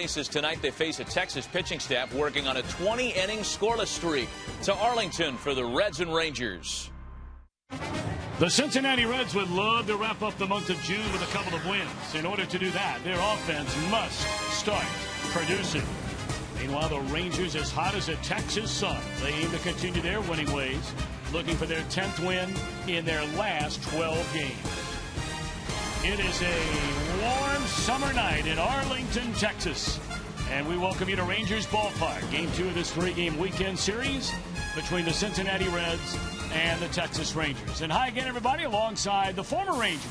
place as tonight they face a Texas pitching staff working on a 20-inning scoreless streak. To Arlington for the Reds and Rangers. The Cincinnati Reds would love to wrap up the month of June with a couple of wins. In order to do that, their offense must start producing. Meanwhile, the Rangers as hot as a Texas sun. They aim to continue their winning ways, looking for their 10th win in their last 12 games. It is a warm summer night in Arlington, Texas. And we welcome you to Rangers Ballpark. Game 2 of this 3-game weekend series between the Cincinnati Reds and the Texas Rangers. And hi again, everybody, alongside the former Ranger,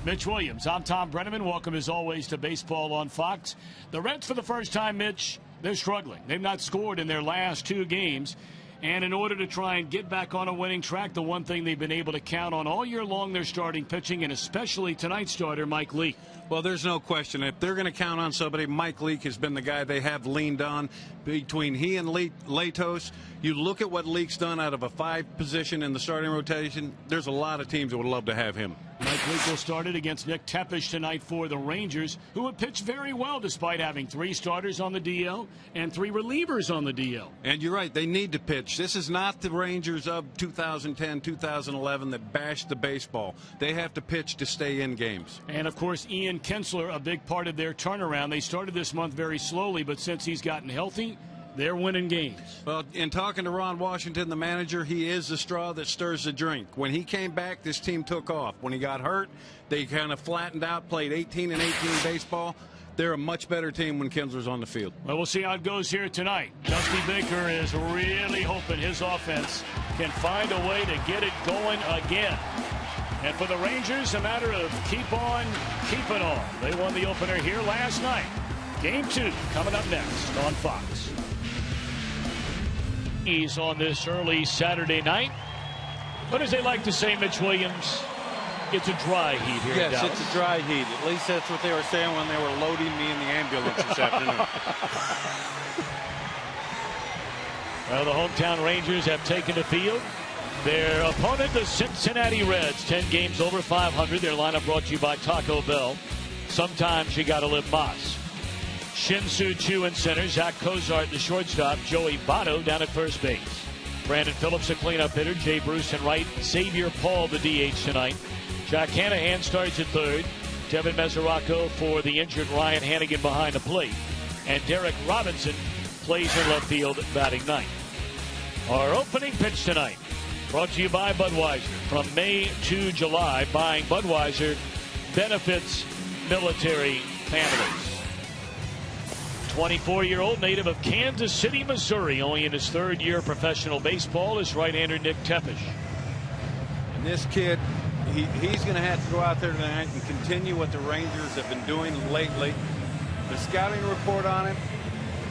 Mitch Williams. I'm Tom Brenneman. Welcome, as always, to Baseball on Fox. The Reds, for the first time, Mitch, they're struggling. They've not scored in their last 2 games. And in order to try and get back on a winning track, the one thing they've been able to count on all year long, their starting pitching, and especially tonight's starter, Mike Leake. Well, there's no question. If they're going to count on somebody, Mike Leake has been the guy they have leaned on. Between he and Latos, you look at what Leake's done out of a 5 position in the starting rotation, there's a lot of teams that would love to have him. Mike Leake will start it against Nick Tepesch tonight for the Rangers, who have pitched very well despite having 3 starters on the DL and 3 relievers on the DL. And you're right, they need to pitch. This is not the Rangers of 2010, 2011 that bashed the baseball. They have to pitch to stay in games. And, of course, Ian Kinsler, a big part of their turnaround. They started this month very slowly, but since he's gotten healthy, they're winning games. Well, in talking to Ron Washington, the manager, he is the straw that stirs the drink. When he came back, this team took off. When he got hurt, they kind of flattened out, played 18 and 18 baseball. They're a much better team when Kinsler's on the field. Well, we'll see how it goes here tonight. Dusty Baker is really hoping his offense can find a way to get it going again. And for the Rangers, a matter of keep on, keeping on. They won the opener here last night. Game 2 coming up next on Fox. He's on this early Saturday night. But as they like to say, Mitch Williams, it's a dry heat here in Dallas. Yes, it's a dry heat. At least that's what they were saying when they were loading me in the ambulance this afternoon. Well, the hometown Rangers have taken the field. Their opponent, the Cincinnati Reds, 10 games over 500. Their lineup brought to you by Taco Bell. Sometimes you got to live Moss. Shin-Soo Choo in center, Zach Cozart the shortstop, Joey Votto down at first base. Brandon Phillips a cleanup hitter, Jay Bruce in right, Xavier Paul the DH tonight. Jack Hanahan starts at third, Devin Mesoraco for the injured Ryan Hannigan behind the plate, and Derek Robinson plays in left field batting ninth. Our opening pitch tonight brought to you by Budweiser. From May to July, buying Budweiser benefits military families. 24-year-old native of Kansas City, Missouri, only in his 3rd year of professional baseball, is right-hander Nick Tepesch. And this kid, he's going to have to go out there tonight and continue what the Rangers have been doing lately. The scouting report on him,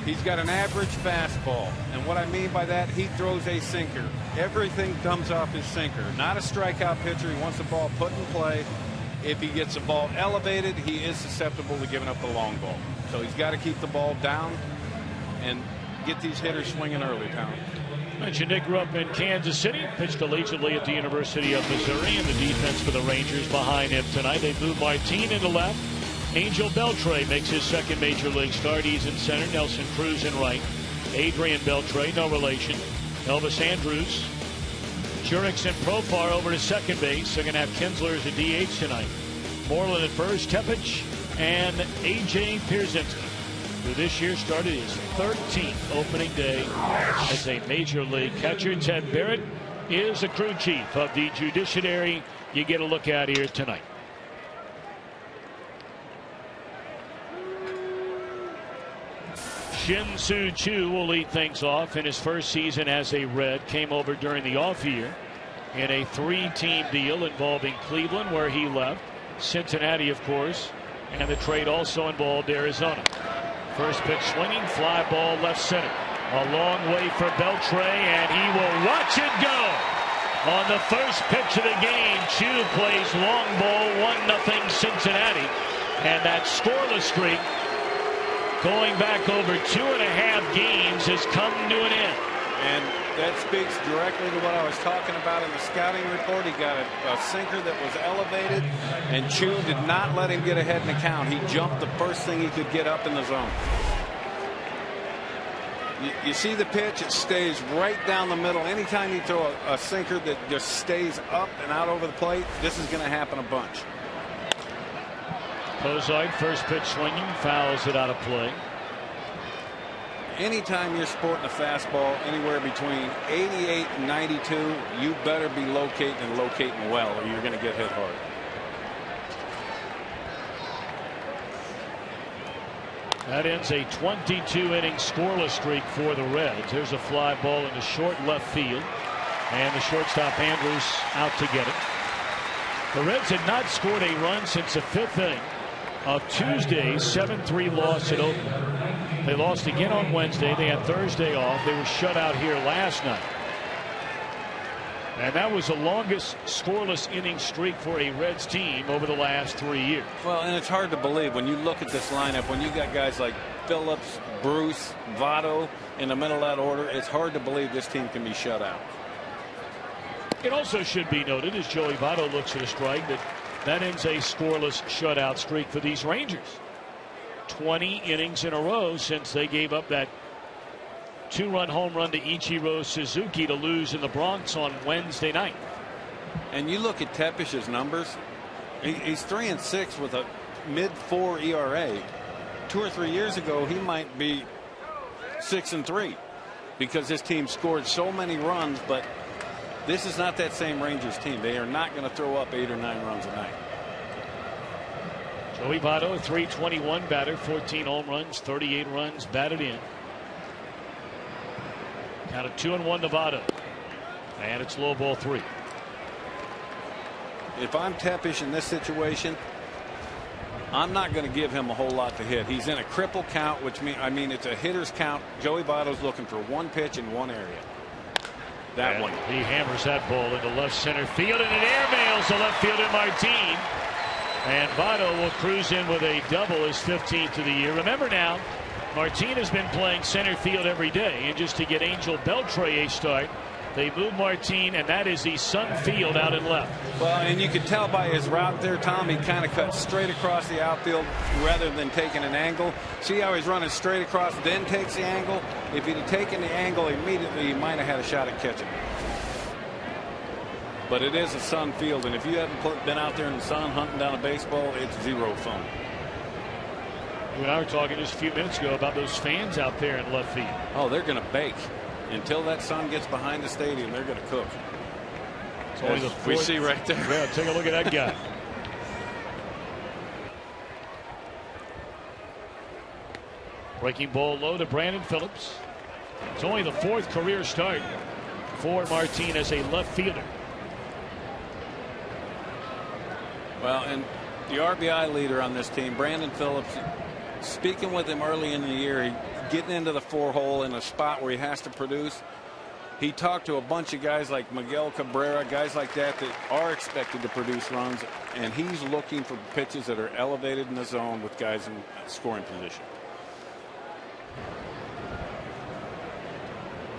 he's got an average fastball. And what I mean by that, he throws a sinker. Everything comes off his sinker. Not a strikeout pitcher. He wants the ball put in play. If he gets the ball elevated, he is susceptible to giving up the long ball. So he's got to keep the ball down and get these hitters swinging early, Tom. Mentioned Nick grew up in Kansas City, pitched collegiately at the University of Missouri, and the defense for the Rangers behind him tonight. They move Martin into left. Angel Beltre makes his 2nd major league start. He's in center. Nelson Cruz in right. Adrian Beltre, no relation. Elvis Andrus. Jurix and Profar over to second base. They're going to have Kinsler as a DH tonight. Moreland at first, Tepesch, and A.J. Pierzynski, who this year started his 13th opening day as a major league catcher. Ted Barrett is the crew chief of the judiciary you get a look at here tonight. Shin-Soo Choo will lead things off in his first season as a Red. Came over during the off year in a 3-team deal involving Cleveland, where he left, Cincinnati, of course, and the trade also involved Arizona. First pitch swinging, fly ball left center. A long way for Beltre, and he will watch it go. On the first pitch of the game, Choo plays long ball, 1-0 Cincinnati, and that scoreless streak going back over 2.5 games has come to an end. And that speaks directly to what I was talking about in the scouting report. He got a sinker that was elevated, and Choo did not let him get ahead in the count. He jumped the first thing he could get up in the zone. You see the pitch, it stays right down the middle. Anytime you throw a sinker that just stays up and out over the plate, this is going to happen a bunch. Kozart, first pitch swinging, fouls it out of play. Anytime you're sporting a fastball anywhere between 88 and 92, you better be locating and locating well, or you're going to get hit hard. That ends a 22-inning scoreless streak for the Reds. There's a fly ball into short left field, and the shortstop Andrews out to get it. The Reds had not scored a run since the 5th inning of Tuesday's 7-3 loss at Oakland. They lost again on Wednesday. They had Thursday off. They were shut out here last night. And that was the longest scoreless inning streak for a Reds team over the last 3 years. Well, and it's hard to believe when you look at this lineup, when you got guys like Phillips, Bruce, Votto in the middle of that order, it's hard to believe this team can be shut out. It also should be noted, as Joey Votto looks at a strike, that ends a scoreless shutout streak for these Rangers. 20 innings in a row since they gave up that 2-run home run to Ichiro Suzuki to lose in the Bronx on Wednesday night. And you look at Tepish's numbers, he's 3-6 with a mid-4 ERA. 2 or 3 years ago, he might be 6-3 because his team scored so many runs. But this is not that same Rangers team. They are not going to throw up 8 or 9 runs a night. Joey Votto, a .321 batter, 14 home runs, 38 runs batted in. Count of 2-1 to Votto, and it's low ball 3. If I'm Tepish in this situation, I'm not going to give him a whole lot to hit. He's in a cripple count, which means it's a hitter's count. Joey Votto's looking for one pitch in one area. That one. He hammers that ball into left center field, and it airmails to left fielder Martin. And Votto will cruise in with a double, his 15th of the year. Remember now, Martin has been playing center field every day, and just to get Angel Beltre a start, they move Martin, and that is the Sun Field out and left. Well, and you could tell by his route there, Tom, he kind of cut straight across the outfield rather than taking an angle. See how he's running straight across, then takes the angle? If he'd have taken the angle immediately, he might have had a shot at catching. But it is a Sun Field, and if you haven't been out there in the sun hunting down a baseball, it's zero fun. You and I were talking just a few minutes ago about those fans out there in left field. Oh, they're going to bake. Until that sun gets behind the stadium, they're going to cook. It's only the fourth. We see right there. Yeah, take a look at that guy. Breaking ball low to Brandon Phillips. It's only the 4th career start for Martin as a left fielder. Well, and the RBI leader on this team, Brandon Phillips, speaking with him early in the year, getting into the 4-hole in a spot where he has to produce. He talked to a bunch of guys like Miguel Cabrera, guys like that are expected to produce runs, and he's looking for pitches that are elevated in the zone with guys in scoring position.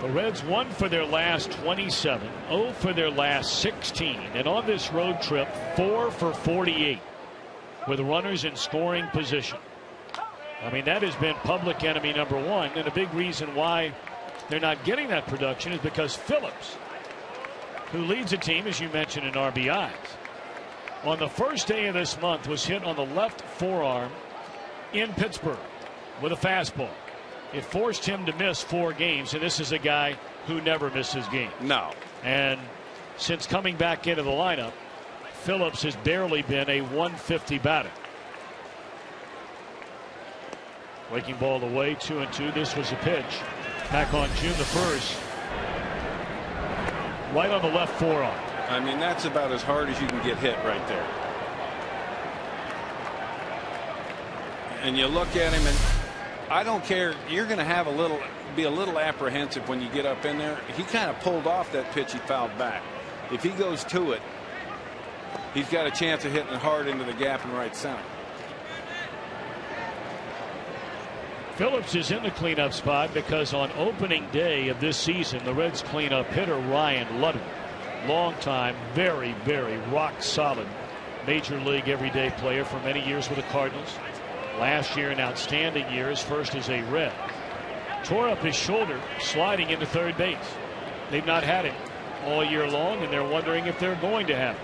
The Reds 1 for their last 27, 0 for their last 16, and on this road trip 4 for 48 with runners in scoring position. I mean, that has been public enemy number 1, and a big reason why they're not getting that production is because Phillips, who leads the team, as you mentioned, in RBIs, on the first day of this month was hit on the left forearm in Pittsburgh with a fastball. It forced him to miss 4 games, and this is a guy who never misses games. No. And since coming back into the lineup, Phillips has barely been a 150 batter. Breaking ball away, 2-2. This was a pitch back on June the 1st. Right on the left forearm. I mean, that's about as hard as you can get hit right there. And you look at him, and I don't care. You're going to be a little apprehensive when you get up in there. He kind of pulled off that pitch he fouled back. If he goes to it, he's got a chance of hitting it hard into the gap in right center. Phillips is in the cleanup spot because on opening day of this season, the Reds cleanup hitter Ryan Ludwig, long-time, very, very rock-solid major league everyday player for many years with the Cardinals. Last year, an outstanding year, his first as a Red. tore up his shoulder sliding into third base. They've not had it all year long, and they're wondering if they're going to have it.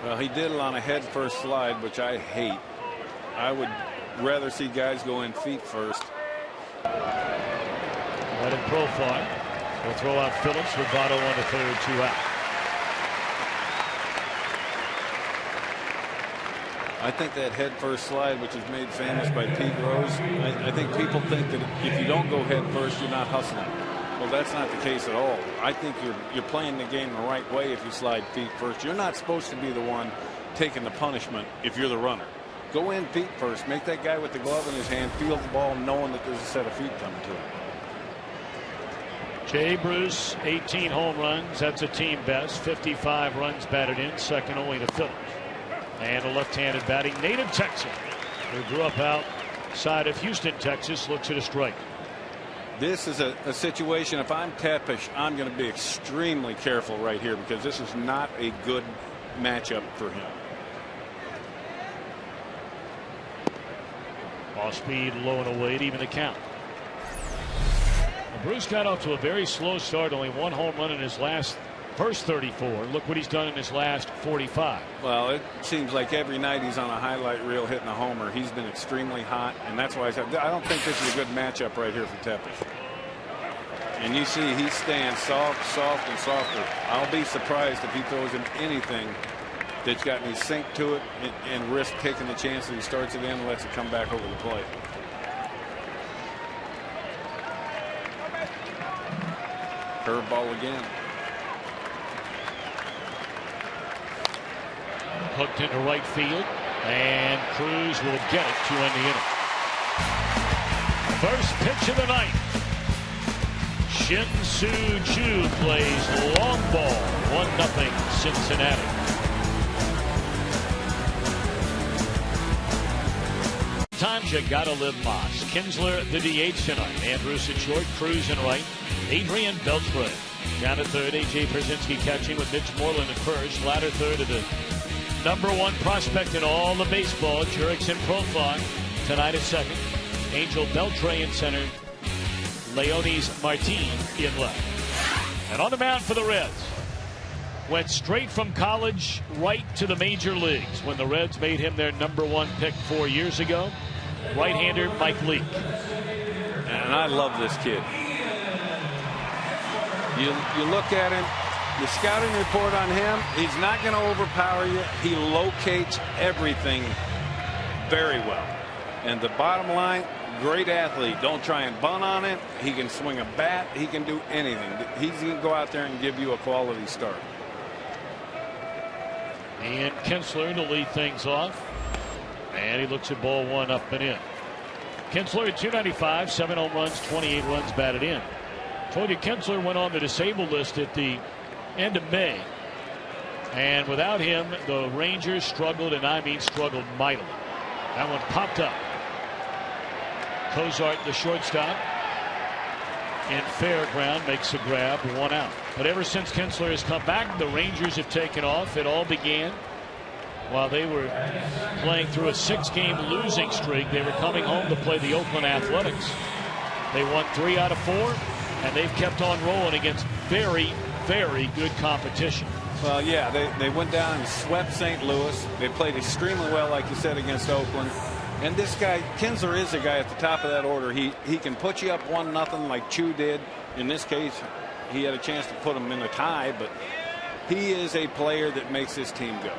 Well, he did it on a head first slide, which I hate. I would rather see guys go in feet first. Let it profile. We'll throw out Phillips with Votto on the third, 2 out. I think that head first slide, which is made famous by Pete Rose, I think people think that if you don't go head first, you're not hustling. Well, that's not the case at all. I think you're playing the game the right way if you slide feet first. You're not supposed to be the one taking the punishment if you're the runner. Go in feet first. Make that guy with the glove in his hand feel the ball knowing that there's a set of feet coming to him. Jay Bruce, 18 home runs. That's a team best. 55 runs batted in, second only to Phillips. And a left-handed batting native Texan who grew up outside of Houston, Texas, looks at a strike. This is a situation, if I'm Tepish, I'm going to be extremely careful right here because this is not a good matchup for him. Off speed, low and away to even the count. Well, Bruce got off to a very slow start, only 1 home run in his first 34. Look what he's done in his last 45. Well, it seems like every night he's on a highlight reel hitting a homer. He's been extremely hot, and that's why I said I don't think this is a good matchup right here for Tepish. And you see he's staying soft and softer. I'll be surprised if he throws in anything that's got any sink to it and risk taking the chance that he starts it in and lets it come back over the plate. Curveball again. Hooked into right field, and Cruz will get it to end the inning. First pitch of the night. Shin-Soo Choo plays long ball. 1-0 Cincinnati. Times you gotta live Moss. Kinsler the DH tonight. Andrews at short, Cruz in right. Adrian Beltre down at third. A.J. Brzezinski catching with Mitch Moreland at first. Latter third of the #1 prospect in all the baseball, Jurickson Profar, tonight at second. Angel Beltre in center. Leonis Martin in left. And on the mound for the Reds. Went straight from college right to the major leagues when the Reds made him their #1 pick 4 years ago. Right-hander Mike Leake. And I love this kid. You look at him. The scouting report on him, he's not going to overpower you. He locates everything very well. And the bottom line, great athlete. Don't try and bunt on him. He can swing a bat. He can do anything. He's going to go out there and give you a quality start. And Kinsler to lead things off. And he looks at ball 1 up and in. Kinsler at .295, 7 home runs, 28 runs batted in. Told you Kinsler went on the disabled list at the end of May, and without him the Rangers struggled, and I mean struggled mightily. That one popped up. Cozart, the shortstop, in fair ground, makes the grab, 1 out. But ever since Kinsler has come back, the Rangers have taken off. It all began while they were playing through a 6-game losing streak. They were coming home to play the Oakland Athletics. They won 3 out of 4, and they've kept on rolling against very good competition. Well, yeah, they went down and swept St. Louis. They played extremely well, like you said, against Oakland. And this guy, Kinsler, is a guy at the top of that order. He can put you up 1-0 like Choo did. In this case, he had a chance to put him in a tie, but he is a player that makes his team go.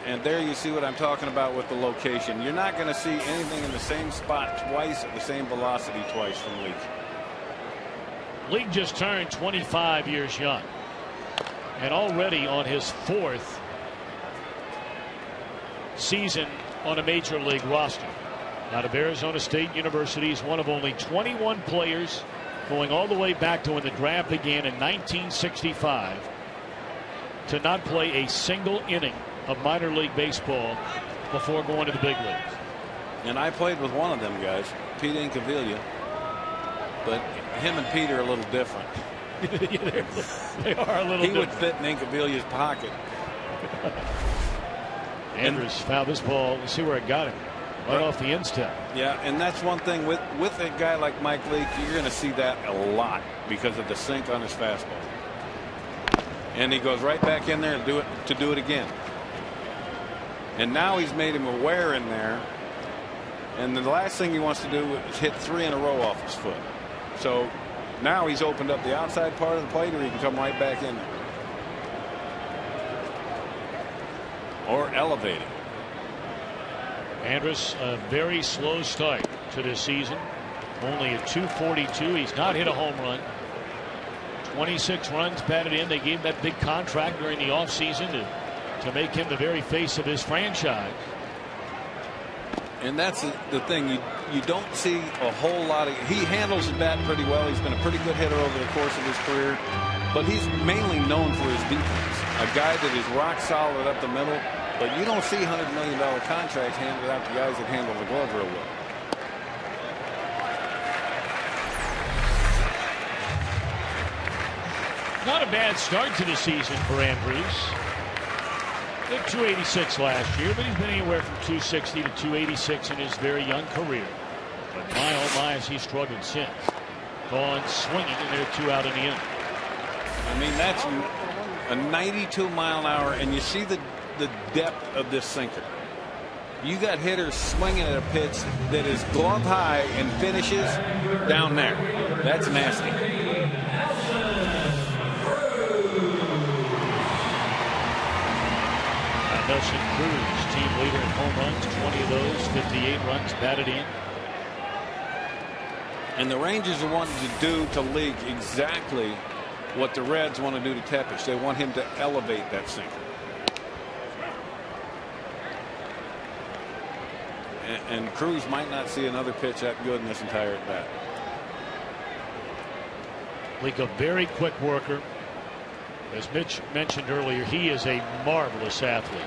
And there you see what I'm talking about with the location. You're not going to see anything in the same spot twice at the same velocity twice from Leake. Leake just turned 25 years young, and already on his 4th season on a major league roster. Out of Arizona State University, he's one of only 21 players going all the way back to when the draft began in 1965 to not play a single inning of minor league baseball before going to the big leagues. And I played with one of them guys, Pete Incaviglia, but him and Pete are a little different. Yeah, they are a little He different. would fit in Incaviglia's pocket. Andrews fouled this ball. Let's see where it got him. right off the instep. Yeah, and that's one thing with a guy like Mike Leake, you're going to see that a lot because of the sink on his fastball. And he goes right back in there and do it again. And now he's made him aware in there. And the last thing he wants to do is hit 3 in a row off his foot. So now he's opened up the outside part of the plate, or he can come right back in there. Or elevate it. Andrus, a very slow start to this season. Only a .242. He's not hit a home run. 26 runs batted in. They gave him that big contract during the offseason to make him the very face of his franchise. And that's the thing. You don't see a whole lot of. He handles the bat pretty well. He's been a pretty good hitter over the course of his career. But he's mainly known for his defense. A guy that is rock solid up the middle. But you don't see $100 million contracts handed out to guys that handle the glove real well. Not a bad start to the season for Andrus. Hit .286 last year, but he's been anywhere from .260 to .286 in his very young career. But my oh my, has he struggled since. Gone swinging, and they're 2 out in the inning. I mean, that's a 92 mile an hour, and you see the depth of this sinker. You got hitters swinging at a pitch that is glove high and finishes down there. That's nasty. Nelson Cruz, team leader in home runs, 20 of those, 58 runs batted in. And the Rangers are wanting to do to Leake exactly what the Reds want to do to Tepesh. They want him to elevate that sinker. And Cruz might not see another pitch that good in this entire at bat. Leake, a very quick worker. As Mitch mentioned earlier, he is a marvelous athlete.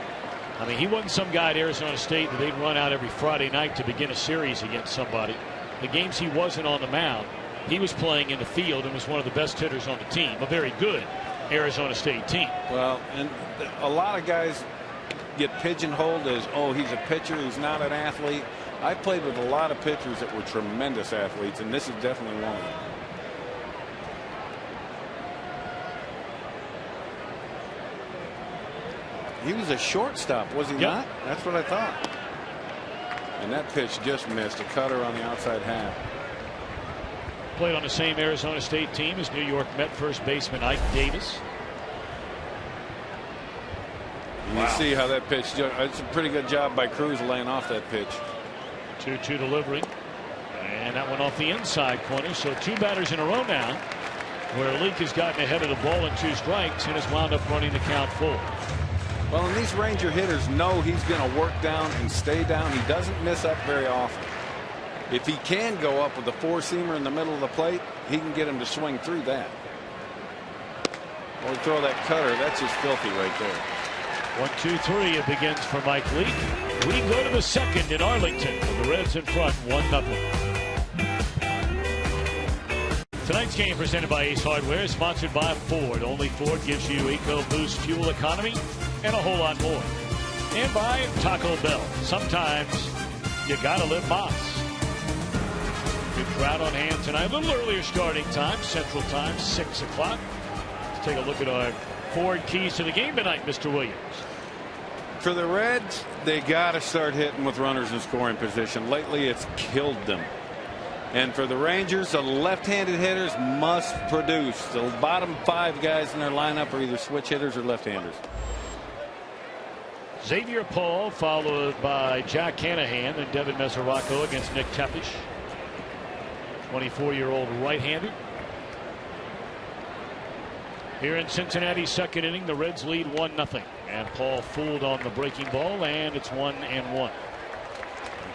I mean, he wasn't some guy at Arizona State that they'd run out every Friday night to begin a series against somebody. The games he wasn't on the mound, he was playing in the field and was one of the best hitters on the team. A very good Arizona State team. Well, and a lot of guys get pigeonholed as, oh, he's a pitcher, he's not an athlete. I played with a lot of pitchers that were tremendous athletes, and this is definitely one of them. He was a shortstop, was he not? That's what I thought. And that pitch just missed. A cutter on the outside half. Played on the same Arizona State team as New York Met first baseman Ike Davis. And you see how that pitch, it's a pretty good job by Cruz laying off that pitch. 2-2 delivery. And that one off the inside corner. So 2 batters in a row now where Leake has gotten ahead of the ball in 2 strikes and has wound up running the count full. Well, and these Ranger hitters know he's going to work down and stay down. He doesn't miss up very often. If he can go up with a 4-seamer in the middle of the plate, he can get him to swing through that. Or throw that cutter. That's just filthy right there. 1-2-3. It begins for Mike Leake. We go to the second in Arlington with the Reds in front 1-0. Tonight's game presented by Ace Hardware, sponsored by Ford. Only Ford gives you EcoBoost fuel economy and a whole lot more. And by Taco Bell. Sometimes you gotta live Moss. Good crowd on hand tonight. A little earlier starting time, Central Time, 6 o'clock. Let's take a look at our Ford keys to the game tonight, Mr. Williams. For the Reds, they got to start hitting with runners in scoring position. Lately, it's killed them. And for the Rangers, the left-handed hitters must produce. The bottom 5 guys in their lineup are either switch hitters or left-handers. Xavier Paul followed by Jack Hanahan and Devin Mesoraco against Nick Tepesh. 24-year-old right-hander. Here in Cincinnati's second inning, the Reds lead 1-0. And Paul fooled on the breaking ball, and it's 1-1.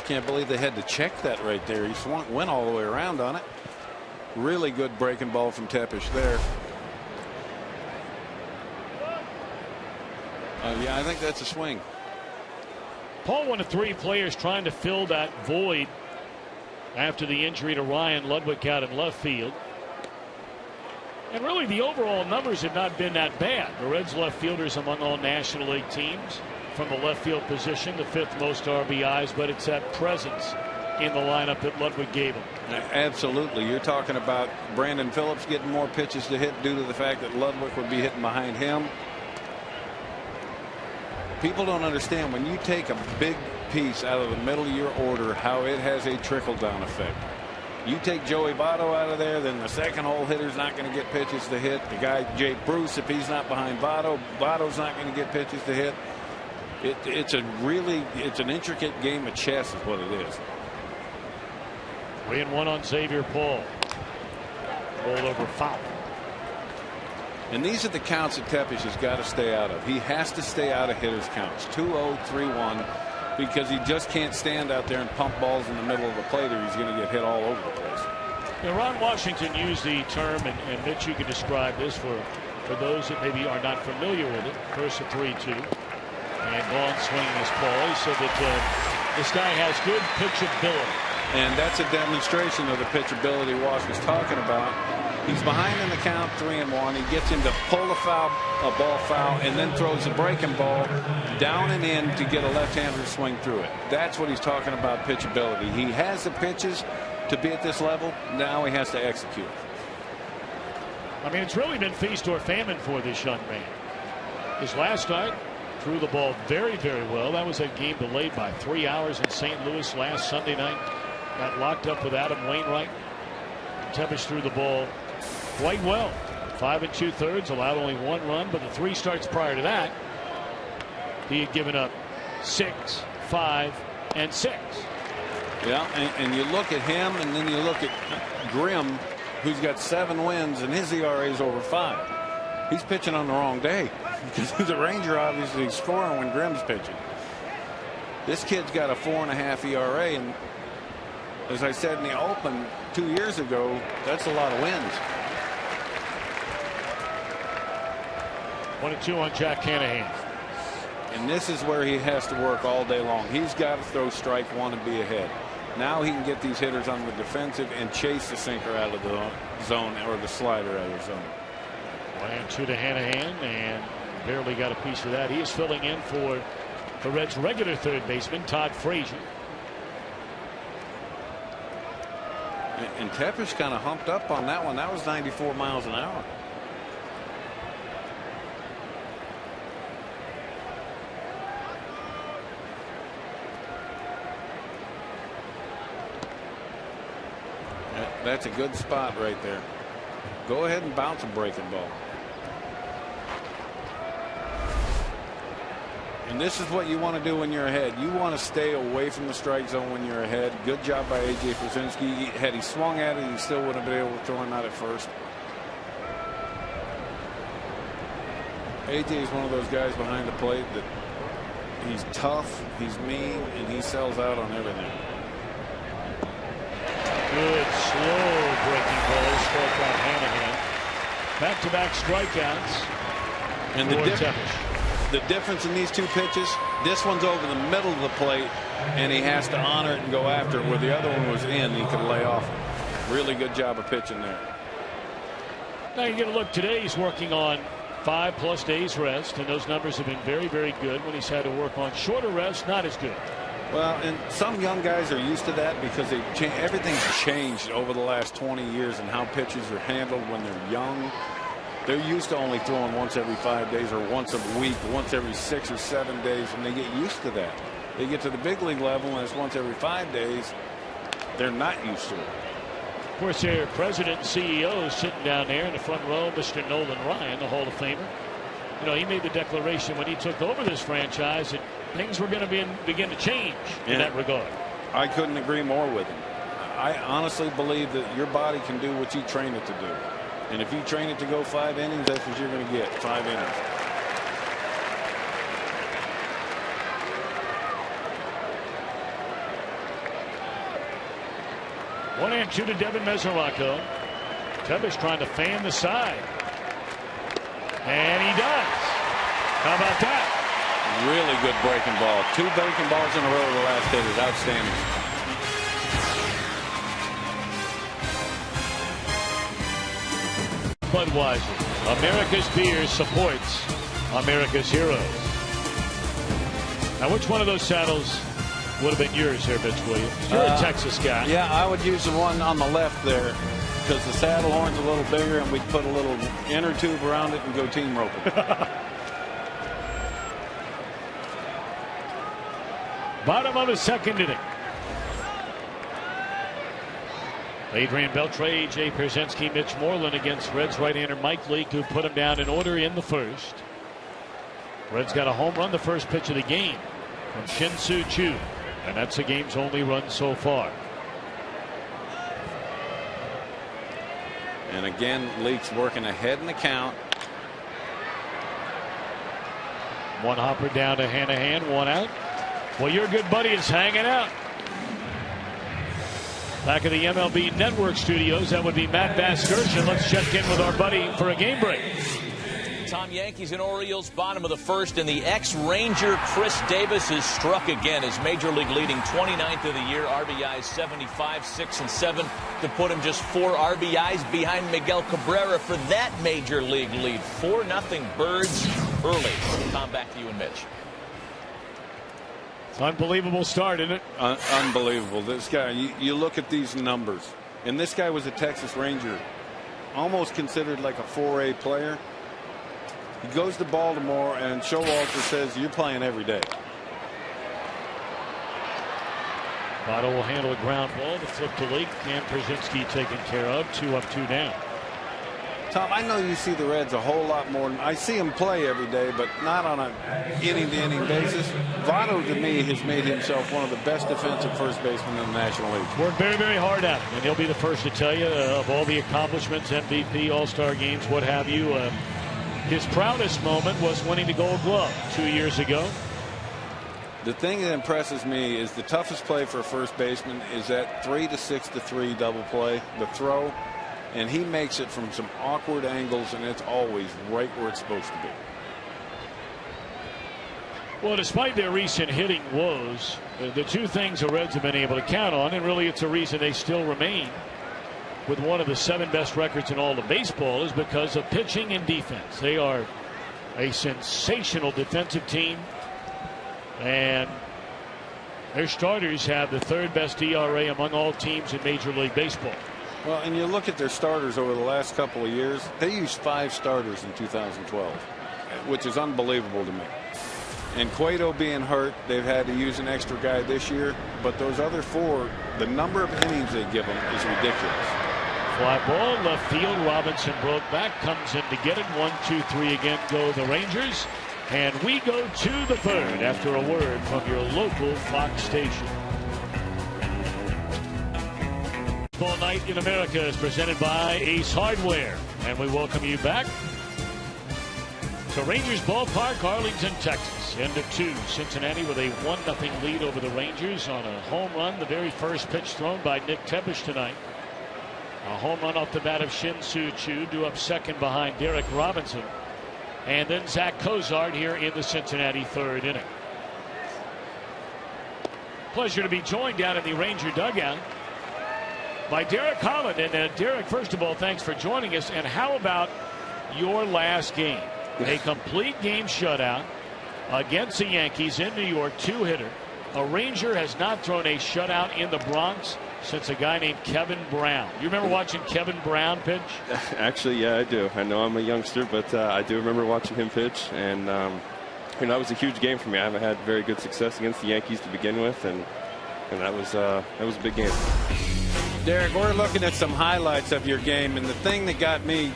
Can't believe they had to check that right there. He went all the way around on it. Really good breaking ball from Tepesh there. Yeah, I think that's a swing. Paul, one of 3 players trying to fill that void after the injury to Ryan Ludwig out in left field. And really, the overall numbers have not been that bad. The Reds left fielders among all National League teams from the left field position, the 5th most RBIs, but it's that presence in the lineup that Ludwig gave him. Absolutely. You're talking about Brandon Phillips getting more pitches to hit due to the fact that Ludwig would be hitting behind him. People don't understand when you take a big piece out of the middle of your order, how it has a trickle-down effect. You take Joey Votto out of there, then the second hole hitter's not going to get pitches to hit. The guy, Jake Bruce, if he's not behind Votto, Votto's not going to get pitches to hit. It's an intricate game of chess is what it is. 3-1 on Xavier Paul. Rolled over foul. And these are the counts that Tepesh has got to stay out of. He has to stay out of hitters' counts. 2-0, 3-1. Because he just can't stand out there and pump balls in the middle of the plate or he's going to get hit all over the place. Yeah, Ron Washington used the term, and Mitch, you can describe this for those that maybe are not familiar with it. First a 3-2. And Vaughn swinging his ball. He said that this guy has good pitchability. And that's a demonstration of the pitchability Wash was talking about. He's behind in the count, 3-1. He gets him to pull a ball foul, and then throws a breaking ball down and in to get a left-hander to swing through it. That's what he's talking about, pitchability. He has the pitches to be at this level. Now he has to execute. I mean, it's really been feast or famine for this young man. His last start threw the ball very, very well. That was a game delayed by 3 hours in St. Louis last Sunday night. Got locked up with Adam Wainwright. Tepesh threw the ball quite well. 5 2/3, allowed only 1 run, but the 3 starts prior to that, he had given up 6, 5, and 6. Yeah, and you look at him, and then you look at Grimm, who's got 7 wins, and his ERA is over 5. He's pitching on the wrong day because the Ranger obviously is scoring when Grimm's pitching. This kid's got a 4.5 ERA, and as I said in the open 2 years ago, that's a lot of wins. 1-2 on Jack Hanahan. And this is where he has to work all day long. He's got to throw strike 1 and be ahead. Now he can get these hitters on the defensive and chase the sinker out of the zone or the slider out of the zone. 1-2 to Hanahan, and barely got a piece of that. He is filling in for the Reds' regular third baseman, Todd Frazier. And Tepesh kind of humped up on that one. That was 94 miles an hour. That's a good spot right there. Go ahead and bounce a breaking ball. And this is what you want to do when you're ahead. You want to stay away from the strike zone when you're ahead. Good job by A.J. Pierzynski. Had he swung at it, he still wouldn't have been able to throw him out at first. A.J. is one of those guys behind the plate that he's tough, he's mean, and he sells out on everything. Good slow breaking ball, struck out Hanahan. Back-to-back strikeouts. And the difference in these 2 pitches, this one's over the middle of the plate, and he has to honor it and go after it, where the other one was in, he could lay off. Really good job of pitching there. Now you get a look today. He's working on 5+ days rest, and those numbers have been very, very good. When he's had to work on shorter rest, not as good. Well, and some young guys are used to that because everything's changed over the last 20 years and how pitchers are handled when they're young. They're used to only throwing once every 5 days or once a week, once every 6 or 7 days, and they get used to that. They get to the big league level and it's once every 5 days. They're not used to it. Of course, their president and CEO is sitting down there in the front row, Mr. Nolan Ryan, the Hall of Famer. You know, he made the declaration when he took over this franchise that things were going to begin to change in that regard. I couldn't agree more with him. I honestly believe that your body can do what you train it to do. And if you train it to go 5 innings, that's what you're going to get, 5 innings. One and 2 to Devin Mesoraco. Tepesh trying to fan the side. And he does. How about that? Really good breaking ball. 2 breaking balls in a row to the last hitters. Outstanding. Budweiser, America's beer, supports America's heroes. Now, which one of those saddles would have been yours here, Mitch Williams? You're a Texas guy. Yeah, I would use the one on the left there because the saddle horn's a little bigger, and we'd put a little inner tube around it and go team roping. Bottom of the second inning. Adrian Beltre, Jay Pierzynski, Mitch Moreland against Reds right-hander Mike Leake, who put him down in order in the first. Reds got a home run the first pitch of the game from Shin-Soo Choo, and that's the game's only run so far. And again, Leake's working ahead in the count. One hopper down to Hanahan, one out. Well, your good buddy is hanging out. Back at the MLB Network studios, that would be Matt Vasgersian. Let's check in with our buddy for a game break. Tom, Yankees and Orioles, bottom of the first, and the ex-Ranger Chris Davis is struck again. His major league leading 29th of the year, RBIs 75, 6 and 7 to put him just 4 RBIs behind Miguel Cabrera for that major league lead. 4-0 Birds early. Tom, back to you and Mitch. Unbelievable start, isn't it? Unbelievable. This guy, you look at these numbers, and this guy was a Texas Ranger, almost considered like a 4A player. He goes to Baltimore, and Showalter says, you're playing every day. Votto will handle a ground ball to flip to Leake, and Pierzynski taken care of. 2 up, 2 down. Tom, I know you see the Reds a whole lot more. I see them play every day, but not on an inning-to-inning basis. Votto, to me, has made himself one of the best defensive first basemen in the National League. Worked very, very hard at it, and he'll be the first to tell you of all the accomplishments, MVP, All-Star games, what have you. His proudest moment was winning the Gold Glove 2 years ago. The thing that impresses me is the toughest play for a first baseman is that 3 to 6 to 3 double play, the throw. And he makes it from some awkward angles, and it's always right where it's supposed to be. Well, despite their recent hitting woes, the two things the Reds have been able to count on, and really it's a reason they still remain with one of the 7 best records in all of baseball, is because of pitching and defense. They are a sensational defensive team, and their starters have the 3rd best ERA among all teams in Major League Baseball. Well, and you look at their starters over the last couple of years, they used 5 starters in 2012, which is unbelievable to me. And Cueto being hurt, they've had to use an extra guy this year, but those other 4, the number of innings they give them is ridiculous. Fly ball, left field. Robinson broke back, comes in to get it. 1, 2, 3 again go the Rangers. And we go to the 3rd after a word from your local Fox station. Baseball Night in America is presented by Ace Hardware, and we welcome you back to Rangers Ballpark, Arlington, Texas. End of 2. Cincinnati with a 1-0 lead over the Rangers on a home run. The very first pitch thrown by Nick Tepesch tonight. A home run off the bat of Shin-Soo Choo, due up second behind Derek Robinson, and then Zach Cozart here in the Cincinnati 3rd inning. Pleasure to be joined down in the Ranger dugout by Derek Holland. And Derek, first of all, thanks for joining us. And how about your last game? A complete game shutout against the Yankees in New York, 2-hitter. A Ranger has not thrown a shutout in the Bronx since a guy named Kevin Brown. You remember watching Kevin Brown pitch? Actually, yeah, I do. I know I'm a youngster, but I do remember watching him pitch. And, that was a huge game for me. I haven't had very good success against the Yankees to begin with, and that was a big game. Derek, we're looking at some highlights of your game, and the thing that got me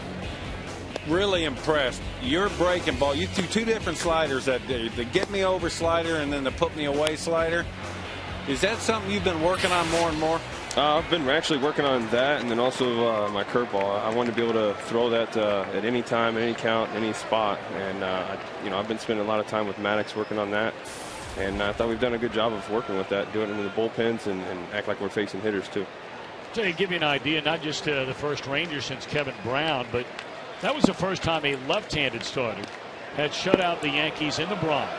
really impressed, your breaking ball. You threw 2 different sliders that day, the get me over slider and then the put me away slider. Is that something you've been working on more and more? I've been actually working on that, and then also my curveball. I want to be able to throw that at any time, at any count, any spot. And I've been spending a lot of time with Maddox working on that, and I thought we've done a good job of working with that, doing it in the bullpens and act like we're facing hitters too. To give you an idea, not just the first Ranger since Kevin Brown, but that was the first time a left-handed starter had shut out the Yankees in the Bronx,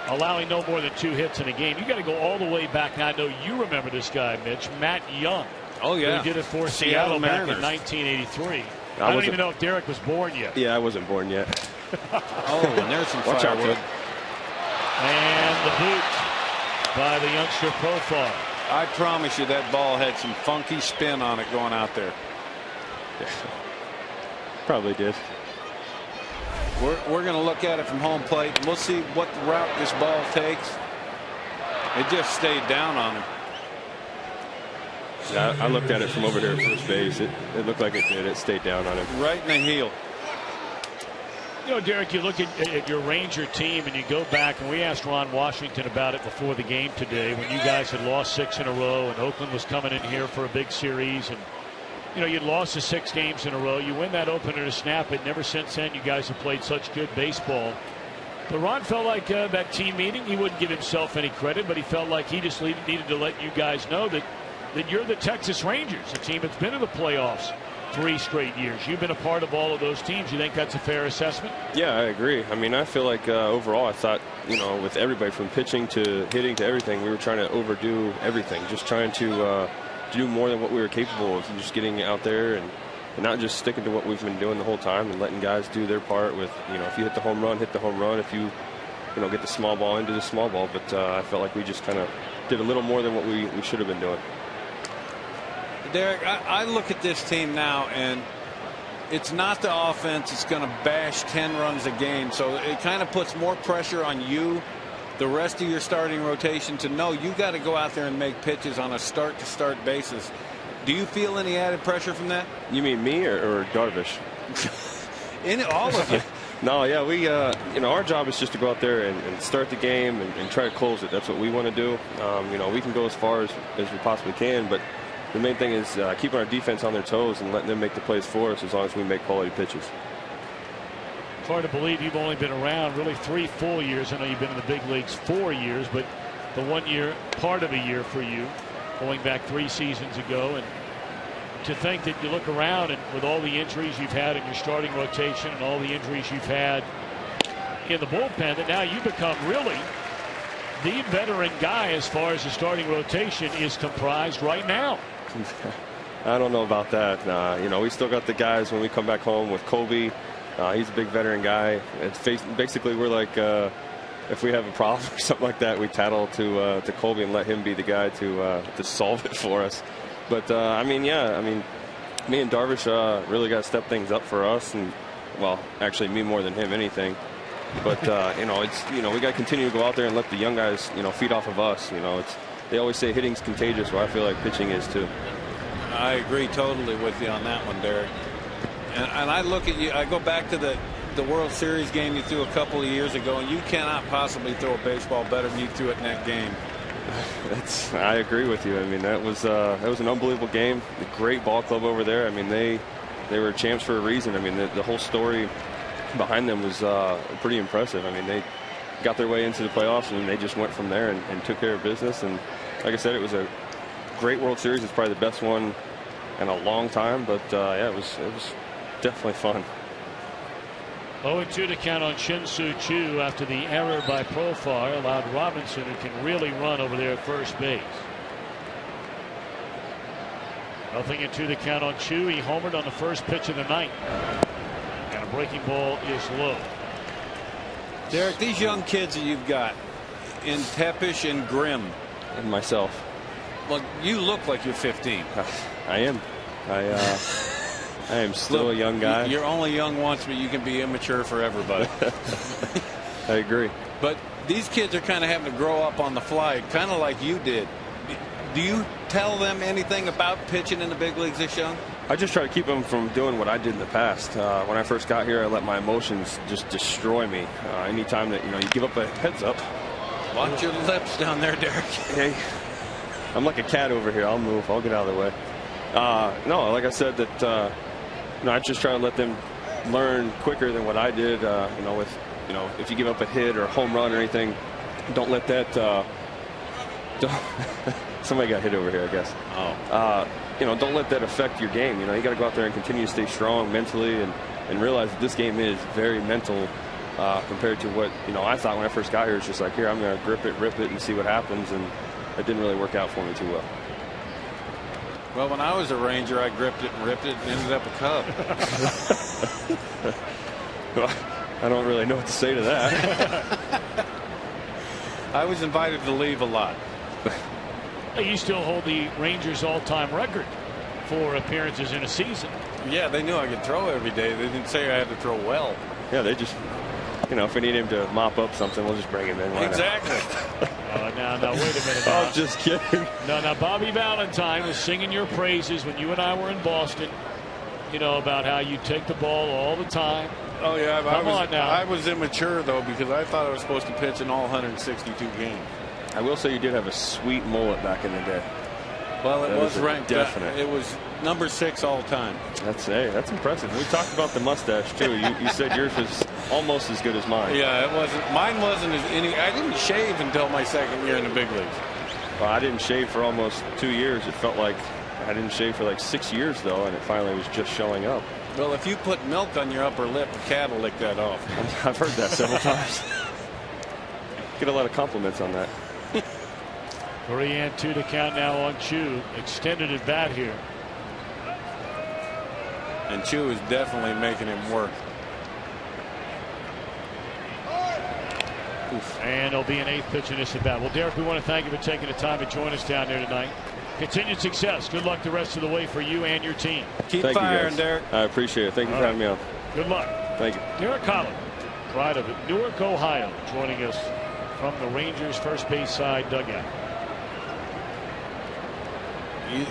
allowing no more than 2 hits in a game. You got to go all the way back. Now, I know you remember this guy, Mitch, Matt Young. Oh, yeah. Who did it for Seattle back in 1983. I don't even know if Derek was born yet. Yeah, I wasn't born yet. Oh, and there's some Watch out, firewood. And the boot by the youngster Profar. I promise you that ball had some funky spin on it going out there. Probably did. We're going to look at it from home plate, and we'll see what route this ball takes. It just stayed down on him. Yeah, I looked at it from over here at first base. It looked like it did. It stayed down on him. Right in the heel. You know, Derek, you look at your Ranger team and you go back, and we asked Ron Washington about it before the game today when you guys had lost 6 in a row and Oakland was coming in here for a big series. And, you know, you'd lost the 6 games in a row. You win that opener to snap it. Never since then you guys have played such good baseball. But Ron felt like that team meeting, he wouldn't give himself any credit, but he felt like he just needed to let you guys know that you're the Texas Rangers, a team that's been in the playoffs 3 straight years. You've been a part of all of those teams. You think that's a fair assessment? Yeah, I agree. I mean, I feel like overall, I thought, you know, with everybody from pitching to hitting to everything, we were trying to overdo everything, just trying to do more than what we were capable of, just getting out there and not just sticking to what we've been doing the whole time and letting guys do their part with, you know, if you hit the home run, hit the home run. If you get the small ball into the small ball. But I felt like we just kind of did a little more than what we should have been doing. Derek, I look at this team now, and it's not the offense. It's going to bash 10 runs a game. So it kind of puts more pressure on you, the rest of your starting rotation, to know you got to go out there and make pitches on a start-to-start basis. Do you feel any added pressure from that? You mean me or Darvish? In all of you. No, yeah, we, you know, our job is just to go out there and start the game and try to close it. That's what we want to do. You know, we can go as far as we possibly can, but the main thing is keeping our defense on their toes and letting them make the plays for us as long as we make quality pitches. It's hard to believe you've only been around really 3 full years. I know you've been in the big leagues 4 years, but the 1 year, part of a year for you, going back 3 seasons ago. And to think that you look around and with all the injuries you've had in your starting rotation and all the injuries you've had in the bullpen, that now you become really the veteran guy as far as the starting rotation is comprised right now. I don't know about that. You know, we still got the guys when we come back home with Kobe. He's a big veteran guy. It's basically we're like if we have a problem or something like that, we tattle to Kobe and let him be the guy to solve it for us. But I mean, yeah, I mean, me and Darvish really got to step things up for us, and well, actually me more than him, anything. But you know, we got to continue to go out there and let the young guys, you know, feed off of us. You know, they always say hitting's contagious. Well, I feel like pitching is too. I agree totally with you on that one, Derek. And I look at you. I go back to the World Series game you threw a couple of years ago, and you cannot possibly throw a baseball better than you threw it in that game. I agree with you. I mean, that was an unbelievable game. A great ball club over there. I mean, they were champs for a reason. I mean, the whole story behind them was pretty impressive. I mean, they got their way into the playoffs, and they just went from there and took care of business. And like I said, it was a great World Series. It's probably the best one in a long time. But yeah, it was definitely fun. 0-2 to count on Shin-Soo Choo after the error by Profar allowed Robinson, who can really run over there at first base. 0-2 to count on Choo. He homered on the first pitch of the night. And a breaking ball is low. Derek, these young kids that you've got in Tepish and Grimm. And myself. Well, you look like you're 15. I am. I am still a young guy. You're only young once, but you can be immature forever, buddy. I agree. But these kids are kind of having to grow up on the fly, kind of like you did. Do you tell them anything about pitching in the big leagues this young? I just try to keep them from doing what I did in the past. When I first got here, I let my emotions just destroy me. Anytime that you give up a heads up. Watch your lips down there, Derek. Hey, I'm like a cat over here. I'll move. I'll get out of the way. No, like I said, that I just try to let them learn quicker than what I did. If you give up a hit or a home run or anything, don't let that. Somebody got hit over here, I guess. Don't let that affect your game. You got to go out there and continue to stay strong mentally and realize that this game is very mental compared to what I thought when I first got here. It's just like, here, I'm going to grip it, rip it, and see what happens. And it didn't really work out for me too well. Well, when I was a Ranger, I gripped it and ripped it and ended up a Cub. Well, I don't really know what to say to that. I was invited to leave a lot. You still hold the Rangers all-time record for appearances in a season. Yeah, they knew I could throw every day. They didn't say I had to throw well. Yeah, they just, you know, if we need him to mop up something, we'll just bring him in. Exactly. Now, wait a minute. I was just kidding. Now, Bobby Valentine was singing your praises when you and I were in Boston, you know, about how you take the ball all the time. Oh, yeah. Come on now. I was immature, though, because I thought I was supposed to pitch in all 162 games. I will say you did have a sweet mullet back in the day. Well, it was ranked. Definite. It was number 6 all time. That's impressive. We talked about the mustache too. You said yours was almost as good as mine. Yeah, it wasn't. Mine wasn't as any. I didn't shave until my second year in the big leagues. Well, I didn't shave for almost 2 years. It felt like I didn't shave for like 6 years though, and it finally was just showing up. Well, if you put milk on your upper lip, the cat will lick that off. I've heard that several times. Get a lot of compliments on that. 3-2 to count now on Choo. Extended at bat here. And Choo is definitely making him work. Oof. And it'll be an 8th pitch in this at bat. Well, Derek, we want to thank you for taking the time to join us down there tonight. Continued success. Good luck the rest of the way for you and your team. Keep firing, Derek. I appreciate it. Thank you for having me on. Good luck. Thank you. Derek Collins, pride of Newark, Ohio, joining us from the Rangers first base side dugout.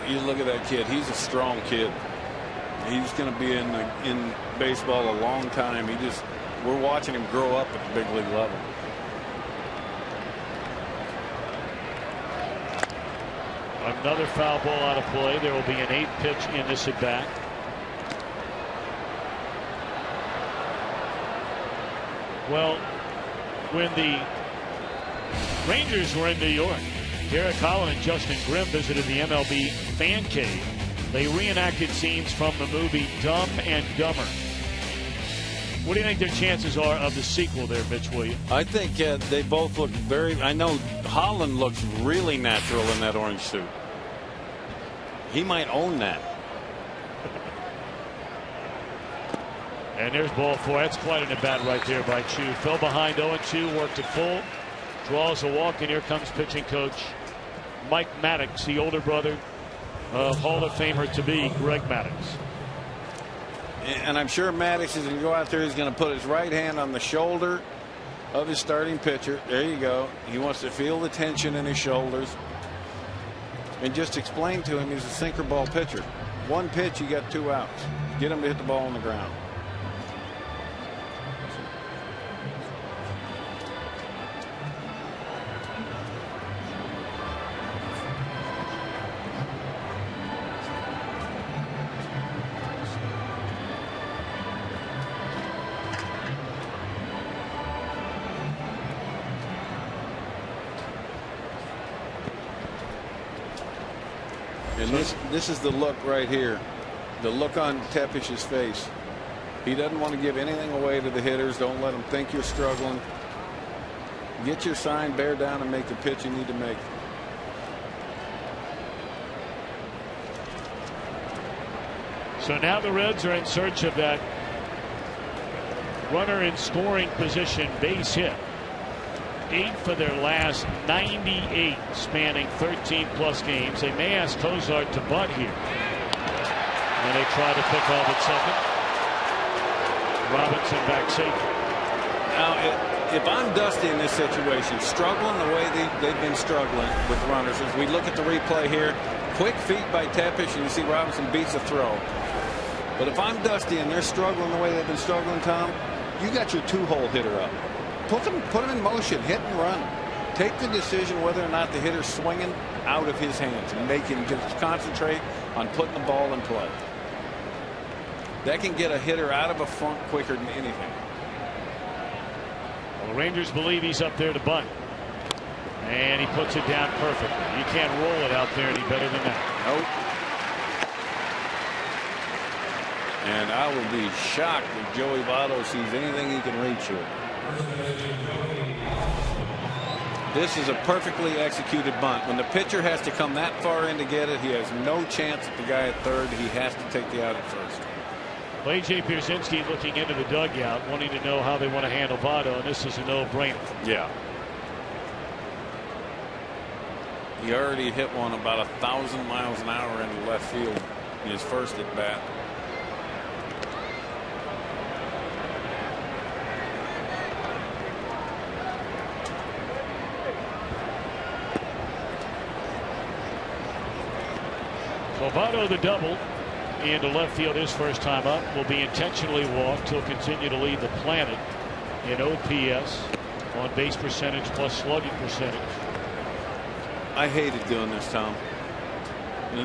You look at that kid. He's a strong kid. He's going to be in baseball a long time. We're watching him grow up at the big league level. Another foul ball out of play. There will be an 8th pitch in this at bat. Well, when the Rangers were in New York, Derek Holland and Justin Grimm visited the MLB fan cave. They reenacted scenes from the movie Dumb and Dumber. What do you think their chances are of the sequel there, Mitch Williams? I think they both look I know Holland looks really natural in that orange suit. He might own that. And there's ball 4. That's quite an at-bat right there by Choo. Fell behind 0-2, worked it full, draws a walk, and here comes pitching coach Mike Maddox, the older brother of Hall of Famer to be Greg Maddox. And I'm sure Maddox is going to go out there. He's going to put his right hand on the shoulder of his starting pitcher. There you go. He wants to feel the tension in his shoulders. And just explain to him he's a sinker ball pitcher. One pitch, you got 2 outs. Get him to hit the ball on the ground. And this is the look right here. The look on Tepish's face. He doesn't want to give anything away to the hitters. Don't let them think you're struggling. Get your sign, bear down, and make the pitch you need to make. So now the Reds are in search of that runner in scoring position base hit. 8 for their last 98, spanning 13+ games. They may ask Cozart to bunt here. And they try to pick off at second. Robinson back safe. Now, if I'm Dusty in this situation, struggling the way they've been struggling with runners, as we look at the replay here, quick feet by Tepish, and you see Robinson beats a throw. But if I'm Dusty and they're struggling the way they've been struggling, Tom, you got your 2-hole hitter up. Put them in motion, hit and run. Take the decision whether or not the hitter's swinging out of his hands and make him just concentrate on putting the ball in play. That can get a hitter out of a funk quicker than anything. Well, the Rangers believe he's up there to bunt. And he puts it down perfectly. You can't roll it out there any better than that. Nope. And I will be shocked if Joey Votto sees anything he can reach here. This is a perfectly executed bunt. When the pitcher has to come that far in to get it, he has no chance at the guy at third. He has to take the out at first. Well, A.J. Pierzynski looking into the dugout, wanting to know how they want to handle Votto, and this is a no-brainer. Yeah. He already hit one about 1,000 miles an hour into left field in his first at bat. Lovato, the double into left field his first time up, will be intentionally walked. He'll continue to lead the planet in OPS, on base percentage plus slugging percentage. I hated doing this, Tom.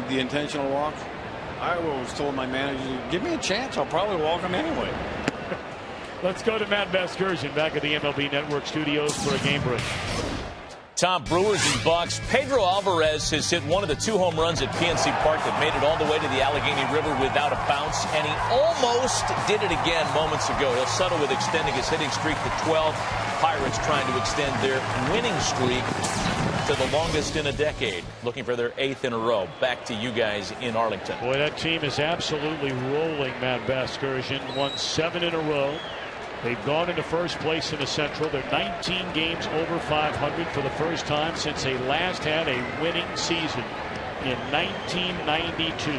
The intentional walk. I always told my manager, give me a chance, I'll probably walk him anyway. Let's go to Matt Vasgersian back at the MLB Network studios for a game break. Tom, Brewers and Bucks. Pedro Alvarez has hit one of the 2 home runs at PNC Park that made it all the way to the Allegheny River without a bounce, and he almost did it again moments ago. He'll settle with extending his hitting streak to 12. Pirates trying to extend their winning streak to the longest in a decade, looking for their 8th in a row. Back to you guys in Arlington. Boy, that team is absolutely rolling, Matt Vasgersian. Won 7 in a row. They've gone into first place in the Central. They're 19 games over 500 for the first time since they last had a winning season in 1992.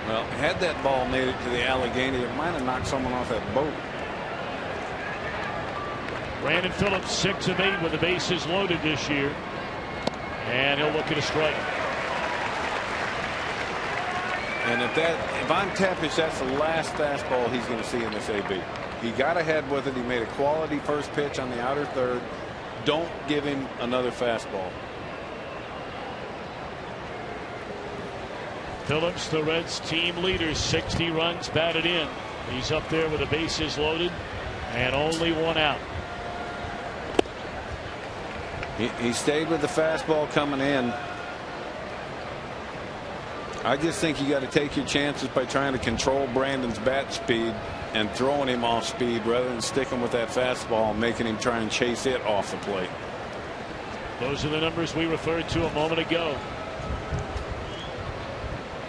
Well, had that ball made it to the Allegheny, it might have knocked someone off that boat. Brandon Phillips 6 of 8 with the bases loaded this year, and he'll look at a strike. And if I'm Tepish, that's the last fastball he's going to see in this AB. He got ahead with it. He made a quality first pitch on the outer third. Don't give him another fastball. Phillips, the Reds team leader, 60 runs batted in. He's up there with the bases loaded and only 1 out. He stayed with the fastball coming in. I just think you got to take your chances by trying to control Brandon's bat speed and throwing him off speed rather than sticking with that fastball and making him try and chase it off the plate. Those are the numbers we referred to a moment ago.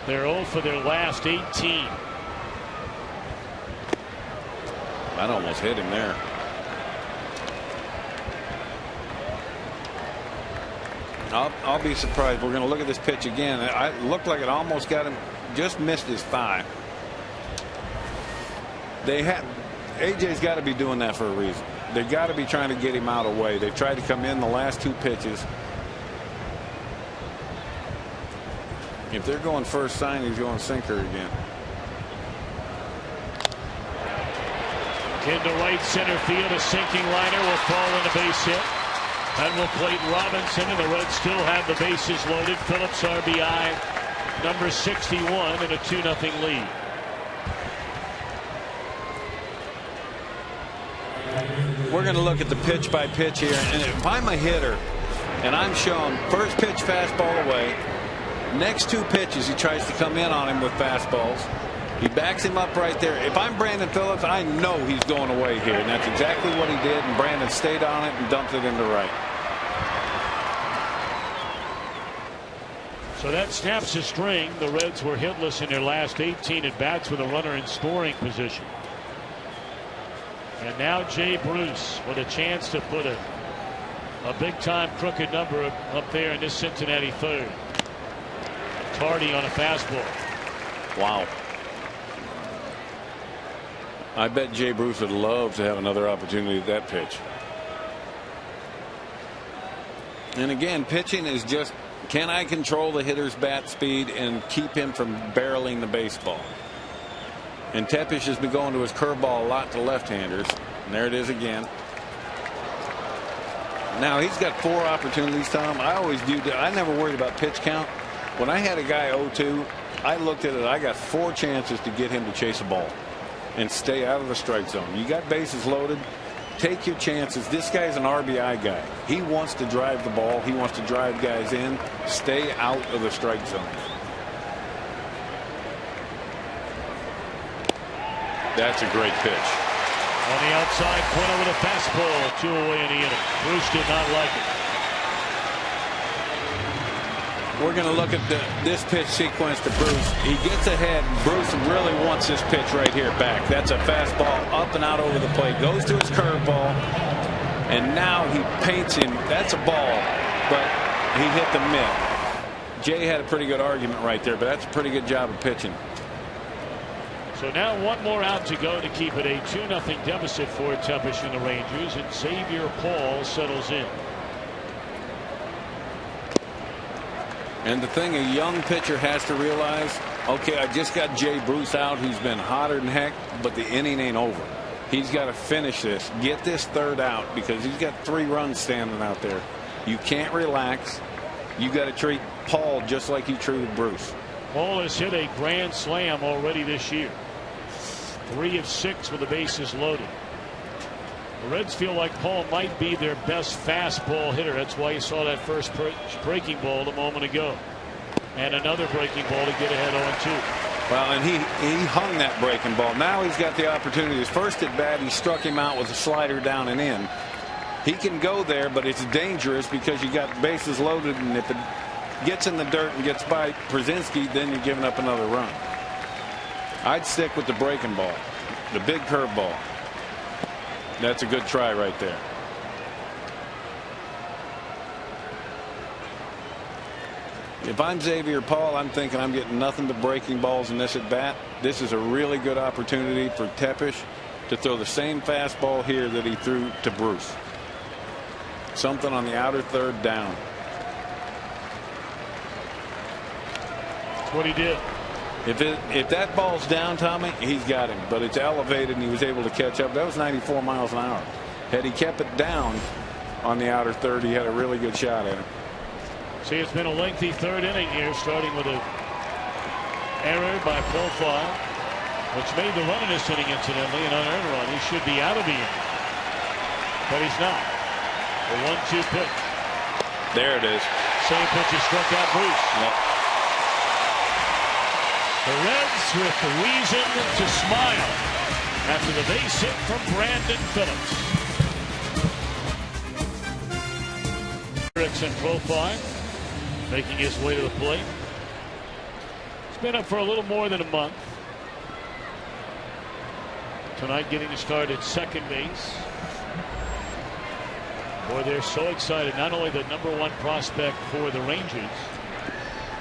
They're 0 for their last 18. That almost hit him there. I'll be surprised. We're going to look at this pitch again. It looked like it almost got him, just missed his thigh. AJ's got to be doing that for a reason. They got to be trying to get him out of the way. They've tried to come in the last 2 pitches. If they're going first sign, he's going sinker again. Into right center field, a sinking liner will fall in a base hit. That will plate Robinson, and the Reds still have the bases loaded. Phillips RBI number 61 and a 2-0 lead. We're going to look at the pitch by pitch here, and if I'm a hitter and I'm shown first pitch fastball away, next 2 pitches he tries to come in on him with fastballs. He backs him up right there. If I'm Brandon Phillips, I know he's going away here, and that's exactly what he did, and Brandon stayed on it and dumped it into right. So that snaps a string. The Reds were hitless in their last 18 at bats with a runner in scoring position. And now Jay Bruce with a chance to put a big time crooked number up there in this Cincinnati third. Tardy on a fastball. Wow. I bet Jay Bruce would love to have another opportunity at that pitch. And again, pitching is just, can I control the hitter's bat speed and keep him from barreling the baseball? And Tepish has been going to his curveball a lot to left-handers. And there it is again. Now he's got 4 opportunities, Tom. I always viewed it. I never worried about pitch count. When I had a guy 0-2, I looked at it. I got 4 chances to get him to chase a ball and stay out of the strike zone. You got bases loaded. Take your chances. This guy's an RBI guy. He wants to drive the ball. He wants to drive guys in. Stay out of the strike zone. That's a great pitch. On the outside corner with a fastball, 2 away in the inning. Bruce did not like it. We're going to look at this pitch sequence to Bruce. He gets ahead. Bruce really wants this pitch right here back. That's a fastball up and out over the plate. Goes to his curveball. And now he paints him. That's a ball. But he hit the mitt. Jay had a pretty good argument right there, but that's a pretty good job of pitching. So now one more out to go to keep it a 2-0 deficit for Tepish and the Rangers, and Xavier Paul settles in. And the thing a young pitcher has to realize, okay, I just got Jay Bruce out, who's been hotter than heck, but the inning ain't over. He's got to finish this, get this third out, because he's got 3 runs standing out there. You can't relax. You got to treat Paul just like you treated Bruce. Paul has hit a grand slam already this year. 3 of 6 with the bases loaded. The Reds feel like Paul might be their best fastball hitter. That's why you saw that first breaking ball a moment ago. And another breaking ball to get ahead 0-2. Well, and he hung that breaking ball. Now he's got the opportunity. His first at bat, he struck him out with a slider down and in. He can go there, but it's dangerous because you got bases loaded, and if it gets in the dirt and gets by Przinsky, then you're giving up another run. I'd stick with the breaking ball, the big curveball. That's a good try right there. If I'm Xavier Paul, I'm thinking I'm getting nothing but breaking balls in this at bat. This is a really good opportunity for Tepish to throw the same fastball here that he threw to Bruce. Something on the outer third down. That's what he did. If that ball's down, Tommy, he's got him, but it's elevated and he was able to catch up. That was 94 miles an hour. Had he kept it down on the outer third, he had a really good shot at him. See, it's been a lengthy third inning here, starting with an error by Profile, which made the run in this inning, incidentally, an unearned run. He should be out of the inning, but he's not. The 1-2 pitch. There it is. Same pitch he struck out Bruce. Yep. The Reds with the reason to smile after the base hit from Brandon Phillips. Erickson Profile making his way to the plate. He's been up for a little more than a month. Tonight getting to start at second base. Boy, they're so excited. Not only the #1 prospect for the Rangers,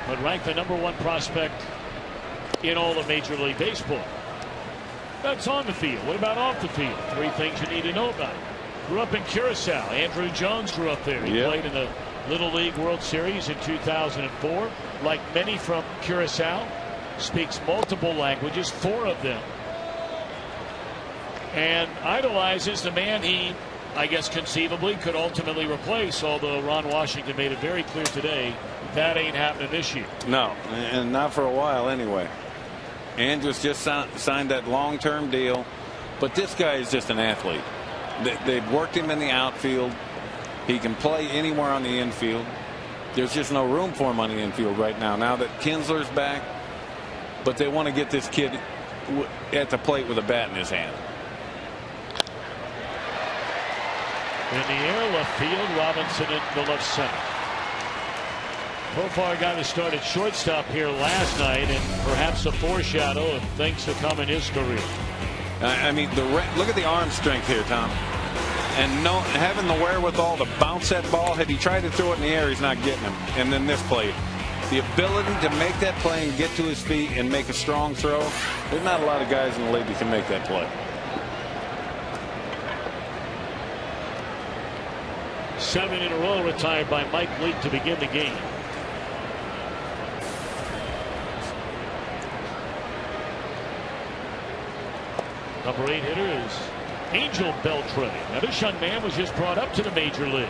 but ranked the #1 prospect in all of Major League Baseball. That's on the field. What about off the field? 3 things you need to know about him. Grew up in Curacao. Andrew Jones grew up there. He played in the Little League World Series in 2004. Like many from Curacao, speaks multiple languages, 4 of them, and idolizes the man he, I guess, conceivably could ultimately replace, although Ron Washington made it very clear today that ain't happening this year. No, and not for a while anyway. Andrews just signed that long-term deal, but this guy is just an athlete. They've worked him in the outfield. He can play anywhere on the infield. There's just no room for him on the infield right now that Kinsler's back, but they want to get this kid at the plate with a bat in his hand. In the air, left field, Robinson in the left center. Profar got to start at shortstop here last night, and perhaps a foreshadow of things to come in his career. I mean, look at the arm strength here, Tom. And having the wherewithal to bounce that ball. Had he tried to throw it in the air, he's not getting him. And then this play. The ability to make that play and get to his feet and make a strong throw. There's not a lot of guys in the league that can make that play. 7 in a row retired by Mike Leake to begin the game. Number 8 hitter is Angel Beltran. Now, this young man was just brought up to the major leagues.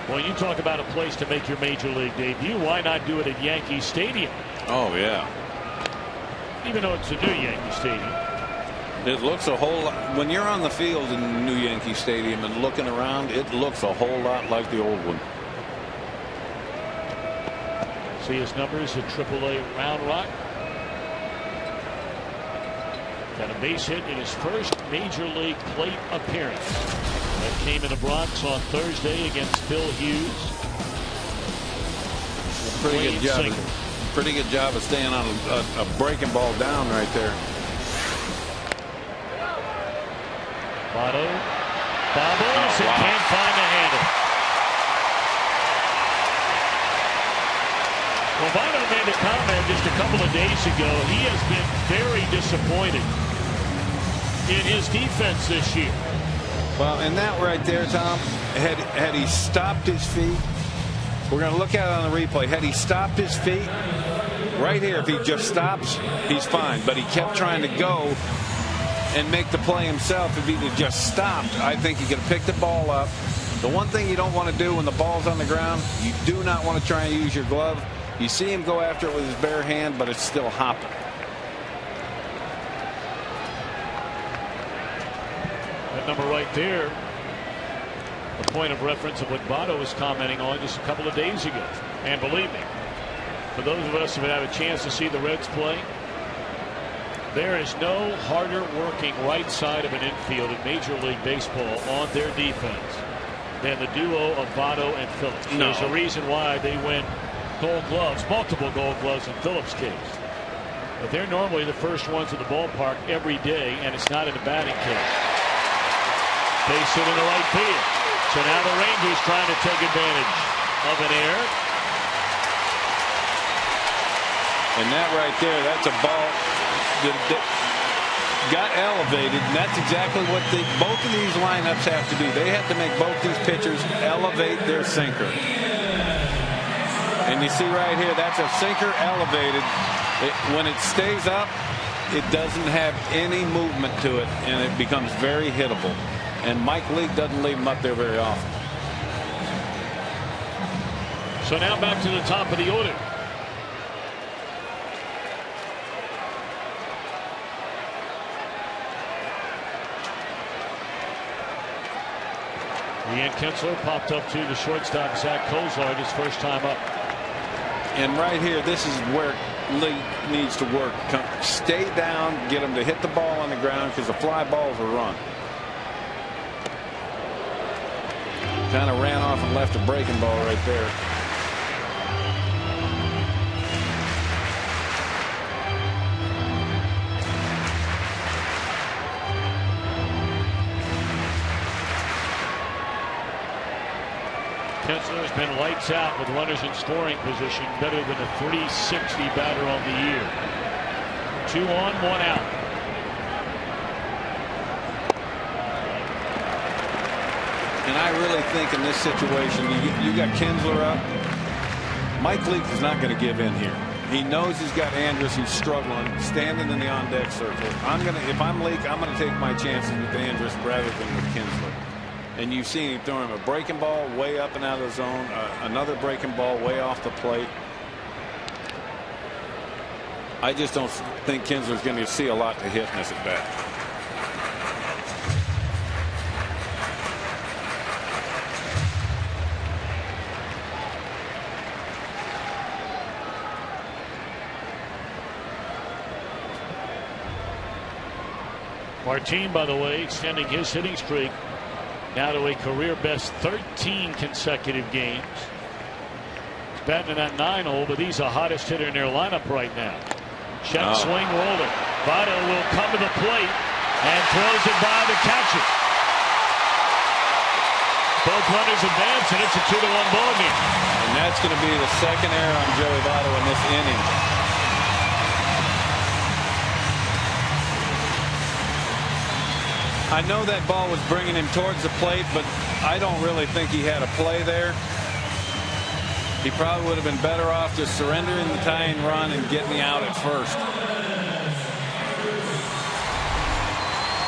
Well, you talk about a place to make your major league debut. Why not do it at Yankee Stadium? Oh, yeah. Even though it's a new Yankee Stadium. It looks a whole lot. When you're on the field in the new Yankee Stadium and looking around, it looks a whole lot like the old one. See his numbers at AAA Round Rock. Got a base hit in his first major league plate appearance. That came in the Bronx on Thursday against Phil Hughes. Pretty good job of staying on a breaking ball down right there. Bobbles and can't find the handle. Well, Votto made a comment just a couple of days ago. He has been very disappointed in his defense this year. Well, and that right there, Tom, had he stopped his feet, we're going to look at it on the replay. Had he stopped his feet, right here, if he just stops, he's fine. But he kept trying to go and make the play himself. If he had just stopped, I think he could have picked the ball up. The one thing you don't want to do when the ball's on the ground, you do not want to try and use your glove. You see him go after it with his bare hand, but it's still hopping. That number right there, the point of reference of what Votto was commenting on just a couple of days ago. And believe me, for those of us who have had a chance to see the Reds play, there is no harder working right side of an infield in Major League Baseball on their defense than the duo of Votto and Phillips. No. There's a reason why they win Gold Gloves, multiple Gold Gloves in Phillips' case. But they're normally the first ones at the ballpark every day, and it's not in the batting cage. Base hit in the right field. So now the Rangers trying to take advantage of an error. And that right there, that's a ball that got elevated, and that's exactly what both of these lineups have to do. They have to make both these pitchers elevate their sinker. And you see right here, that's a sinker elevated. When it stays up, it doesn't have any movement to it, and it becomes very hittable. And Mike Leake doesn't leave him up there very often. So now back to the top of the order. Ian Kinsler popped up to the shortstop, Zach Kozart, his first time up. And right here, this is where Lee needs to work. Stay down, get him to hit the ball on the ground, because the fly balls are run. Kind of ran off and left a breaking ball right there. Kinsler has been lights out with runners in scoring position, better than a 360 batter on the year. 2 on, 1 out. And I really think in this situation, you got Kinsler up. Mike Leake is not going to give in here. He knows he's got Andrus, who's struggling, standing in the on-deck circle. If I'm Leake, I'm going to take my chances with Andrus rather than with Kinsler. And you've seen him throw him a breaking ball way up and out of the zone, another breaking ball way off the plate. I just don't think Kinsler's going to see a lot to hit in this at bat. Martin, by the way, extending his hitting streak now to a career best 13 consecutive games. He's batting in that 9-hole, but he's the hottest hitter in their lineup right now. Check swing roller. Votto will come to the plate and throws it by the catcher. Both runners advance, and it's a 2-1 ball game. And that's going to be the second error on Joey Votto in this inning. I know that ball was bringing him towards the plate, but I don't really think he had a play there. He probably would have been better off just surrendering the tying run and getting the out at first.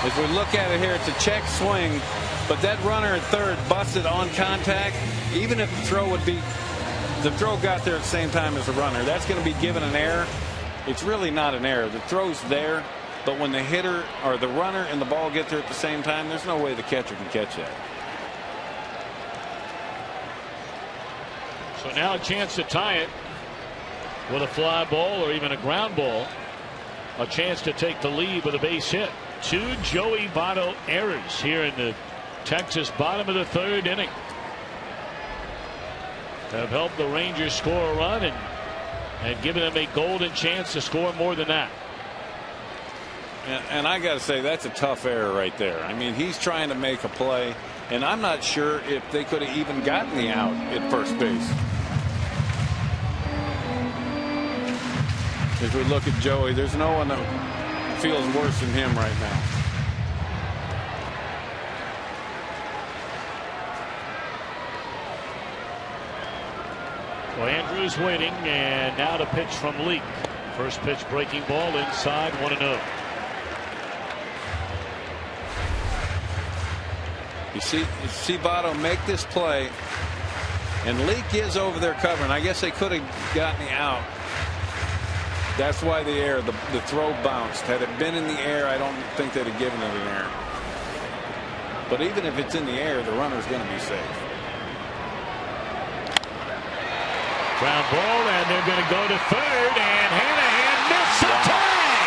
As we look at it here, it's a check swing, but that runner at third busted on contact. Even if the throw got there at the same time as the runner, that's going to be given an error. It's really not an error. The throw's there. But when the hitter or the runner and the ball get there at the same time, there's no way the catcher can catch that. So now a chance to tie it with a fly ball or even a ground ball. A chance to take the lead with a base hit. 2 Joey Votto errors here in the Texas bottom of the 3rd inning have helped the Rangers score a run and given them a golden chance to score more than that. And I got to say, that's a tough error right there. I mean, he's trying to make a play, and I'm not sure if they could have even gotten the out at first base. As we look at Joey, there's no one that feels worse than him right now. Well, Andrews waiting, and now to pitch from Leake. First pitch breaking ball inside, 1-0. You see Votto make this play, and Leake is over there covering. I guess they could have gotten the out. That's why the throw bounced. Had it been in the air, I don't think they'd have given it an error. But even if it's in the air, the runner's going to be safe. Ground ball, and they're going to go to third, and Hanahan missed the tag.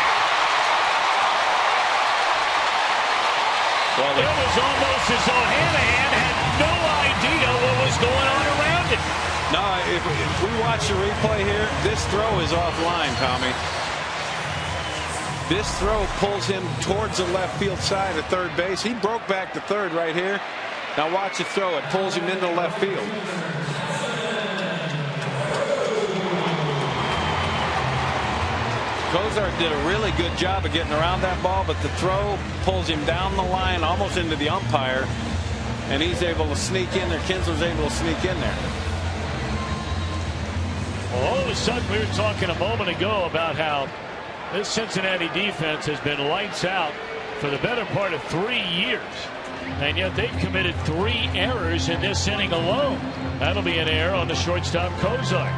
Well, it was almost as though Hanahan had no idea what was going on around it. No, if we watch the replay here, this throw is offline, Tommy. This throw pulls him towards the left field side of third base. He broke back to third right here. Now watch the throw. It pulls him into left field. Cozart did a really good job of getting around that ball, but the throw pulls him down the line almost into the umpire, and he's able to sneak in there. Kinsler's able to sneak in there. Well, all of a sudden, we were talking a moment ago about how this Cincinnati defense has been lights out for the better part of 3 years, and yet they've committed 3 errors in this inning alone. That'll be an error on the shortstop, Cozart.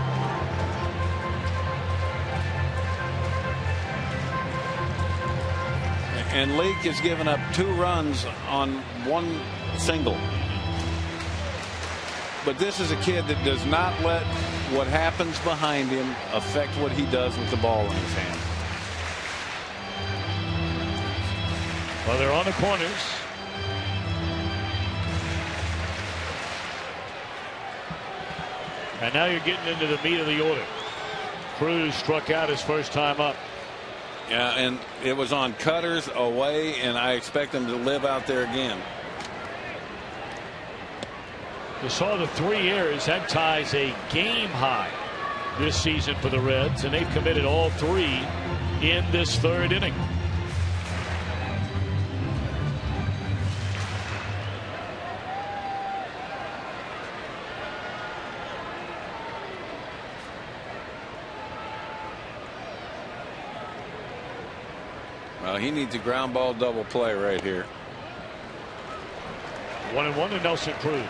And Leake has given up 2 runs on 1 single. But this is a kid that does not let what happens behind him affect what he does with the ball in his hand. Well, they're on the corners. And now you're getting into the meat of the order. Cruz struck out his first time up. Yeah, and it was on cutters away, and I expect him to live out there again. You saw the 3 errors. That ties a game high this season for the Reds, and they've committed all 3 in this 3rd inning. Well, he needs a ground ball double play right here. 1-1 to Nelson Cruz.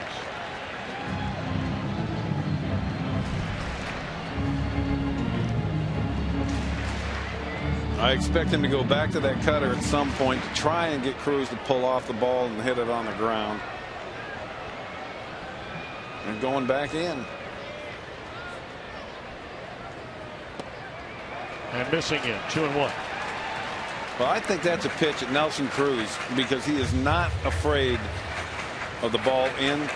I expect him to go back to that cutter at some point to try and get Cruz to pull off the ball and hit it on the ground. And going back in. And missing it. 2-1. Well, I think that's a pitch at Nelson Cruz because he is not afraid of the ball in.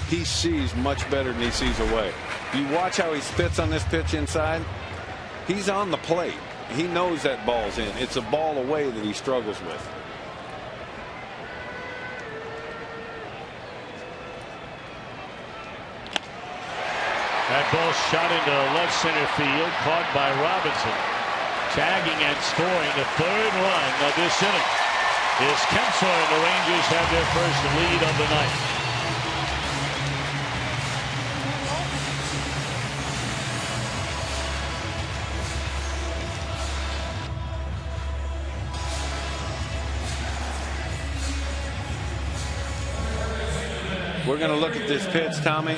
He sees much better than he sees away. You watch how he spits on this pitch inside. He's on the plate. He knows that ball's in. It's a ball away that he struggles with. That ball shot into left center field, caught by Robinson. Tagging and scoring the 3rd run of this inning is Kensler, and the Rangers have their first lead of the night. We're going to look at this pitch, Tommy.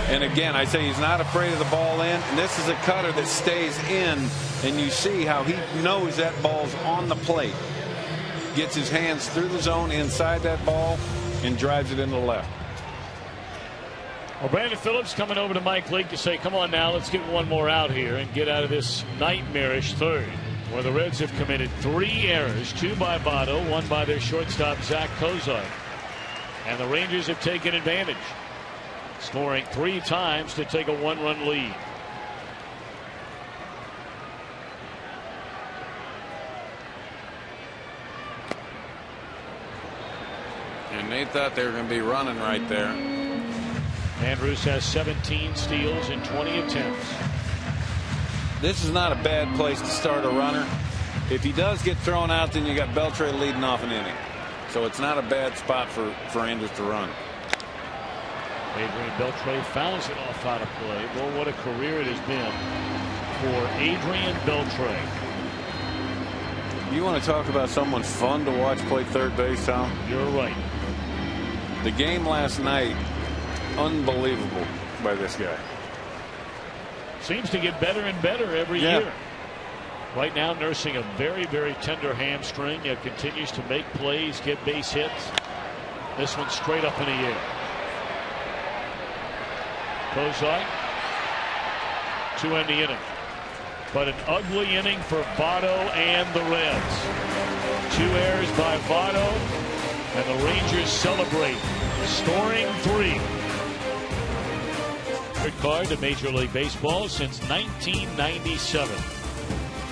And again, I say he's not afraid of the ball in. And this is a cutter that stays in. And you see how he knows that ball's on the plate. Gets his hands through the zone inside that ball and drives it into the left. Well, Brandon Phillips coming over to Mike Leake to say, come on now, let's get one more out here and get out of this nightmarish 3rd, where the Reds have committed 3 errors, 2 by Votto, 1 by their shortstop, Zach Cozart. And the Rangers have taken advantage, scoring 3 times to take a 1-run lead. And they thought they were going to be running right there. Andrews has 17 steals in 20 attempts. this is not a bad place to start a runner. If he does get thrown out, then you got Beltre leading off an inning. So it's not a bad spot for Andrews to run. Adrian Beltre fouls it off out of play. Well, what a career it has been for Adrian Beltre. You want to talk about someone fun to watch play third base, Tom? You're right. The game last night, unbelievable by this guy. Seems to get better and better every year. Right now nursing a very, very tender hamstring. Continues to make plays, get base hits. This one straight up in the air. Kozak to end the inning. But an ugly inning for Votto and the Reds. 2 errors by Votto, and the Rangers celebrate, scoring 3. Third card to Major League Baseball since 1997.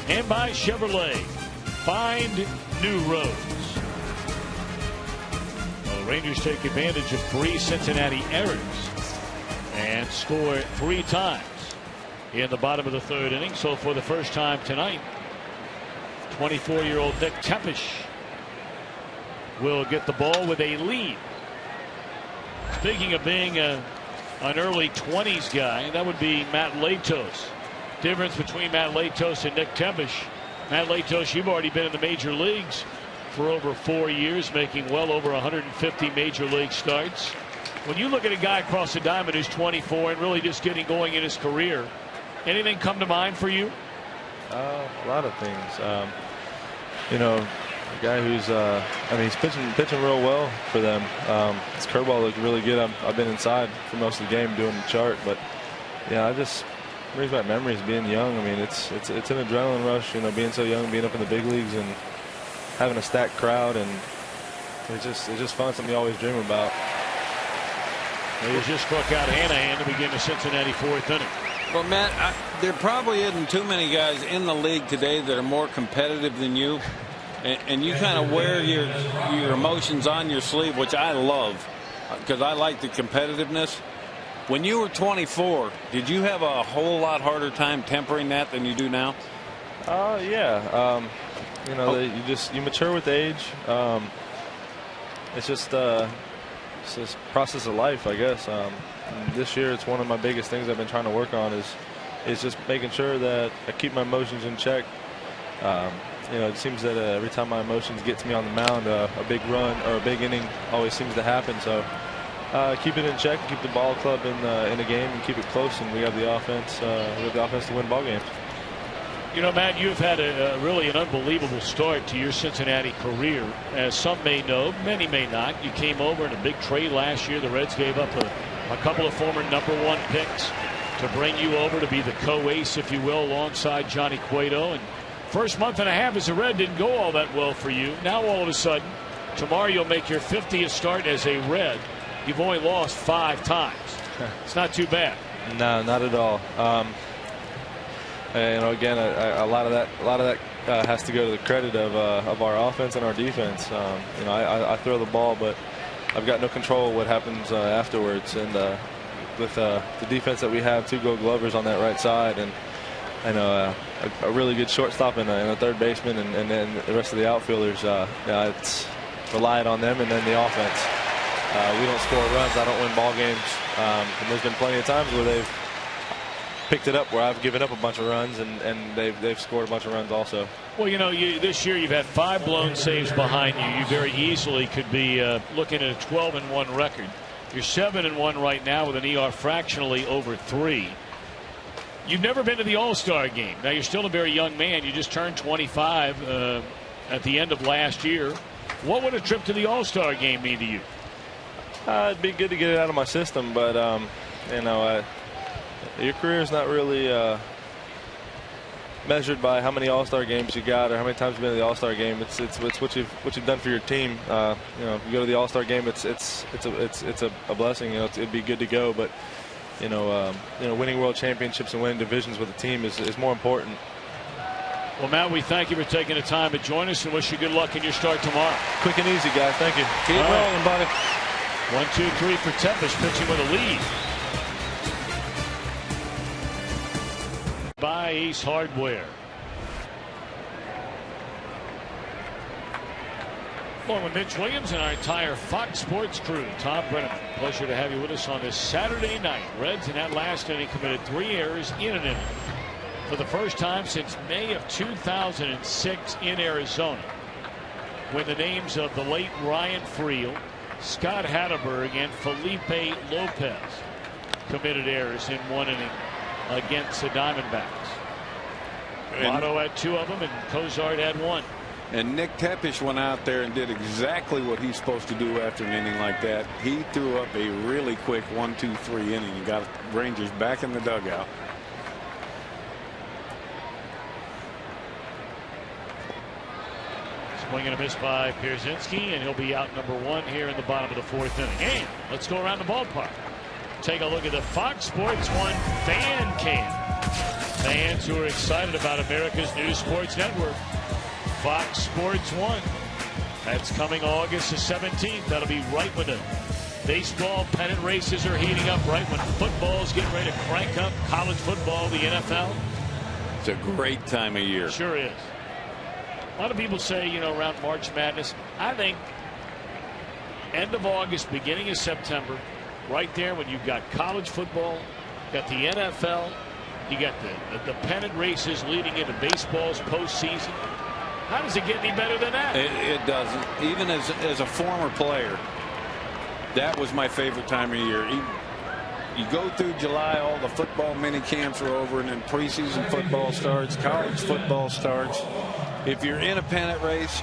And by Chevrolet, find new roads. Well, the Rangers take advantage of 3 Cincinnati errors and score 3 times in the bottom of the 3rd inning. So for the first time tonight, 24-year-old Nick Tepesch will get the ball with a lead. Speaking of being an early 20s guy, that would be Matt Latos. Difference between Matt Latos and Nick Tepesch. Matt Latos, you've already been in the major leagues for over 4 years, making well over 150 major league starts. When you look at a guy across the diamond who's 24 and really just getting going in his career, anything come to mind for you? A lot of things. You know, a guy who's, I mean, he's pitching real well for them. His curveball looked really good. I've been inside for most of the game doing the chart, but yeah, I just brings back memories being young. I mean, it's an adrenaline rush, you know, being so young, being up in the big leagues and having a stacked crowd, and it's just fun, something you always dream about. He just struck out Hanahan to begin the Cincinnati 4th inning. Well, Matt, there probably isn't too many guys in the league today that are more competitive than you, and you kind of wear your emotions on your sleeve, which I love because I like the competitiveness. When you were 24, did you have a whole lot harder time tempering that than you do now? Yeah. You know, you mature with age. It's just it's a process of life, I guess. This year, it's one of my biggest things I've been trying to work on is just making sure that I keep my emotions in check. You know, it seems that every time my emotions get to me on the mound, a big run or a big inning always seems to happen. So keep it in check, keep the ball club in the game, and keep it close. And we have the offense. We have the offense to win ball games. You know, Matt, you've had really an unbelievable start to your Cincinnati career. As some may know, many may not. You came over in a big trade last year. The Reds gave up a couple of former #1 picks to bring you over to be the co-ace, if you will, alongside Johnny Cueto. And first month and a half as a Red didn't go all that well for you. Now all of a sudden, tomorrow you'll make your 50th start as a Red. You've only lost 5 times. It's not too bad. No, not at all. You know, again, a lot of that has to go to the credit of our offense and our defense. You know, I throw the ball, but I've got no control of what happens afterwards. And with the defense that we have, 2 Gold Glovers on that right side, and I know a really good shortstop and a third baseman, and then the rest of the outfielders. It's relied on them, and then the offense. We don't score runs, I don't win ball games. And there's been plenty of times where they've picked it up where I've given up a bunch of runs, and they've scored a bunch of runs also. Well, you know, this year you've had 5 blown saves behind you. You very easily could be looking at a 12-1 record. You're 7-1 right now with an ER fractionally over 3. You've never been to the All-Star game. Now you're still a very young man. You just turned 25 at the end of last year. What would a trip to the All-Star game mean to you? It'd be good to get it out of my system, but you know, your career is not really measured by how many All-Star games you got or how many times you've been to the All-Star game. It's what you've done for your team. You know, if you go to the All-Star game, it's a blessing. You know, it'd be good to go, but you know, winning world championships and winning divisions with a team is more important. Well, Matt, we thank you for taking the time to join us and wish you good luck in your start tomorrow. Quick and easy, guys. Thank you. Keep rolling, buddy. 1, 2, 3 for Tepesch, pitching with a lead. By by Ace Hardware. Along with Mitch Williams and our entire Fox Sports crew, Tom Brennan, pleasure to have you with us on this Saturday night. Reds in that last inning committed 3 errors in an inning for the first time since May of 2006 in Arizona, when the names of the late Ryan Friel, Scott Hatterberg, and Felipe Lopez committed errors in 1 inning against the Diamondbacks. Lotto had 2 of them, and Cozart had 1. And Nick Tepish went out there and did exactly what he's supposed to do after an inning like that. He threw up a really quick 1-2-3 inning and got Rangers back in the dugout. Swing and a miss by Pierzynski, and he'll be out number 1 here in the bottom of the 4th inning. And let's go around the ballpark. Take a look at the Fox Sports 1 fan cam. Fans who are excited about America's new sports network, Fox Sports 1. That's coming August the 17th. That'll be right when the baseball pennant races are heating up, right when football's getting ready to crank up, college football, the NFL. It's a great time of year. Sure is. A lot of people say, you know, around March Madness. I think end of August, beginning of September, right there when you've got college football, got the NFL, you got the pennant races leading into baseball's postseason. How does it get any better than that? It doesn't. Even as a former player, that was my favorite time of year. You go through July, all the football mini camps are over, and then preseason football starts, college football starts. If you're in a pennant race,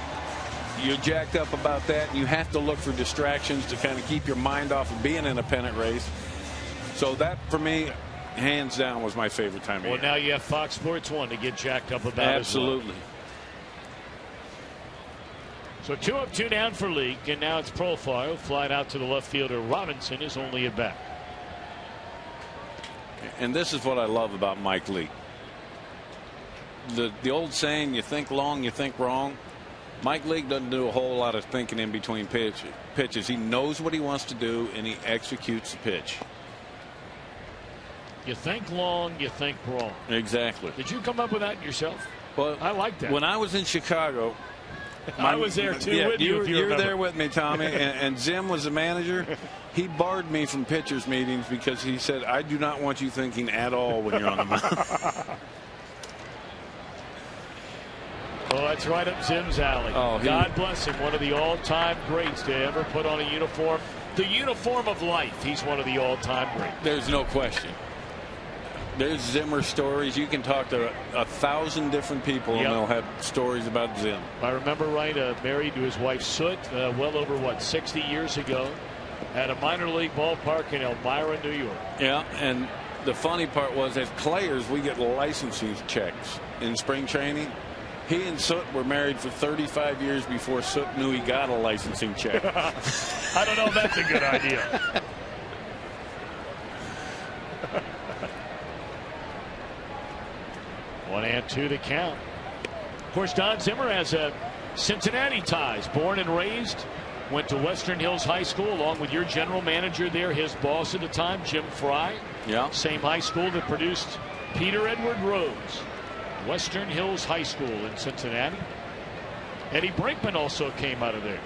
you're jacked up about that, and you have to look for distractions to kind of keep your mind off of being in a pennant race. So that, for me, hands down, was my favorite time of year. Well, now you have Fox Sports 1 to get jacked up about. Absolutely. As well. So 2 up, 2 down for Leake, and now it's Profile. Flied out to the left fielder. Robinson is only at bat. And this is what I love about Mike Leake. The old saying, you think long, you think wrong. Mike Leake doesn't do a whole lot of thinking in between pitches. He knows what he wants to do, and he executes the pitch. You think long, you think wrong. Exactly. Did you come up with that yourself? Well, I like that. When I was in Chicago, I was there too with you. You were there with me, Tommy, and Zim was the manager. He barred me from pitchers meetings because he said, I do not want you thinking at all when you're on the mound. Oh, that's right up Zim's alley. Oh, God bless him. One of the all-time greats to ever put on a uniform. The uniform of life. He's one of the all-time greats. There's no question. There's Zimmer stories. You can talk to 1,000 different people, and they'll have stories about Zim. I remember right, married to his wife Soot, well over 60 years ago, at a minor league ballpark in Elmira, New York. Yeah, and the funny part was, as players, we get licensing checks in spring training. He and Soot were married for 35 years before Soot knew he got a licensing check. I don't know if that's a good idea. One and 2 to count. Of course, Don Zimmer has Cincinnati ties. Born and raised, went to Western Hills High School along with your general manager there, his boss at the time, Jim Fry. Yeah. Same high school that produced Peter Edward Rose. Western Hills High School in Cincinnati. Eddie Brinkman also came out of there.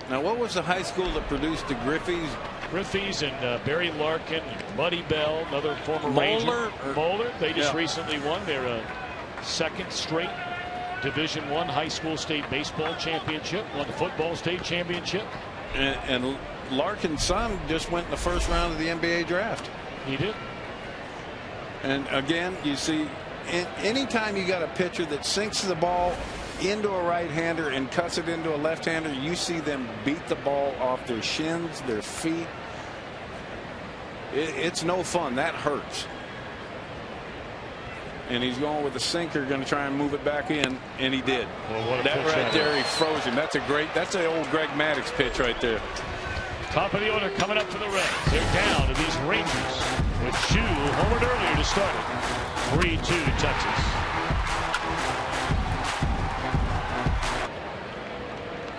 Now, what was the high school that produced the Griffeys? Griffey's and Barry Larkin, and Buddy Bell, another former Moeller? Ranger. Moeller. They just recently won their second straight Division I high school state baseball championship, won the football state championship. And Larkin's son just went in the first round of the NBA draft. He did. And again, you see, anytime you got a pitcher that sinks the ball into a right-hander and cuts it into a left-hander, you see them beat the ball off their shins, their feet. It's no fun. That hurts. And he's going with the sinker, going to try and move it back in, and he did. Well, that right there, he froze him. That's an old Greg Maddux pitch right there. Top of the order coming up for the Reds. They're down to these Rangers with Choo homered earlier to start it. 3-2 Texas.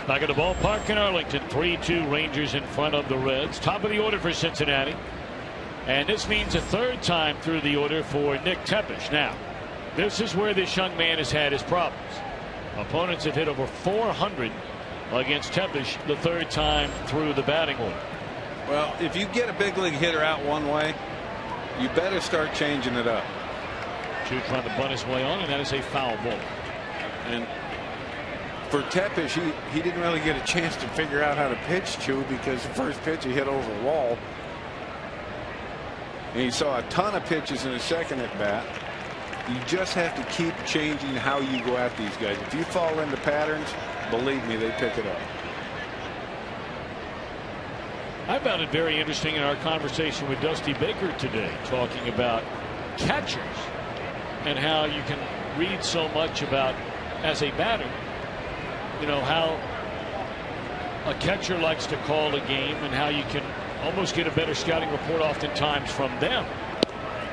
Back at the ballpark in Arlington, 3-2 Rangers in front of the Reds. Top of the order for Cincinnati. And this means a third time through the order for Nick Tepish. Now, This is where this young man has had his problems. Opponents have hit over 400 against Tepish the third time through the batting order. Well, if you get a big league hitter out one way, you better start changing it up. Choo trying to bunt his way on, and that is a foul ball. And for Tepish, he didn't really get a chance to figure out how to pitch Choo, because the first pitch he hit over the wall. And he saw a ton of pitches in the second at bat. You just have to keep changing how you go at these guys. If you fall into patterns, believe me, they pick it up. I found it very interesting in our conversation with Dusty Baker today, talking about catchers and how you can read so much about, as a batter, you know, how a catcher likes to call a game and how you can almost get a better scouting report oftentimes from them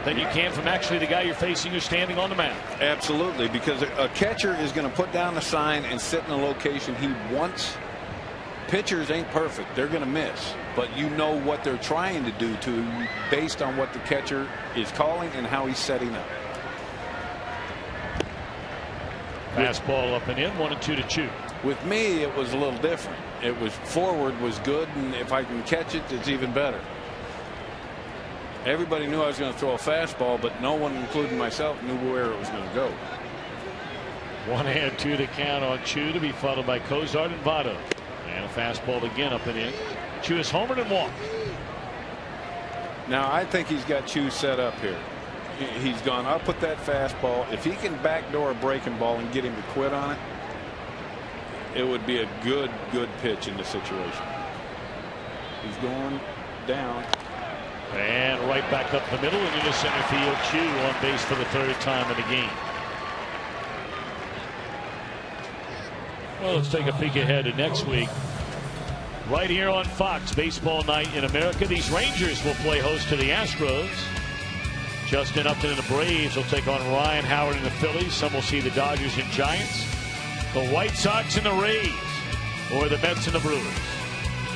than you can from actually the guy you're facing who's standing on the mound. Absolutely, because a catcher is going to put down the sign and sit in a location he wants. Pitchers ain't perfect. They're going to miss. But you know what they're trying to do to you based on what the catcher is calling and how he's setting up. Fastball up and in, 1-2 to Choo. With me, it was a little different. It was forward was good, and if I can catch it, it's even better. Everybody knew I was going to throw a fastball, but no one, including myself, knew where it was going to go. 1-2 to count on Choo, to be followed by Cozart and Votto. And a fastball again up and in. Choo is homered and walked. Now I think he's got Choo set up here. He's gone up with that fastball. If he can backdoor a breaking ball and get him to quit on it, it would be a good pitch in the situation. He's going down. And right back up the middle and into center field. Choo on base for the third time in the game. Well, let's take a peek ahead to next week. Right here on Fox, Baseball Night in America. These Rangers will play host to the Astros. Justin Upton and the Braves will take on Ryan Howard and the Phillies. Some will see the Dodgers and Giants, the White Sox and the Rays, or the Mets and the Brewers.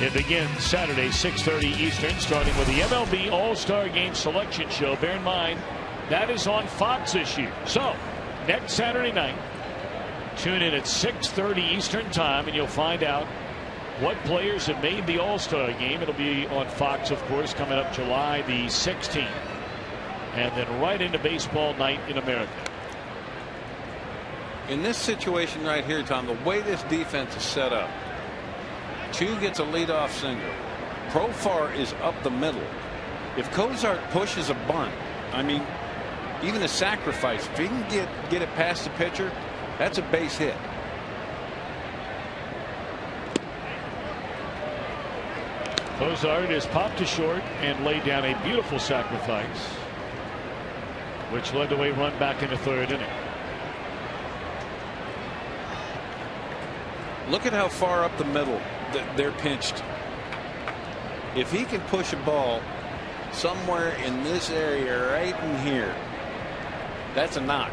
It begins Saturday, 6:30 Eastern, starting with the MLB All-Star Game Selection Show. Bear in mind, that is on Fox this year. So, next Saturday night, tune in at 6:30 Eastern time, and you'll find out what players have made the All-Star Game. It'll be on Fox, of course, coming up July the 16th. And then right into Baseball Night in America. In this situation right here, Tom, the way this defense is set up, Choo gets a leadoff single. Profar is up the middle. If Cozart pushes a bunt, I mean, even a sacrifice, if he can get it past the pitcher, that's a base hit. Cozart is popped to short and laid down a beautiful sacrifice, which led to a run back in the third inning. Look at how far up the middle they're pinched. If he can push a ball somewhere in this area right in here, that's a knock.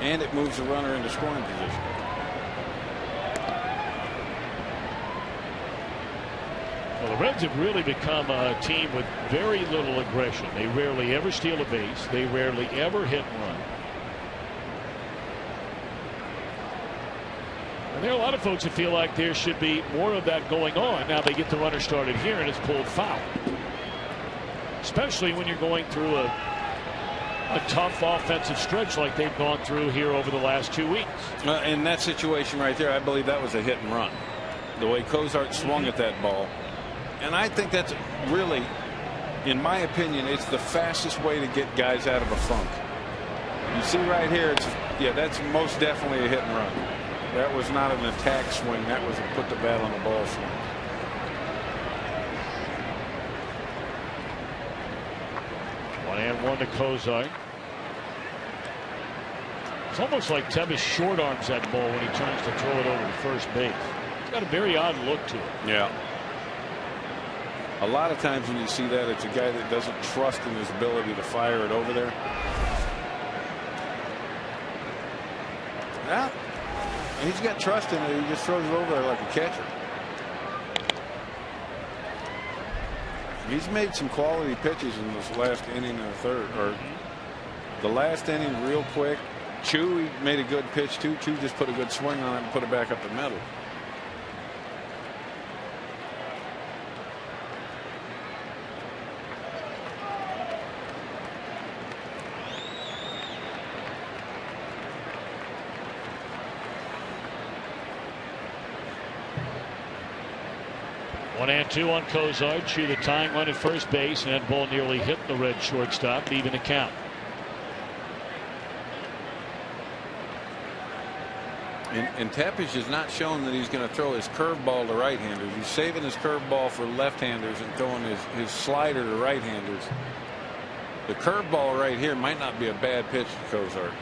And it moves the runner into scoring position. Well, the Reds have really become a team with very little aggression. They rarely ever steal a base. They rarely ever hit and run. And there are a lot of folks that feel like there should be more of that going on. Now they get the runner started here and it's pulled foul. Especially when you're going through a tough offensive stretch like they've gone through here over the last 2 weeks. In that situation right there, I believe that was a hit and run. The way Cozart swung at that ball. And I think that's really, in my opinion, it's the fastest way to get guys out of a funk. You see right here, that's most definitely a hit and run. That was not an attack swing. That was a put the bat on the ball swing. One and one to Cozart. It's almost like Tevis short arms that ball when he turns to throw it over to first base. It's got a very odd look to it. Yeah. A lot of times when you see that, it's a guy that doesn't trust in his ability to fire it over there. Yeah. He's got trust in it. He just throws it over there like a catcher. He's made some quality pitches in this last inning and a third, or The last inning, real quick, Choo made a good pitch too. Choo just put a good swing on it and put it back up the middle. One and two on Cozart. Choo the tying run at first base, and that ball nearly hit the Red shortstop, even the count. And Tepish has not shown that he's going to throw his curveball to right-handers. He's saving his curveball for left-handers and throwing his slider to right-handers. The curveball right here might not be a bad pitch to Cozart.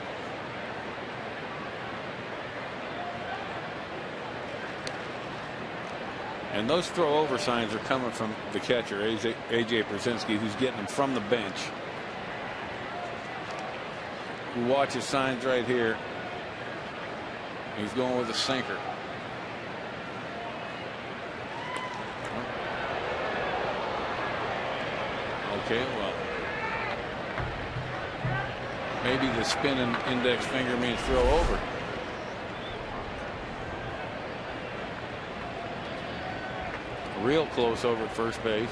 And those throw-over signs are coming from the catcher, A.J. Przinsky, who's getting them from the bench. You watch his signs right here. He's going with a sinker. Okay, well, maybe the spinning index finger means throw over. Real close over at first base.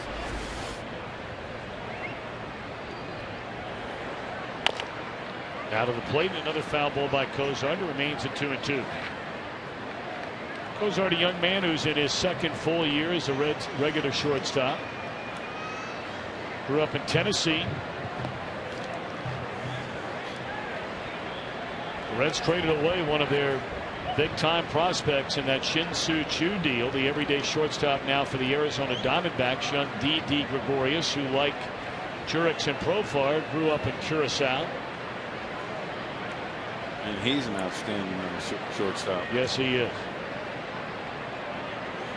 Out of the plate, another foul ball by Cozart. It remains at 2-2. Cozart, a young man who's in his second full year as a Reds regular shortstop. Grew up in Tennessee. The Reds traded away one of their big-time prospects in that Shin-Soo Choo deal, the everyday shortstop now for the Arizona Diamondbacks, young D.D. Gregorius, who, like Jurix and Profar, grew up in Curacao. And he's an outstanding shortstop. Yes, he is.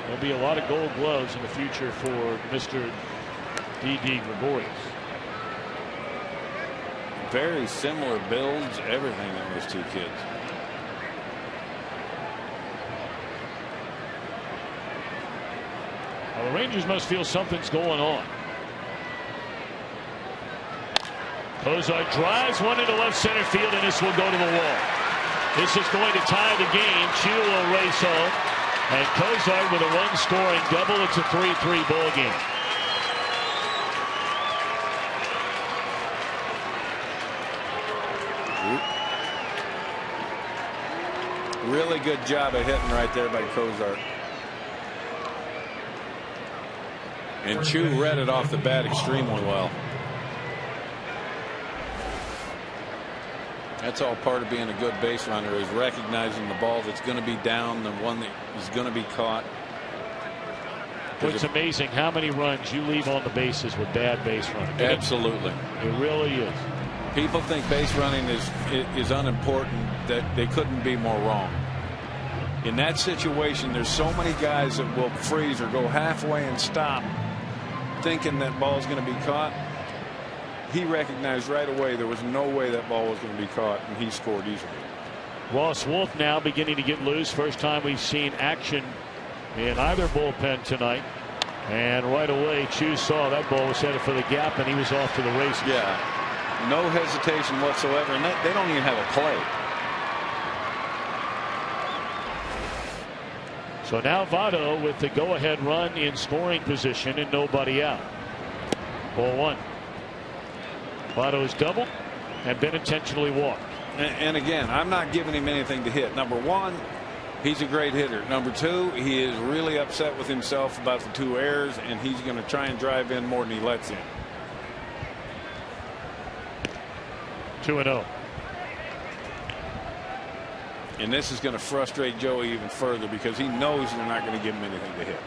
There'll be a lot of gold gloves in the future for Mr. D.D. Gregorius. Very similar builds, everything in those two kids. Well, the Rangers must feel something's going on. Cozart drives one into left center field, and this will go to the wall. This is going to tie the game. Choo will race home, and Cozart with a run-scoring double. It's a 3-3 ball game. Really good job of hitting right there by Cozart. And Choo read it off the bat extremely well. That's all part of being a good base runner, is recognizing the ball that's going to be down, the one that is going to be caught. It's amazing how many runs you leave on the bases with bad base running. Absolutely. It really is. People think base running is unimportant, that they couldn't be more wrong. In that situation, there's so many guys that will freeze or go halfway and stop thinking that ball's going to be caught. He recognized right away there was no way that ball was going to be caught, and he scored easily. Ross Wolf now beginning to get loose. First time we've seen action in either bullpen tonight. And right away, Choo saw that ball was headed for the gap, and he was off to the races. Yeah, no hesitation whatsoever, and they don't even have a play. So now Votto with the go-ahead run in scoring position and nobody out. Ball one. Votto's doubled and been intentionally walked. And again, I'm not giving him anything to hit. Number one, he's a great hitter. Number two, he is really upset with himself about the two errors, and he's going to try and drive in more than he lets in. 2-0. And this is going to frustrate Joey even further because he knows they're not going to give him anything to hit.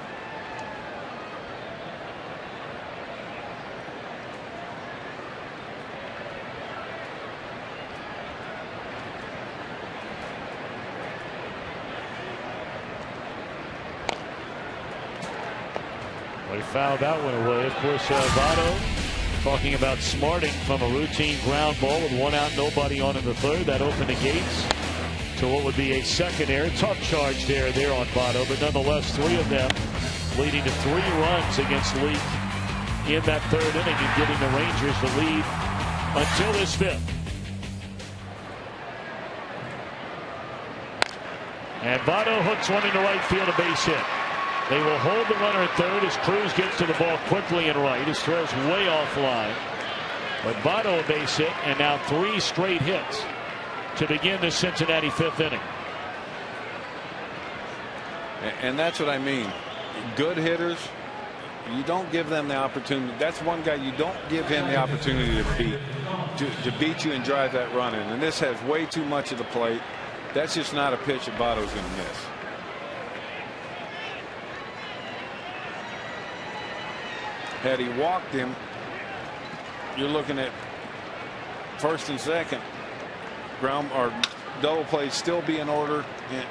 Well, he fouled that one away. Of course, Votto talking about smarting from a routine ground ball with one out, nobody on in the third. That opened the gates to what would be a second error. Tough charge there on Votto, but nonetheless, three of them leading to 3 runs against Leak in that third inning and giving the Rangers the lead until this fifth. And Votto hooks one into right field, a base hit. They will hold the runner at third as Cruz gets to the ball quickly in right. His throw's way offline. But Votto a base hit, and now 3 straight hits to begin the Cincinnati 5th inning. And that's what I mean. Good hitters, you don't give them the opportunity. That's one guy you don't give him the opportunity to beat you and drive that run in. And this has way too much of the plate. That's just not a pitch that Votto's going to miss. Had he walked him, you're looking at first and second. Ground or double play still be in order, and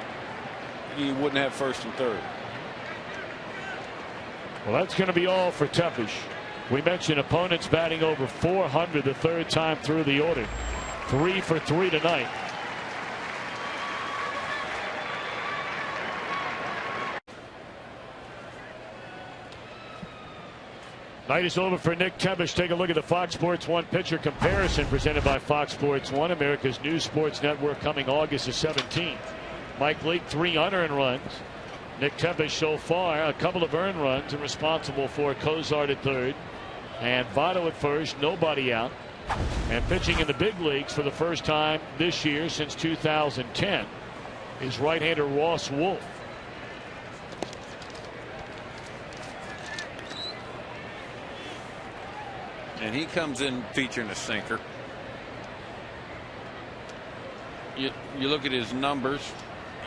you wouldn't have first and third. Well, that's going to be all for Tepesh. We mentioned opponents batting over 400 the third time through the order. 3 for 3 tonight. Night is over for Nick Tepesh. Take a look at the Fox Sports 1 pitcher comparison presented by Fox Sports 1, America's new sports network, coming August the 17th. Mike Leake, 3 unearned runs. Nick Tepesh so far a couple of earned runs and responsible for Cozart at third and Votto at first, nobody out. And pitching in the big leagues for the first time this year since 2010 is right-hander Ross Wolf. And he comes in featuring a sinker. You look at his numbers,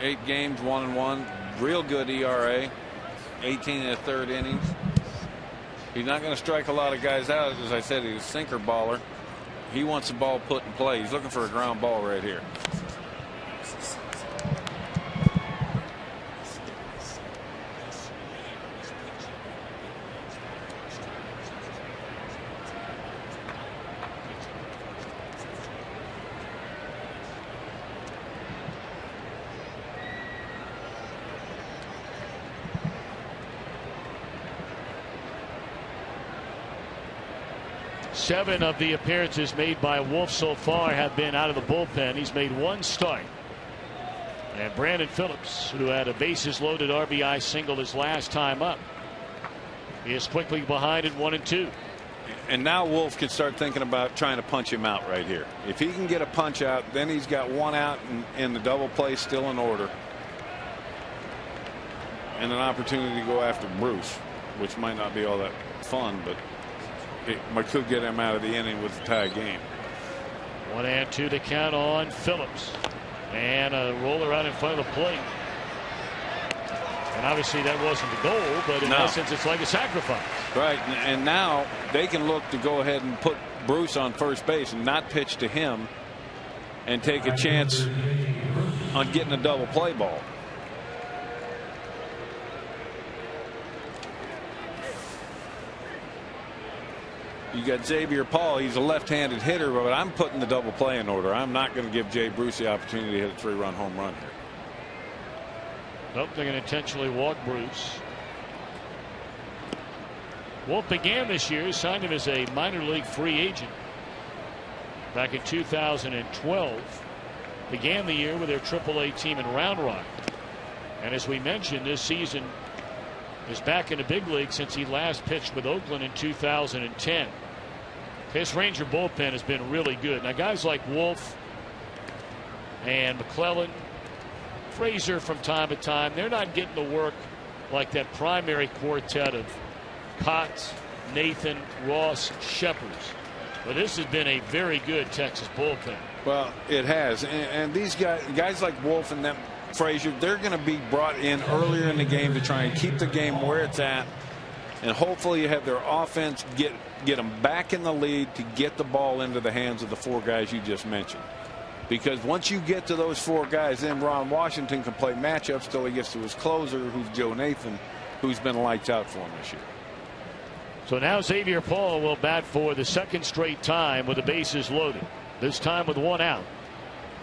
8 games, 1-1, real good ERA, 18 and a third innings. He's not going to strike a lot of guys out. As I said, he's a sinker baller. He wants the ball put in play. He's looking for a ground ball right here. Seven of the appearances made by Wolf so far have been out of the bullpen. He's made 1 start. And Brandon Phillips, who had a bases loaded RBI single his last time up, is quickly behind at 1-2. And now Wolf can start thinking about trying to punch him out right here. If he can get a punch out, then he's got 1 out and the double play still in order. And an opportunity to go after Bruce, which might not be all that fun, but it could get him out of the inning with a tie game. 1-2 to count on Phillips. And a roller out in front of the plate. And obviously that wasn't the goal, but in essence it's like a sacrifice. Right, and now they can look to go ahead and put Bruce on first base and not pitch to him and take a chance on getting a double play ball. You got Xavier Paul. He's a left-handed hitter, but I'm putting the double play in order. I'm not going to give Jay Bruce the opportunity to hit a 3-run home run here. Nope, they're going to intentionally walk Bruce. Wolf began this year, signed him as a minor league free agent back in 2012. Began the year with their AAA team in Round Rock. And as we mentioned, this season is back in the big league since he last pitched with Oakland in 2010. This Ranger bullpen has been really good. Now guys like Wolf and McClellan, Frazier from time to time, they're not getting the work like that primary quartet of Potts, Nathan, Ross, Shepherd. But this has been a very good Texas bullpen. Well, it has. And these guys like Wolf and them, Frazier, they're going to be brought in earlier in the game to try and keep the game where it's at, and hopefully you have their offense get them back in the lead to get the ball into the hands of the 4 guys you just mentioned. Because once you get to those 4 guys, then Ron Washington can play matchups till he gets to his closer, who's Joe Nathan, who's been lights out for him this year. So now Xavier Paul will bat for the 2nd straight time with the bases loaded, this time with 1 out.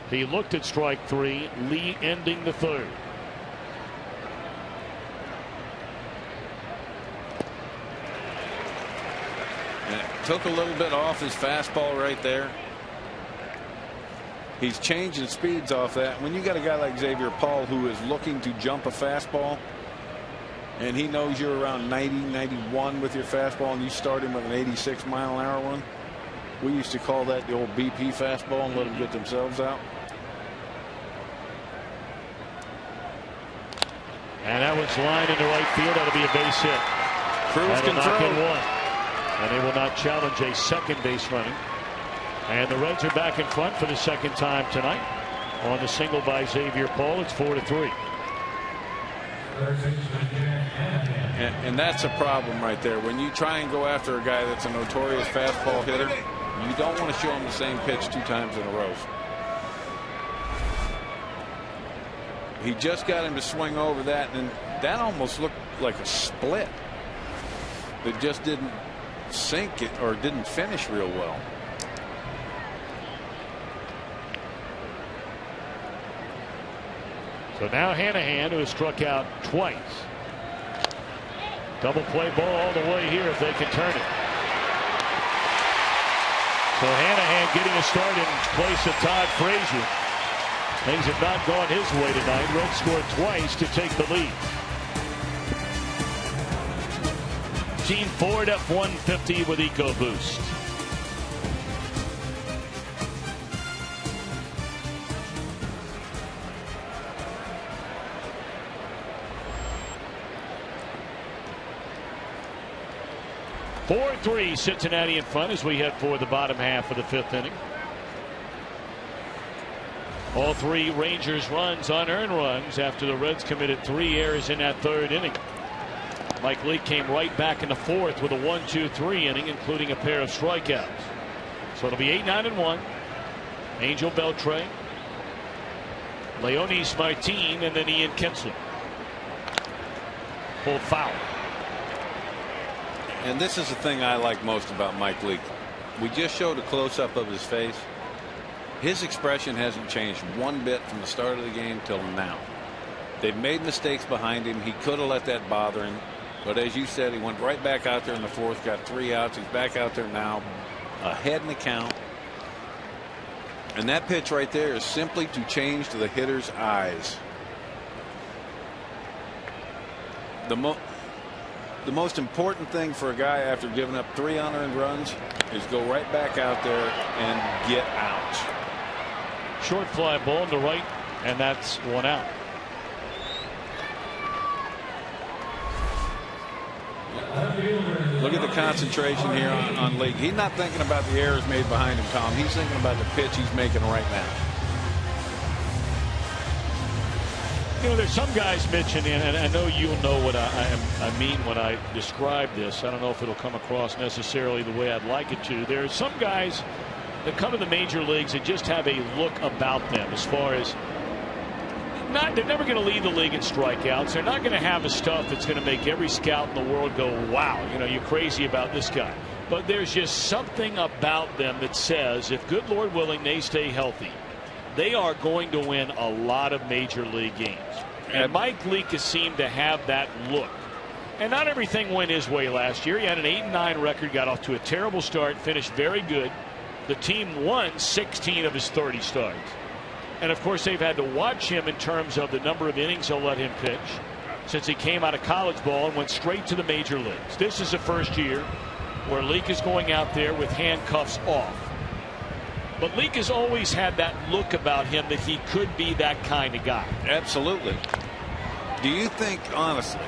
He looked at strike 3, Lee ending the 3rd. And it took a little bit off his fastball right there. He's changing speeds off that. When you got a guy like Xavier Paul who is looking to jump a fastball, and he knows you're around 90, 91 with your fastball, and you start him with an 86-mile-an-hour one, we used to call that the old BP fastball and let them get themselves out. And that one's lined into right field. That'll be a base hit. Cruise control. One. And they will not challenge a second base running. And the Reds are back in front for the second time tonight on the single by Xavier Paul. It's 4-3. And that's a problem right there. When you try and go after a guy that's a notorious fastball hitter, you don't want to show him the same pitch 2 times in a row. He just got him to swing over that, and that almost looked like a split that just didn't sink it or didn't finish real well. So now Hanahan, who has struck out twice. Double play ball all the way here if they can turn it. So Hanahan getting a start in place of Todd Frazier. Things have not gone his way tonight. Reds scored twice to take the lead. Team Ford F-150 with EcoBoost. (4-3) Cincinnati in front as we head for the bottom half of the 5th inning. All 3 Rangers runs, unearned runs, after the Reds committed 3 errors in that 3rd inning. Mike Leake came right back in the 4th with a 1-2-3 inning, including a pair of strikeouts. So it'll be 8-9-1. Angel Beltre, Leonis Martin, and then Ian Kinsler. Pulled foul. And this is the thing I like most about Mike Leake. We just showed a close-up of his face. His expression hasn't changed one bit from the start of the game till now. They've made mistakes behind him. He could have let that bother him. But as you said, he went right back out there in the 4th, got 3 outs. He's back out there now, ahead in the count. And that pitch right there is simply to change the hitter's eyes. The most important thing for a guy after giving up 3 unearned runs is go right back out there and get out. Short fly ball to right, and that's 1 out. Look at the concentration here on Leake. He's not thinking about the errors made behind him, Tom. He's thinking about the pitch he's making right now. You know, there's some guys, Mitch, and I know you'll know what I mean when I describe this. I don't know if it'll come across necessarily the way I'd like it to. There are some guys that come to the major leagues and just have a look about them as far as they're never going to lead the league in strikeouts. They're not going to have the stuff that's going to make every scout in the world go, wow, you know, you're crazy about this guy. But there's just something about them that says, if good Lord willing they stay healthy, they are going to win a lot of major league games. And Mike Leake has seemed to have that look. And not everything went his way last year. He had an 8-9 record, got off to a terrible start, finished very good. The team won 16 of his 30 starts. And of course they've had to watch him in terms of the number of innings they'll let him pitch since he came out of college ball and went straight to the major leagues. This is the first year where Leake is going out there with handcuffs off. But Leake has always had that look about him that he could be that kind of guy. Absolutely. Do you think, honestly,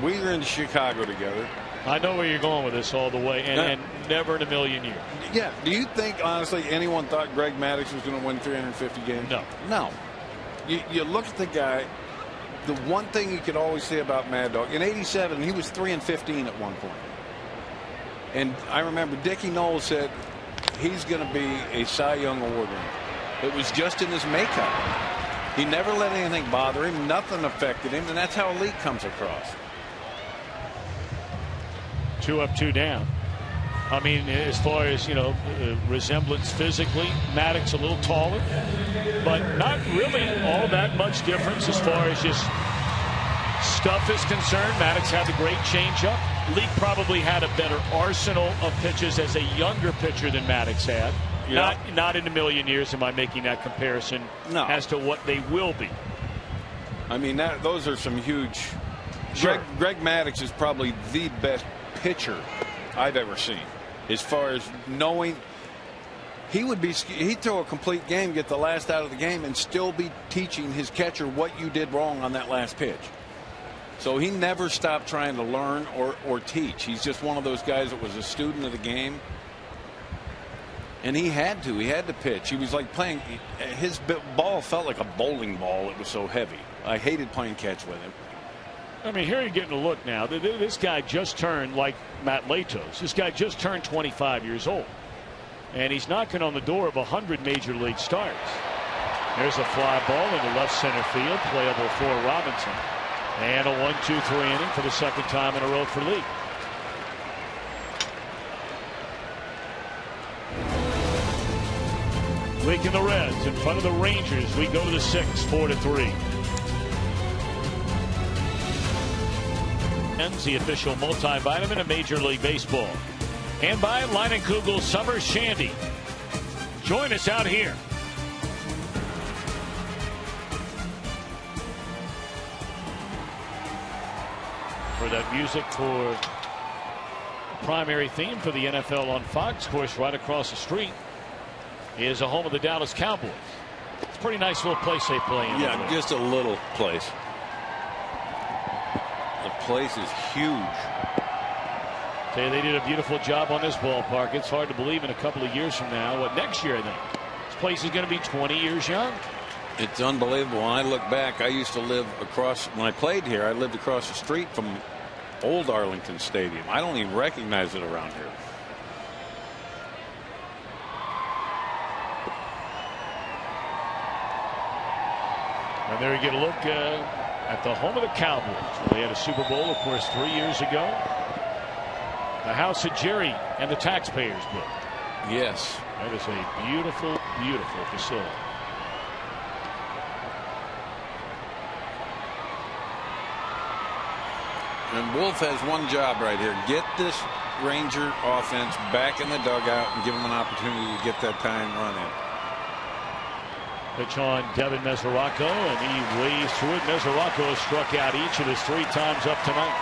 we were in Chicago together? I know where you're going with this all the way, and never in a million years. Yeah. Do you think, honestly, anyone thought Greg Maddux was going to win 350 games? No. No. You look at the guy. The one thing you could always say about Mad Dog, in '87, he was 3-15 at one point. And I remember Dickie Knowles said he's going to be a Cy Young Award winner. It was just in his makeup. He never let anything bother him. Nothing affected him, and that's how Leake comes across. 2 up, 2 down. I mean, as far as, you know, resemblance physically, Maddux a little taller, but not really all that much difference as far as just stuff is concerned. Maddux had a great changeup. Leake probably had a better arsenal of pitches as a younger pitcher than Maddux had. Not in a million years am I making that comparison as to what they will be. I mean, those are some huge. Sure. Greg Maddux is probably the best pitcher I've ever seen, as far as knowing. He'd throw a complete game, get the last out of the game, and still be teaching his catcher what you did wrong on that last pitch. So he never stopped trying to learn or teach. He's just one of those guys that was a student of the game. And he had to pitch. He was like playing. His ball felt like a bowling ball. It was so heavy. I hated playing catch with him. I mean, here you're getting a look now. This guy just turned, like Matt Latos, this guy just turned 25 years old. And he's knocking on the door of 100 major league starts. There's a fly ball into left center field, playable for Robinson. And a 1-2-3 inning for the second time in a row for Lee. Leak and the Reds in front of the Rangers. We go to the 6th, 4-3. The official multivitamin of Major League Baseball. And by Leinenkugel Summer Shandy. Join us out here. For that music for the primary theme for the NFL on Fox, of course, right across the street is a home of the Dallas Cowboys. It's a pretty nice little place they play in. Yeah, just a little place. The place is huge. Say they did a beautiful job on this ballpark. It's hard to believe in a couple of years from now. Next year, I think this place is going to be 20 years young. It's unbelievable. When I look back, I used to live across. When I played here, I lived across the street from old Arlington Stadium. I don't even recognize it around here. And there you get a look at the home of the Cowboys. They had a Super Bowl, of course, 3 years ago. The house that Jerry and the taxpayers built. Yes. That is a beautiful, beautiful facility. And Wolf has one job right here. Get this Ranger offense back in the dugout and give them an opportunity to get that time run in. Pitch on Devin Mesoraco, and he waves through it. Mesoraco has struck out each of his 3 times up tonight.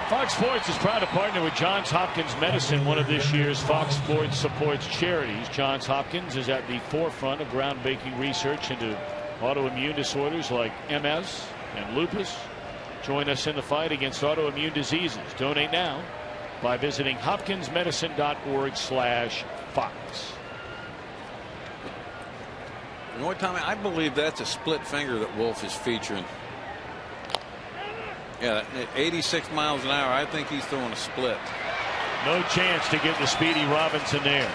Fox Sports is proud to partner with Johns Hopkins Medicine, one of this year's Fox Sports supports charities. Johns Hopkins is at the forefront of groundbreaking research into autoimmune disorders like MS and lupus. Join us in the fight against autoimmune diseases. Donate now by visiting hopkinsmedicine.org/Fox. You know what, Tommy? I believe that's a split finger that Wolf is featuring. Yeah, 86 miles an hour. I think he's throwing a split. No chance to get the speedy Robinson there.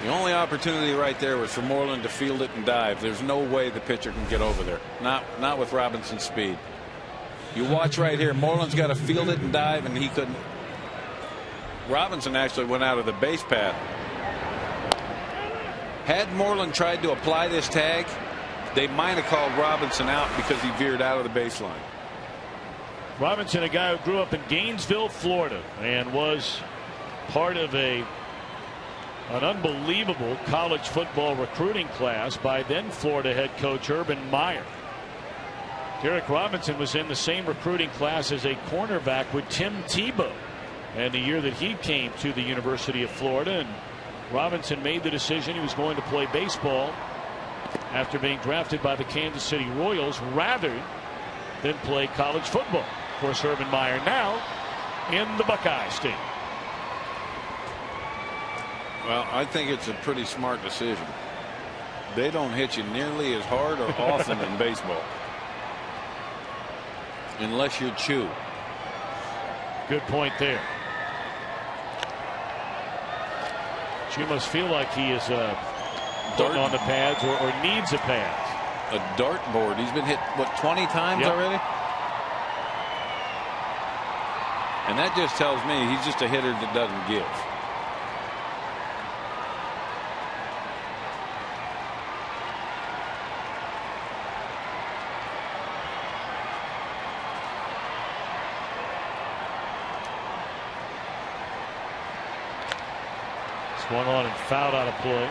The only opportunity right there was for Moreland to field it and dive. There's no way the pitcher can get over there. Not with Robinson's speed. You watch right here. Moreland's got to field it and dive, and he couldn't. Robinson actually went out of the base path. Had Moreland tried to apply this tag, they might have called Robinson out because he veered out of the baseline. Robinson, a guy who grew up in Gainesville, Florida, and was part of an unbelievable college football recruiting class by then Florida head coach Urban Meyer. Derek Robinson was in the same recruiting class as a cornerback with Tim Tebow, and the year that he came to the University of Florida, and Robinson made the decision he was going to play baseball after being drafted by the Kansas City Royals rather than play college football. Of course, Urban Meyer now in the Buckeye State. Well, I think it's a pretty smart decision. They don't hit you nearly as hard or often in baseball. Unless you're Choo. Good point there. Choo must feel like he is putting on the pads or needs a pad. A dartboard. He's been hit, what, 20 times already? And that just tells me he's just a hitter that doesn't give. Swung on and fouled out of play.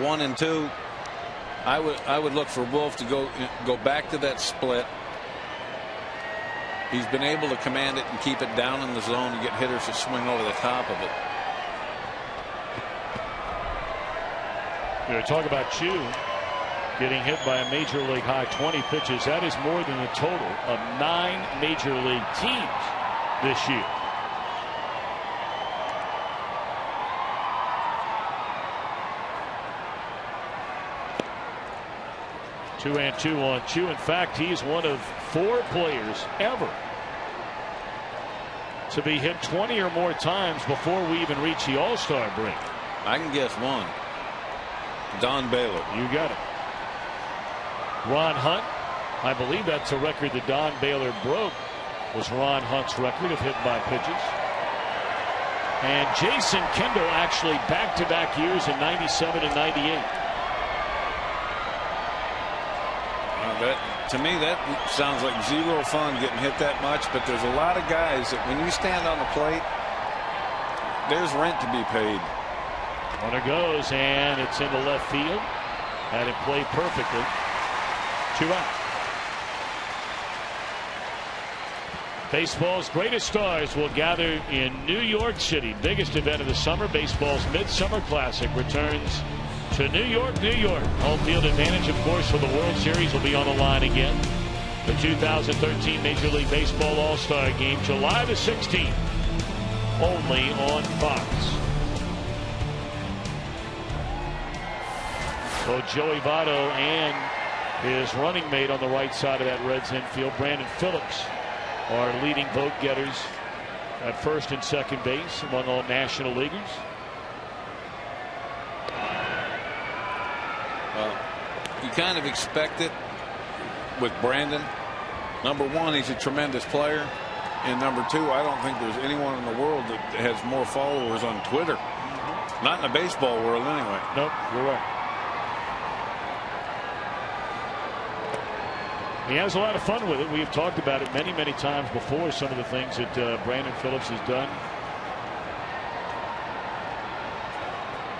1 and 2. I would look for Wolf to go back to that split. He's been able to command it and keep it down in the zone and get hitters to swing over the top of it. Talk about Choo getting hit by a major league high 20 pitches. That is more than the total of 9 major league teams this year. Two and two on Choo. In fact, he's one of 4 players ever to be hit 20 or more times before we even reach the All-Star break. I can guess one. Don Baylor. You got it. Ron Hunt. I believe that's a record that Don Baylor broke, was Ron Hunt's record of hit by pitches. And Jason Kendall actually back-to-back years in 97 and 98. To me, that sounds like zero fun getting hit that much, but there's a lot of guys that when you stand on the plate, there's rent to be paid. Runner goes, and it's into left field. Had it played perfectly. 2 out. Baseball's greatest stars will gather in New York City. Biggest event of the summer, baseball's Midsummer Classic, returns to New York, New York. Home field advantage, of course, for the World Series will be on the line again. The 2013 Major League Baseball All-Star Game, July the 16th, only on Fox. So Joey Votto and his running mate on the right side of that Reds infield, Brandon Phillips, are leading vote getters at first and second base among all National Leaguers. You kind of expect it with Brandon. Number one, he's a tremendous player. And number two, I don't think there's anyone in the world that has more followers on Twitter. Not in the baseball world, anyway. Nope, you're right. He has a lot of fun with it. We've talked about it many, many times before, some of the things that Brandon Phillips has done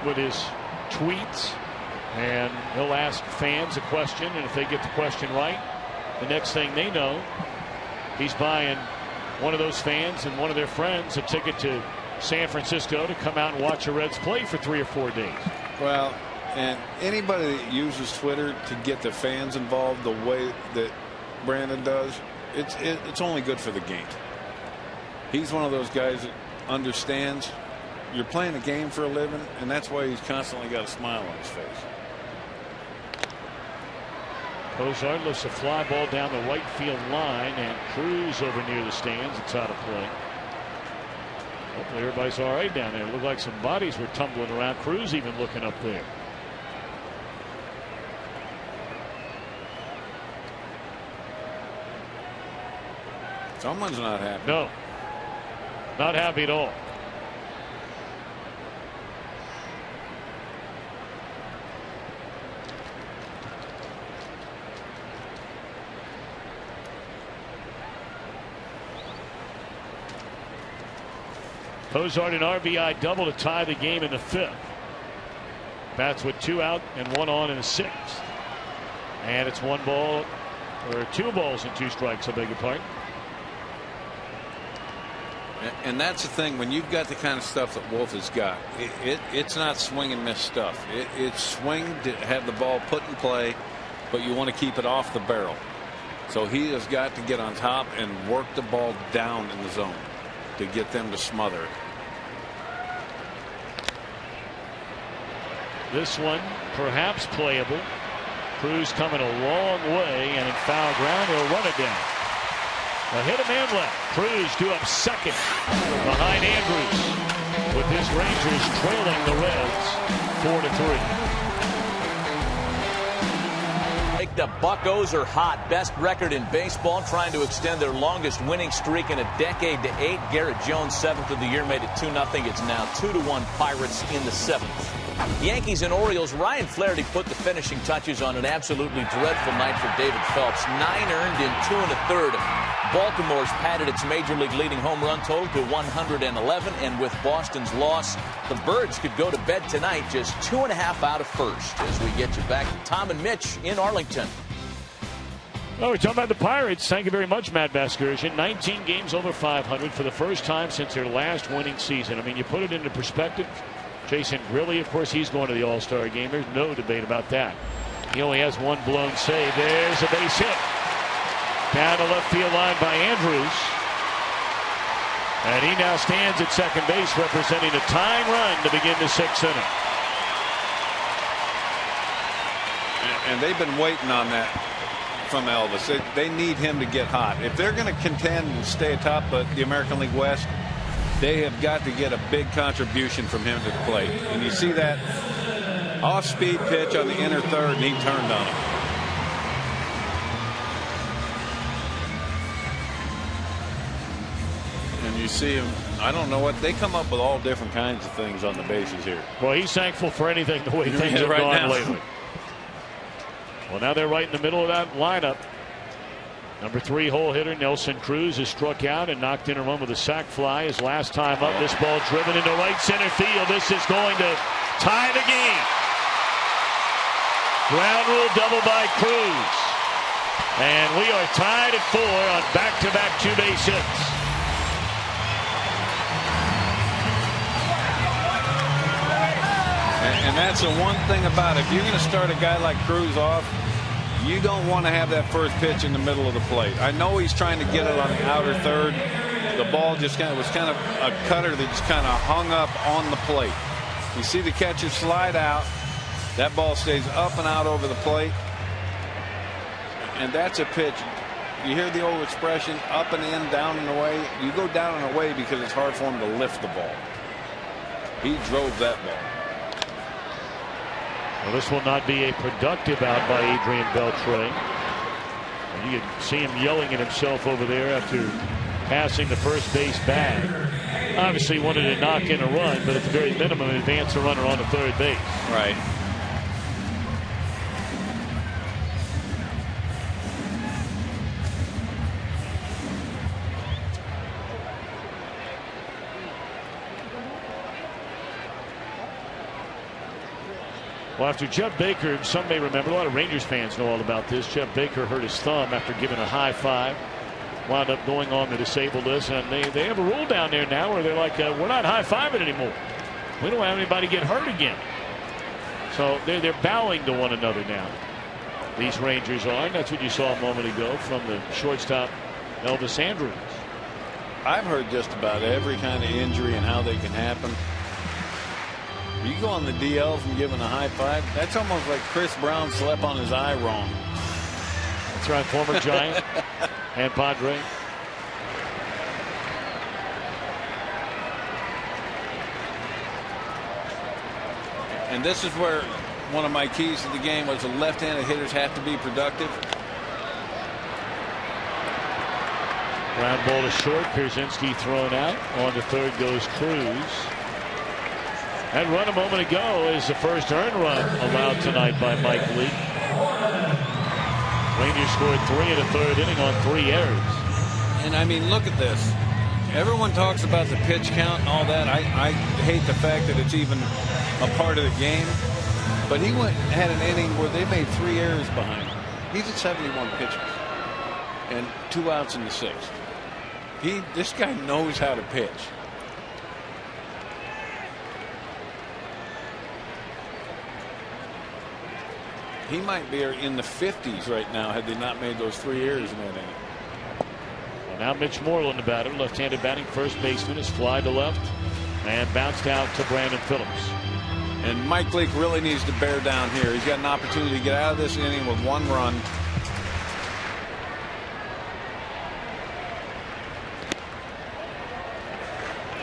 with his tweets. And he'll ask fans a question, and if they get the question right, the next thing they know, he's buying one of those fans and one of their friends a ticket to San Francisco to come out and watch the Reds play for 3 or 4 days. Well, and anybody that uses Twitter to get the fans involved the way that Brandon does, it's only good for the game. He's one of those guys that understands you're playing a game for a living, and that's why he's constantly got a smile on his face. Cozart lifts a fly ball down the right field line, and Cruz over near the stands. It's out of play. Hopefully everybody's all right down there. It looked like some bodies were tumbling around. Cruz even looking up there. Someone's not happy. No, not happy at all. Cozart an RBI double to tie the game in the 5th. Bats with 2 out and 1 on in the 6th. And it's 1 ball, or 2 balls and 2 strikes, I beg your pardon. And that's the thing, when you've got the kind of stuff that Wolf has got, it's not swing and miss stuff. It's swing to have the ball put in play, but you want to keep it off the barrel. So he has got to get on top and work the ball down in the zone to get them to smother it. This one perhaps playable. Cruz coming a long way, and in foul ground he'll run it down. A hit, a man left. Cruz due up second behind Andrews, with his Rangers trailing the Reds 4-3. The Buccos are hot. Best record in baseball, trying to extend their longest winning streak in a decade to 8. Garrett Jones, 7th of the year, made it 2-0. It's now 2-1 Pirates in the 7th. Yankees and Orioles. Ryan Flaherty put the finishing touches on an absolutely dreadful night for David Phelps. 9 earned in 2 1/3. Baltimore's padded its major league leading home run total to 111, and with Boston's loss, the Birds could go to bed tonight just 2.5 out of first. As we get you back to Tom and Mitch in Arlington. Oh, we're talking about the Pirates. Thank you very much, Matt Vasgersian. 19 games over 500 for the first time since their last winning season. I mean, you put it into perspective. Jason Grilli, of course, he's going to the All-Star game. There's no debate about that. He only has one blown save. There's a base hit. Down the left field line by Andrews. And he now stands at second base, representing a tying run to begin the 6th inning. And they've been waiting on that from Elvis. They need him to get hot. If they're going to contend and stay atop the American League West, they have got to get a big contribution from him to the plate. And you see that off-speed pitch on the inner third, and he turned on it. And you see him, I don't know what, they come up with all different kinds of things on the bases here. Well, he's thankful for anything the way things have gone lately. Well, now they're right in the middle of that lineup. Number 3 hole hitter Nelson Cruz is struck out and knocked in a run with a sac fly. His last time up, this ball driven into right center field. This is going to tie the game. Ground rule double by Cruz. And we are tied at 4 on back-to-back 2-base hits. And that's the one thing about it. If you're going to start a guy like Cruz off, you don't want to have that first pitch in the middle of the plate. I know he's trying to get it on the outer third. The ball just was kind of a cutter that just kind of hung up on the plate. You see the catcher slide out. That ball stays up and out over the plate. And that's a pitch. You hear the old expression, up and in, down and away. You go down and away because it's hard for him to lift the ball. He drove that ball. Well, this will not be a productive out by Adrian Beltre. And you can see him yelling at himself over there after passing the first base bag. Obviously wanted to knock in a run, but at the very minimum advance a runner on the third base. Right. Well, after Jeff Baker, some may remember, a lot of Rangers fans know all about this. Jeff Baker hurt his thumb after giving a high five. Wound up going on the disabled list. And they have a rule down there now where they're like, we're not high-fiving anymore. We don't have anybody get hurt again. So they're bowing to one another now. These Rangers are. And that's what you saw a moment ago from the shortstop, Elvis Andrews. I've heard just about every kind of injury and how they can happen. You go on the DL from giving a high five, that's almost like Chris Brown slept on his eye wrong. That's right, former Giant and Padre. And this is where one of my keys to the game was the left-handed hitters have to be productive. Ground ball to short. Pierzynski thrown out. On to third goes Cruz. That run a moment ago is the first earned run allowed tonight by Mike Leake. Rangers scored 3 in the third inning on 3 errors. And I mean, look at this. Everyone talks about the pitch count and all that. I hate the fact that it's even a part of the game. But he had an inning where they made 3 errors behind him. He's at 71 pitches and 2 outs in the 6th. This guy knows how to pitch. He might be in the 50s right now had they not made those 3 errors in that inning. Well, now Mitch Moreland, the batter, left-handed batting first baseman, is fly to left and bounced out to Brandon Phillips. And Mike Leake really needs to bear down here. He's got an opportunity to get out of this inning with 1 run.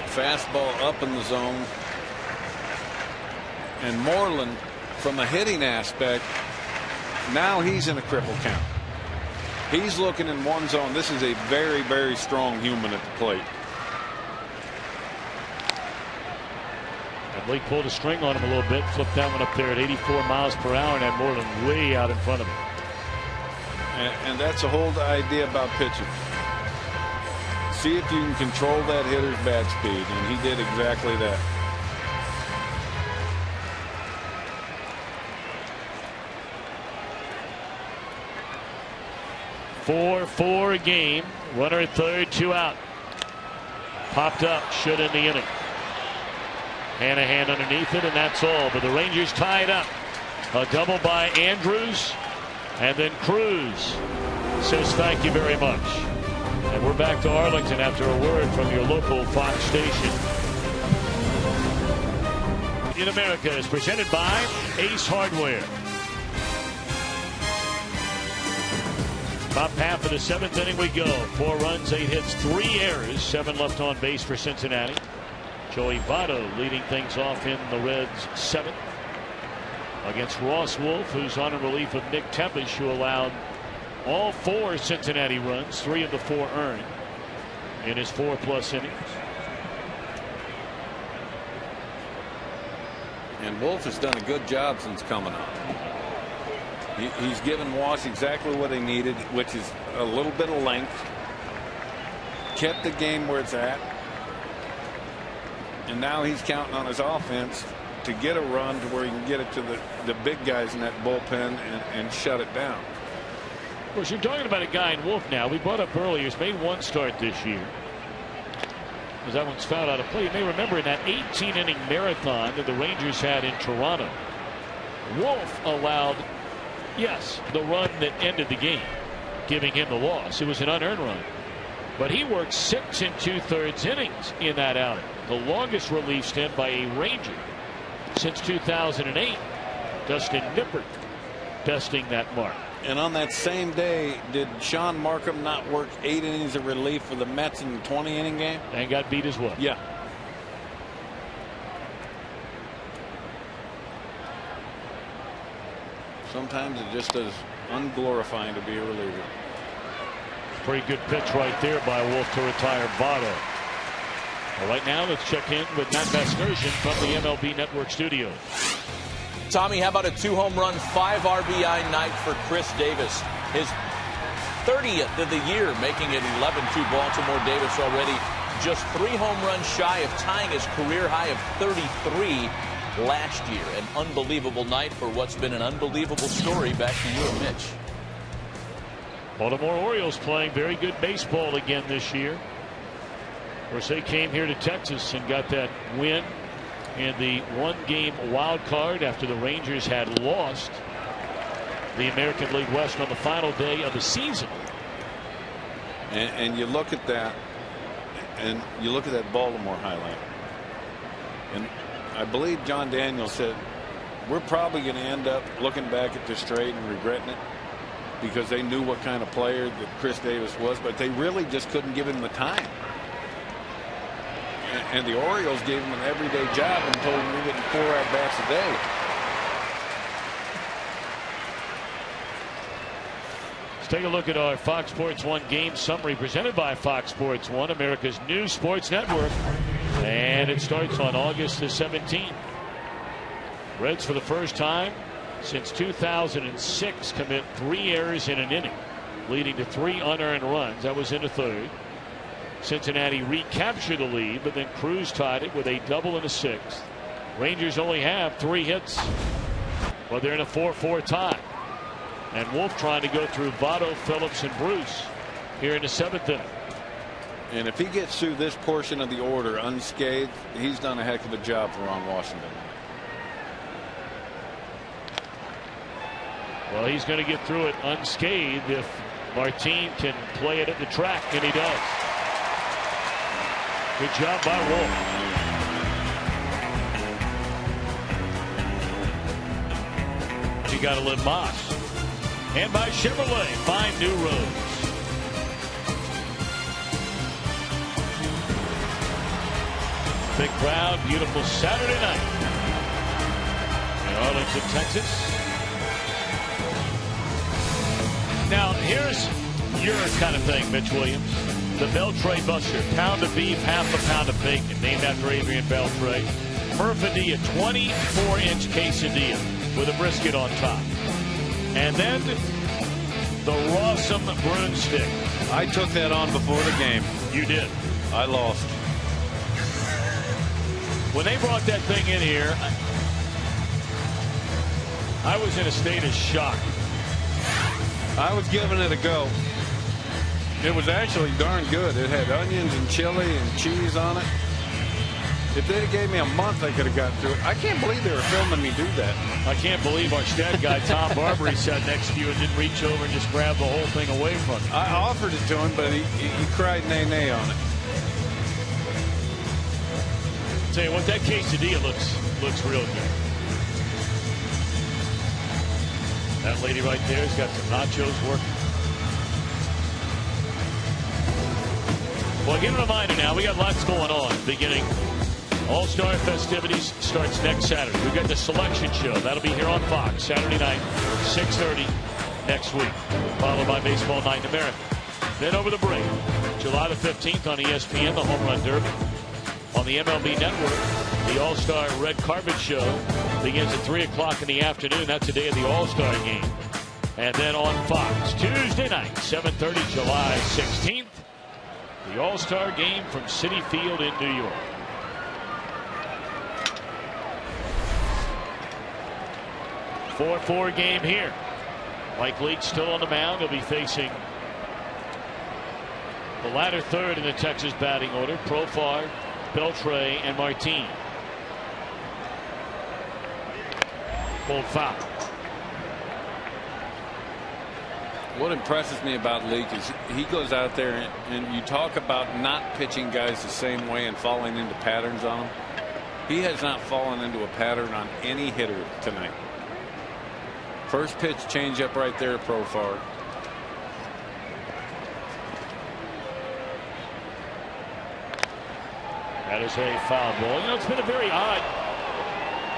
Fastball up in the zone. And Moreland, from a hitting aspect, now he's in a triple count. He's looking in 1 zone. This is a very, very strong human at the plate. And Leake pulled a string on him a little bit, flipped that one up there at 84 miles per hour, and had Moreland way out in front of him. And that's the whole idea about pitching. See if you can control that hitter's bat speed, and he did exactly that. Four game. Runner at third, 2 out. Popped up, should end the inning. Hanahan underneath it, and that's all. But the Rangers tie it up. A double by Andrews, and then Cruz says thank you very much. And we're back to Arlington after a word from your local Fox station. In America is presented by Ace Hardware. Top half of the 7th inning we go. 4 runs, 8 hits, 3 errors, 7 left on base for Cincinnati. Joey Votto leading things off in the Reds' 7th against Ross Wolf, who's on in relief of Nick Tepesch, who allowed all 4 Cincinnati runs, 3 of the 4 earned in his 4+ innings. And Wolf has done a good job since coming up. He's given Wash exactly what he needed, which is a little bit of length. Kept the game where it's at. And now he's counting on his offense to get a run to where he can get it to the big guys in that bullpen and shut it down. Of course, you're talking about a guy in Wolf now. We brought up earlier, he's made 1 start this year. As that one's fouled out of play. You may remember in that 18-inning marathon that the Rangers had in Toronto, Wolf allowed, yes, the run that ended the game, giving him the loss. It was an unearned run. But he worked 6 2/3 innings in that outing. The longest relief stint by a Ranger since 2008. Dustin Nippert besting that mark. And on that same day, did Sean Markham not work 8 innings of relief for the Mets in the 20-inning game? And got beat as well. Yeah. Sometimes it just is unglorifying to be a reliever. Pretty good pitch right there by Wolf to retire Votto. Well, right now, let's check in with Matt Vasgersian from the MLB Network studio. Tommy, how about a 2-home run, 5 RBI night for Chris Davis? His 30th of the year, making it 11-2 Baltimore. Davis already just 3 home runs shy of tying his career high of 33 last year. An unbelievable night for what's been an unbelievable story. Back to you and Mitch. Baltimore Orioles playing very good baseball again this year. Of course, they came here to Texas and got that win in the 1-game wild card after the Rangers had lost the American League West on the final day of the season. And you look at that, and you look at that Baltimore highlight, and I believe John Daniels said we're probably going to end up looking back at this trade and regretting it, because they knew what kind of player that Chris Davis was, but they really just couldn't give him the time. And the Orioles gave him an everyday job and told him we're getting 4 at-bats a day. Let's take a look at our Fox Sports 1 game summary presented by Fox Sports 1, America's new sports network. And it starts on August the 17th. Reds, for the first time since 2006, commit 3 errors in an inning, leading to 3 unearned runs. That was in the 3rd. Cincinnati recaptured the lead, but then Cruz tied it with a double in the 6th. Rangers only have 3 hits, but they're in a 4-4 tie. And Wolf trying to go through Votto, Phillips, and Bruce here in the 7th inning. And if he gets through this portion of the order unscathed, he's done a heck of a job for Ron Washington. Well, he's going to get through it unscathed if Martin can play it at the track, and he does. Good job by Wolf. He got a little moss. And by Chevrolet, find new roads. Big crowd, beautiful Saturday night in Arlington, Texas. Now, here's your kind of thing, Mitch Williams. The Beltray Buster, pound of beef, half a pound of bacon, named after Adrian Beltray. Murphadilla, 24-inch quesadilla with a brisket on top. And then the Rawsome broomstick. I took that on before the game. You did. I lost. When they brought that thing in here, I was in a state of shock. I was giving it a go. It was actually darn good. It had onions and chili and cheese on it. If they gave me a month, I could have gotten through it. I can't believe they were filming me do that. I can't believe our stat guy, Tom Barbary, sat next to you and didn't reach over and just grab the whole thing away from you. I offered it to him, but he cried nay on it. Tell you what, that quesadilla looks real good. That lady right there has got some nachos working. Well, get a reminder now. We got lots going on beginning. All-Star festivities starts next Saturday. We've got the selection show. That'll be here on Fox Saturday night, 6:30 next week, followed by Baseball Night in America. Then over the break, July the 15th on ESPN, the Home Run Derby. On the MLB Network, the All-Star Red Carpet Show begins at 3 o'clock in the afternoon. That's the day of the All-Star game. And then on Fox, Tuesday night, 7:30, July 16th, the All-Star game from Citi Field in New York. 4-4 game here. Mike Leake still on the mound. He'll be facing the latter third in the Texas batting order: Profar, Beltre, and Martin. Full foul. What impresses me about Leake is he goes out there and you talk about not pitching guys the same way and falling into patterns on them. He has not fallen into a pattern on any hitter tonight. First pitch changeup right there, Profar. That is a foul ball. You know, it's been a very odd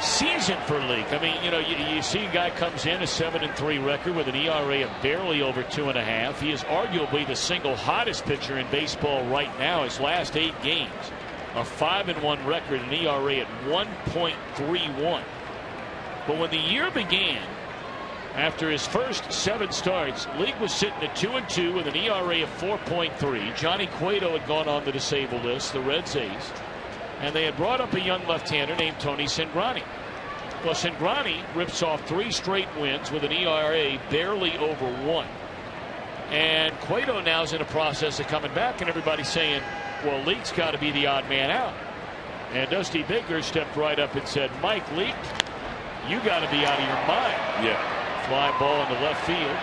season for Leake. I mean, you know, you see a guy comes in a 7-3 record with an ERA of barely over 2.5. He is arguably the single hottest pitcher in baseball right now. His last 8 games, a 5-1 record, an ERA at 1.31. But when the year began, after his first 7 starts, Leake was sitting at 2-2 with an ERA of 4.3. Johnny Cueto had gone on the disabled list, the Reds ace, and they had brought up a young left-hander named Tony Cingrani. Well, Cingrani rips off 3 straight wins with an ERA barely over 1. And Cueto now is in a process of coming back, and everybody's saying, well, Leake's got to be the odd man out. And Dusty Baker stepped right up and said, Mike Leake, you got to be out of your mind. Yeah. Fly ball into left field,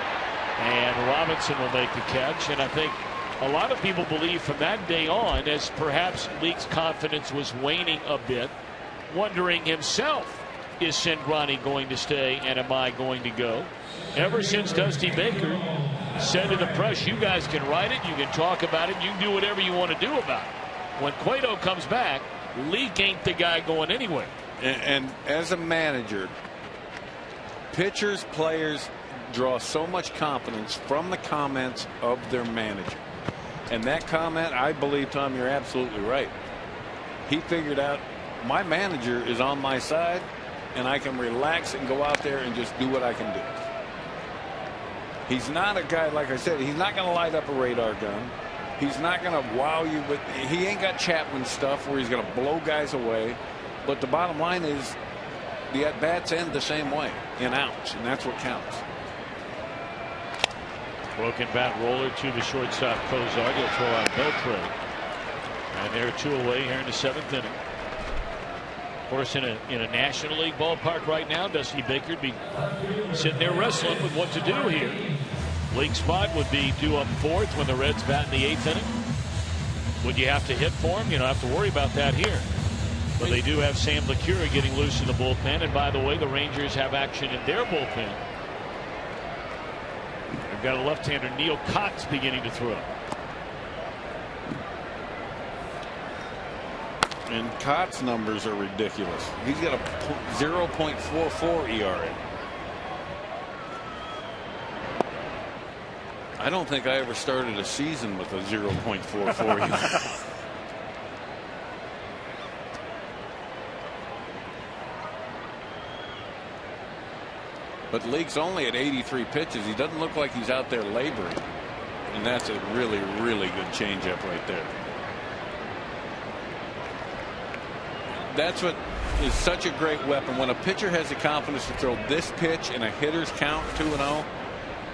and Robinson will make the catch. And I think a lot of people believe from that day on, as perhaps Leake's confidence was waning a bit, wondering himself, is Cingrani going to stay and am I going to go? Ever since Dusty Baker said to the press, you guys can write it, you can talk about it, you can do whatever you want to do about it. When Cueto comes back, Leake ain't the guy going anywhere. And as a manager, pitchers, players draw so much confidence from the comments of their manager. And that comment, I believe, Tom, you're absolutely right. He figured out my manager is on my side and I can relax and go out there and just do what I can do. He's not a guy, like I said, he's not going to light up a radar gun. He's not going to wow you, but he ain't got Chapman stuff where he's going to blow guys away. But the bottom line is the at-bats end the same way, in outs, and that's what counts. Broken bat roller to the shortstop Cozart. He'll throw out Beltre. And they're 2 away here in the 7th inning. Of course, in a National League ballpark right now, Dusty Baker would be sitting there wrestling with what to do here. Leake's spot would be due up 4th when the Reds bat in the 8th inning. Would you have to hit for him? You don't have to worry about that here. But they do have Sam LeCure getting loose in the bullpen. And by the way, the Rangers have action in their bullpen. They've got a left-hander, Neil Cott's, beginning to throw. And Cott's numbers are ridiculous. He's got a 0.44 ERA. I don't think I ever started a season with a 0.44 ERA. But Leake's only at 83 pitches. He doesn't look like he's out there laboring. And that's a really, really good changeup right there. That's what is such a great weapon. When a pitcher has the confidence to throw this pitch in a hitter's count 2-0,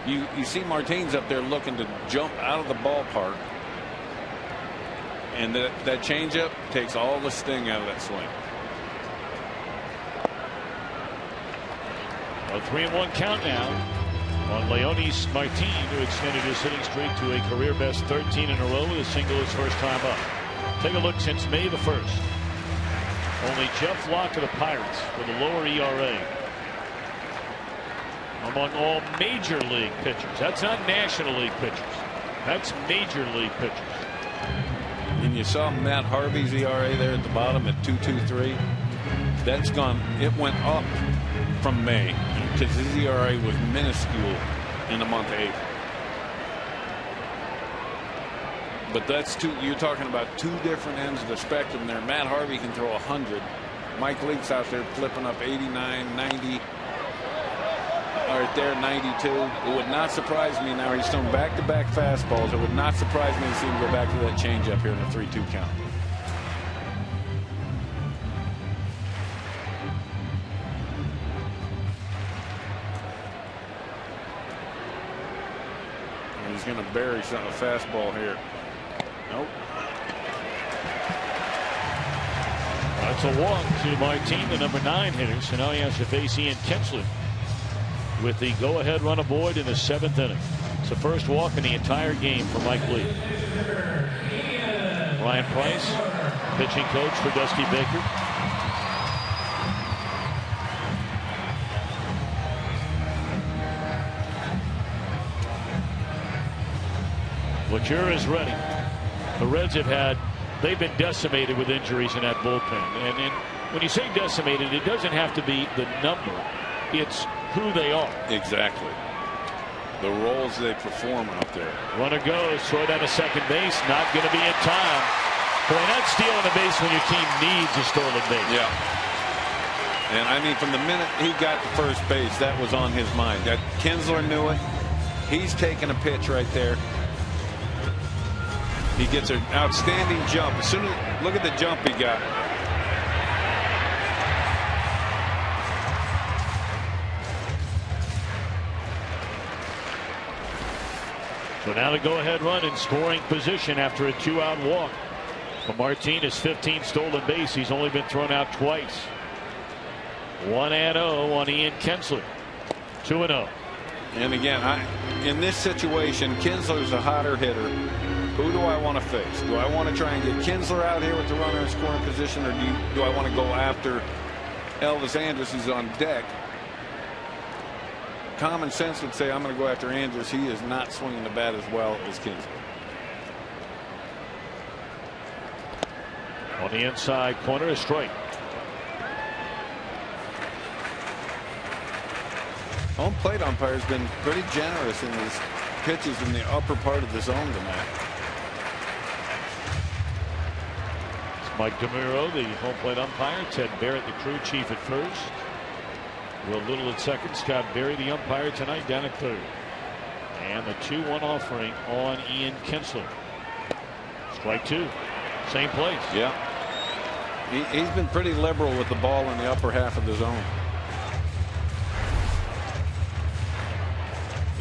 you see Martins up there looking to jump out of the ballpark. And that changeup takes all the sting out of that swing. A 3-1 count now on Leonis Martin, who extended his hitting streak to a career best 13 in a row with a single his first time up. Take a look since May the 1st. Only Jeff Locke of the Pirates with a lower ERA among all major league pitchers. That's not National League pitchers. That's major league pitchers. And you saw Matt Harvey's ERA there at the bottom at 2.23. That's gone. It went up from May because his ERA was minuscule in the month of April. But that's you're talking about two different ends of the spectrum there. Matt Harvey can throw 100. Mike Leake's out there flipping up 89, 90. Right there, 92. It would not surprise me now. He's thrown back-to-back fastballs. It would not surprise me to see him go back to that changeup here in the 3-2 count. And he's going to bury a fastball here. Nope. That's a walk to Martin, the number 9 hitter. So now he has to face Ian Kinsler with the go-ahead run aboard in the 7th inning. It's the first walk in the entire game for Mike Leake. Ryan Price, pitching coach for Dusty Baker. Lacure is ready. The Reds they've been decimated with injuries in that bullpen. And when you say decimated, it doesn't have to be the number. It's who they are. Exactly. The roles they perform out there. Runner goes, throw down to second base, not going to be in time. Boy, not stealing a base when your team needs a stolen base. Yeah. And I mean, from the minute he got to first base, that was on his mind. That Kinsler knew it. He's taking a pitch right there. He gets an outstanding jump. As soon as look at the jump he got. So now the go-ahead run in scoring position after a 2-out walk. For Martin, his 15th stolen base. He's only been thrown out twice. 1-0 on Ian Kinsler. 2-0. And again, in this situation, Kinsler's a hotter hitter. Who do I want to face? Do I want to try and get Kinsler out here with the runner in scoring position, or do I want to go after Elvis Andrus, who's on deck? Common sense would say I'm going to go after Andrus. He is not swinging the bat as well as Kinsler. On the inside corner, a strike. Home plate umpire has been pretty generous in his pitches in the upper part of the zone tonight. It's Mike DeMuro, the home plate umpire. Ted Barrett, the crew chief at first. Will Little at second. Scott Berry, the umpire tonight, down at third. And the 2-1 offering on Ian Kinsler. Strike 2. Same place. Yeah. He's been pretty liberal with the ball in the upper half of the zone.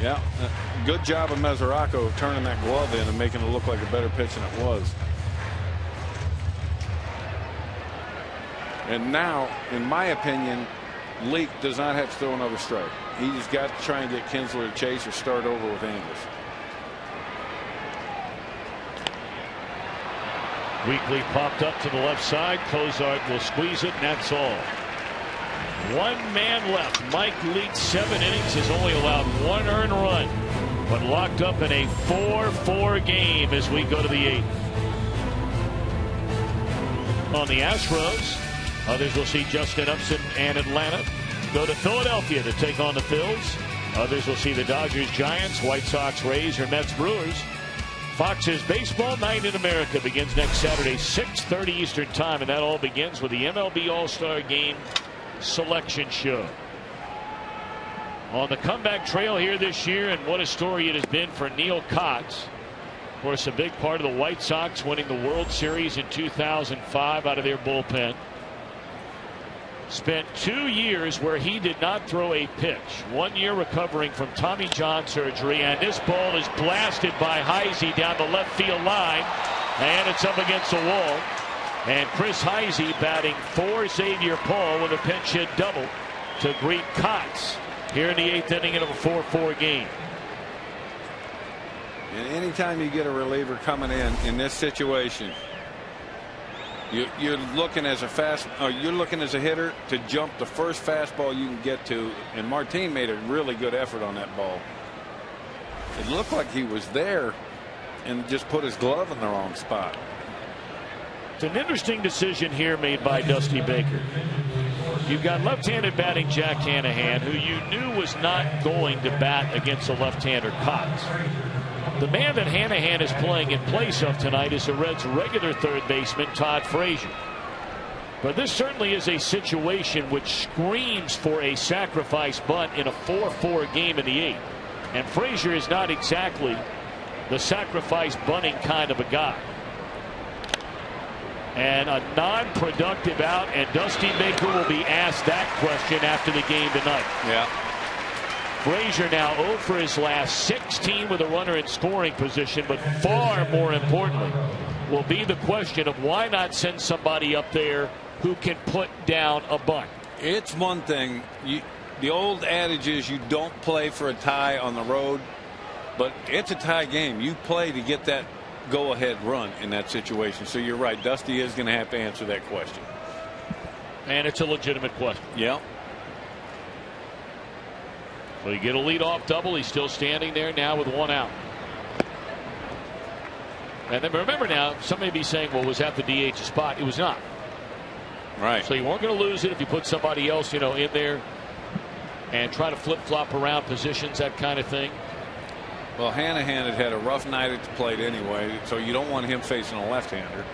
Yeah. Good job of Mesoraco turning that glove in and making it look like a better pitch than it was. And now, in my opinion, Leake does not have to throw another strike. He's got to try and get Kinsler to chase or start over with Andrus. Weekly popped up to the left side. Cozart will squeeze it, and that's all. One man left. Mike Leake, 7 innings, has only allowed 1 earned run, but locked up in a 4-4 game as we go to the 8th. On the Astros, others will see Justin Upson and Atlanta go to Philadelphia to take on the Phils. Others will see the Dodgers, Giants, White Sox, Rays, or Mets, Brewers. Fox's Baseball Night in America begins next Saturday, 6:30 Eastern Time, and that all begins with the MLB All-Star Game Selection Show. On the comeback trail here this year, and what a story it has been for Neil Kotz. Of course, a big part of the White Sox winning the World Series in 2005 out of their bullpen. spent 2 years where he did not throw a pitch. 1 year recovering from Tommy John surgery, and this ball is blasted by Heisey down the left field line, and it's up against the wall. And Chris Heisey batting for Xavier Paul with a pinch hit double to greet Kotz here in the 8th inning of a 4-4 game. And anytime you get a reliever coming in this situation, you're looking as a hitter to jump the first fastball you can get to, and Martin made a really good effort on that ball. It looked like he was there and just put his glove in the wrong spot. It's an interesting decision here made by Dusty Baker. You've got left-handed batting Jack Hanahan, who you knew was not going to bat against a left-hander Kotz. The man that Hanahan is playing in place of tonight is the Reds' regular third baseman, Todd Frazier. But this certainly is a situation which screams for a sacrifice bunt in a 4-4 game in the 8th. And Frazier is not exactly the sacrifice bunting kind of a guy. And a non-productive out, and Dusty Baker will be asked that question after the game tonight. Yeah. Frazier now 0 for his last 16 with a runner in scoring position, but far more importantly will be the question of why not send somebody up there who can put down a bunt. It's one thing, the old adage is you don't play for a tie on the road, but it's a tie game. You play to get that go-ahead run in that situation. So you're right, Dusty is going to have to answer that question. And it's a legitimate question. Yeah. So you get a leadoff double. He's still standing there now with 1 out. And then remember now, some may be saying, well, was that the DH spot? It was not. Right. So you weren't going to lose it if you put somebody else, in there and try to flip-flop around positions, that kind of thing. Well, Hanahan had a rough night at the plate anyway, so you don't want him facing a left-hander.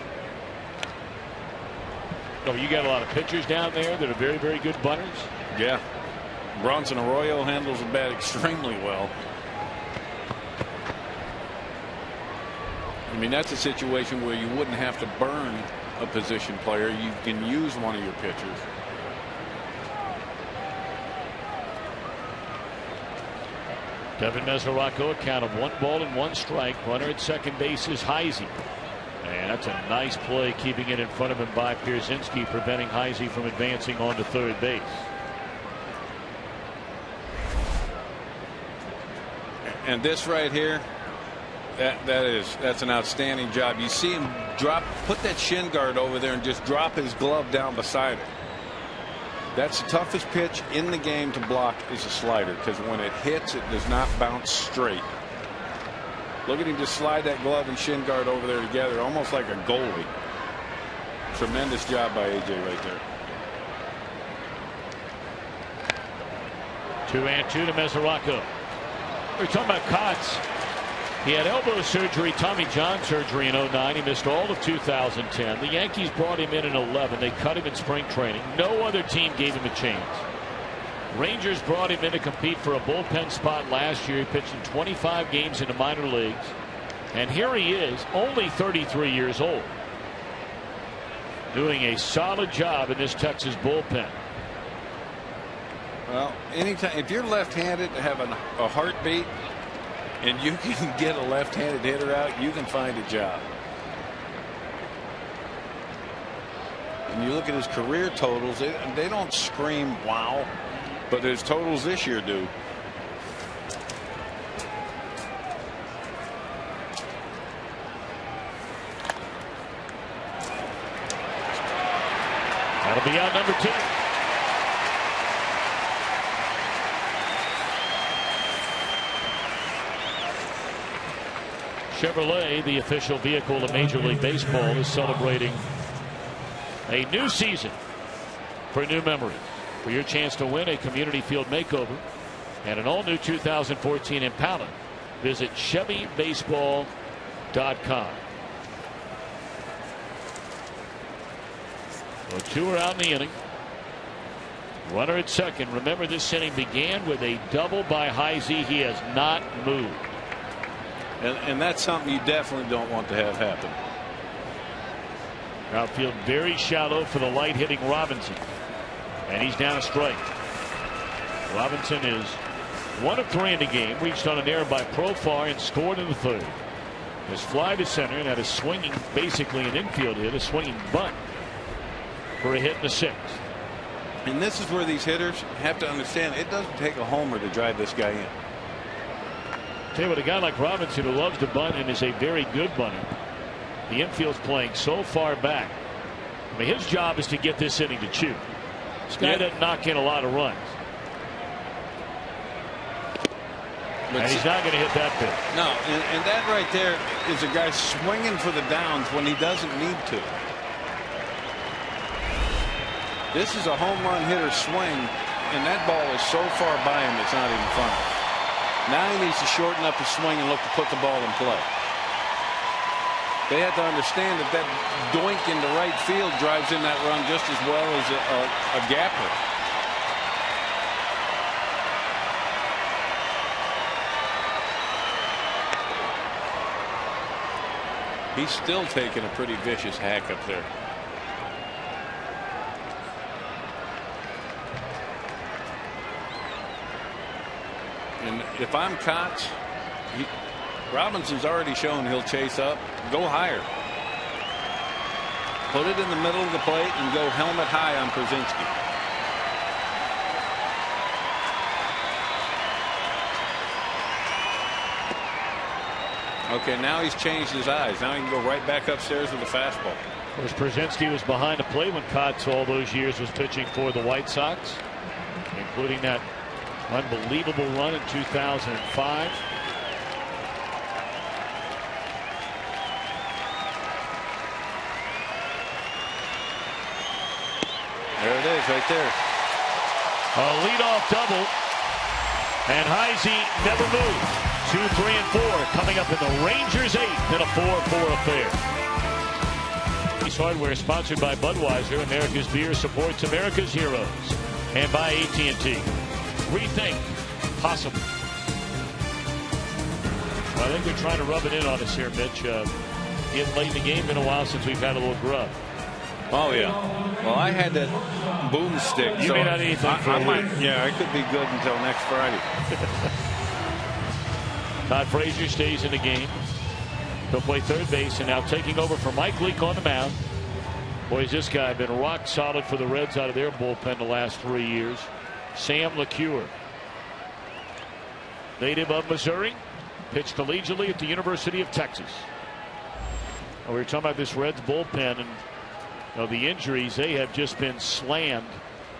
Oh, you got a lot of pitchers down there that are very, very good bunters. Yeah. Bronson Arroyo handles the bat extremely well. I mean, that's a situation where you wouldn't have to burn a position player. You can use one of your pitchers. Devin Mesoraco, a count of 1 ball and 1 strike. Runner at second base is Heisey. And that's a nice play, keeping it in front of him by Pierzynski, preventing Heisey from advancing on to third base. And this right here, that's an outstanding job. You see him put that shin guard over there and just drop his glove down beside it. That's the toughest pitch in the game to block is a slider, because when it hits, it does not bounce straight. Look at him just slide that glove and shin guard over there together, almost like a goalie. Tremendous job by AJ right there. 2-2 to Mesoraco. We're talking about Kotz. He had elbow surgery, Tommy John surgery in 2009. He missed all of 2010. The Yankees brought him in 2011. They cut him in spring training. No other team gave him a chance. Rangers brought him in to compete for a bullpen spot last year. He pitched in 25 games in the minor leagues. And here he is, only 33 years old, doing a solid job in this Texas bullpen. Well, anytime, if you're left-handed to have a heartbeat and you can get a left-handed hitter out, you can find a job. And you look at his career totals, they don't scream wow, but his totals this year do. That'll be out number 2. Chevrolet, the official vehicle of Major League Baseball, is celebrating a new season for new memories. For your chance to win a community field makeover and an all-new 2014 Impala, visit ChevyBaseball.com. So 2 are out in the inning. Runner at second. Remember, this inning began with a double by Heisey. He has not moved. And that's something you definitely don't want to have happen. Outfield very shallow for the light hitting Robinson. And he's down a strike. Robinson is 1 of 3 in the game. Reached on an error by Profar and scored in the 3rd. His fly to center and had a swinging, basically an infield hit, a swinging bunt for a hit in the 6th. And this is where these hitters have to understand it doesn't take a homer to drive this guy in. Tell you what, a guy like Robinson who loves to bunt and is a very good bunter. The infield's playing so far back. I mean, his job is to get this inning to Choo. This guy doesn't knock in a lot of runs. And he's not going to hit that pitch. No, and that right there is a guy swinging for the downs when he doesn't need to. This is a home run hitter swing, and that ball is so far by him it's not even funny. Now he needs to shorten up his swing and look to put the ball in play. They have to understand that that doink into right field drives in that run just as well as a gapper. He's still taking a pretty vicious hack up there. And if I'm Kotz, Robinson's already shown he'll chase up. Go higher. Put it in the middle of the plate and go helmet high on Przinsky. Okay, now he's changed his eyes. Now he can go right back upstairs with a fastball. Of course, Przinsky was behind the plate when Kotz all those years was pitching for the White Sox, including that unbelievable run in 2005. There it is right there. A leadoff double. And Heisey never moved. 2, 3, and 4 coming up in the Rangers' 8th in a 4-4 affair. Ace Hardware sponsored by Budweiser. America's beer supports America's heroes. And by AT&T. Rethink possible. Well, I think they're trying to rub it in on us here, Mitch. Getting late in the game. Been a while since we've had a little grub. Oh, yeah. Well, I had that boomstick. You so may not need anything for a week. Yeah, I could be good until next Friday. Todd Frazier stays in the game. He'll play third base and now taking over for Mike Leake on the mound. Boys, this guy been rock solid for the Reds out of their bullpen the last 3 years. Sam LeCure, native of Missouri, pitched collegiately at the University of Texas. We were talking about this Reds bullpen and the injuries. They have just been slammed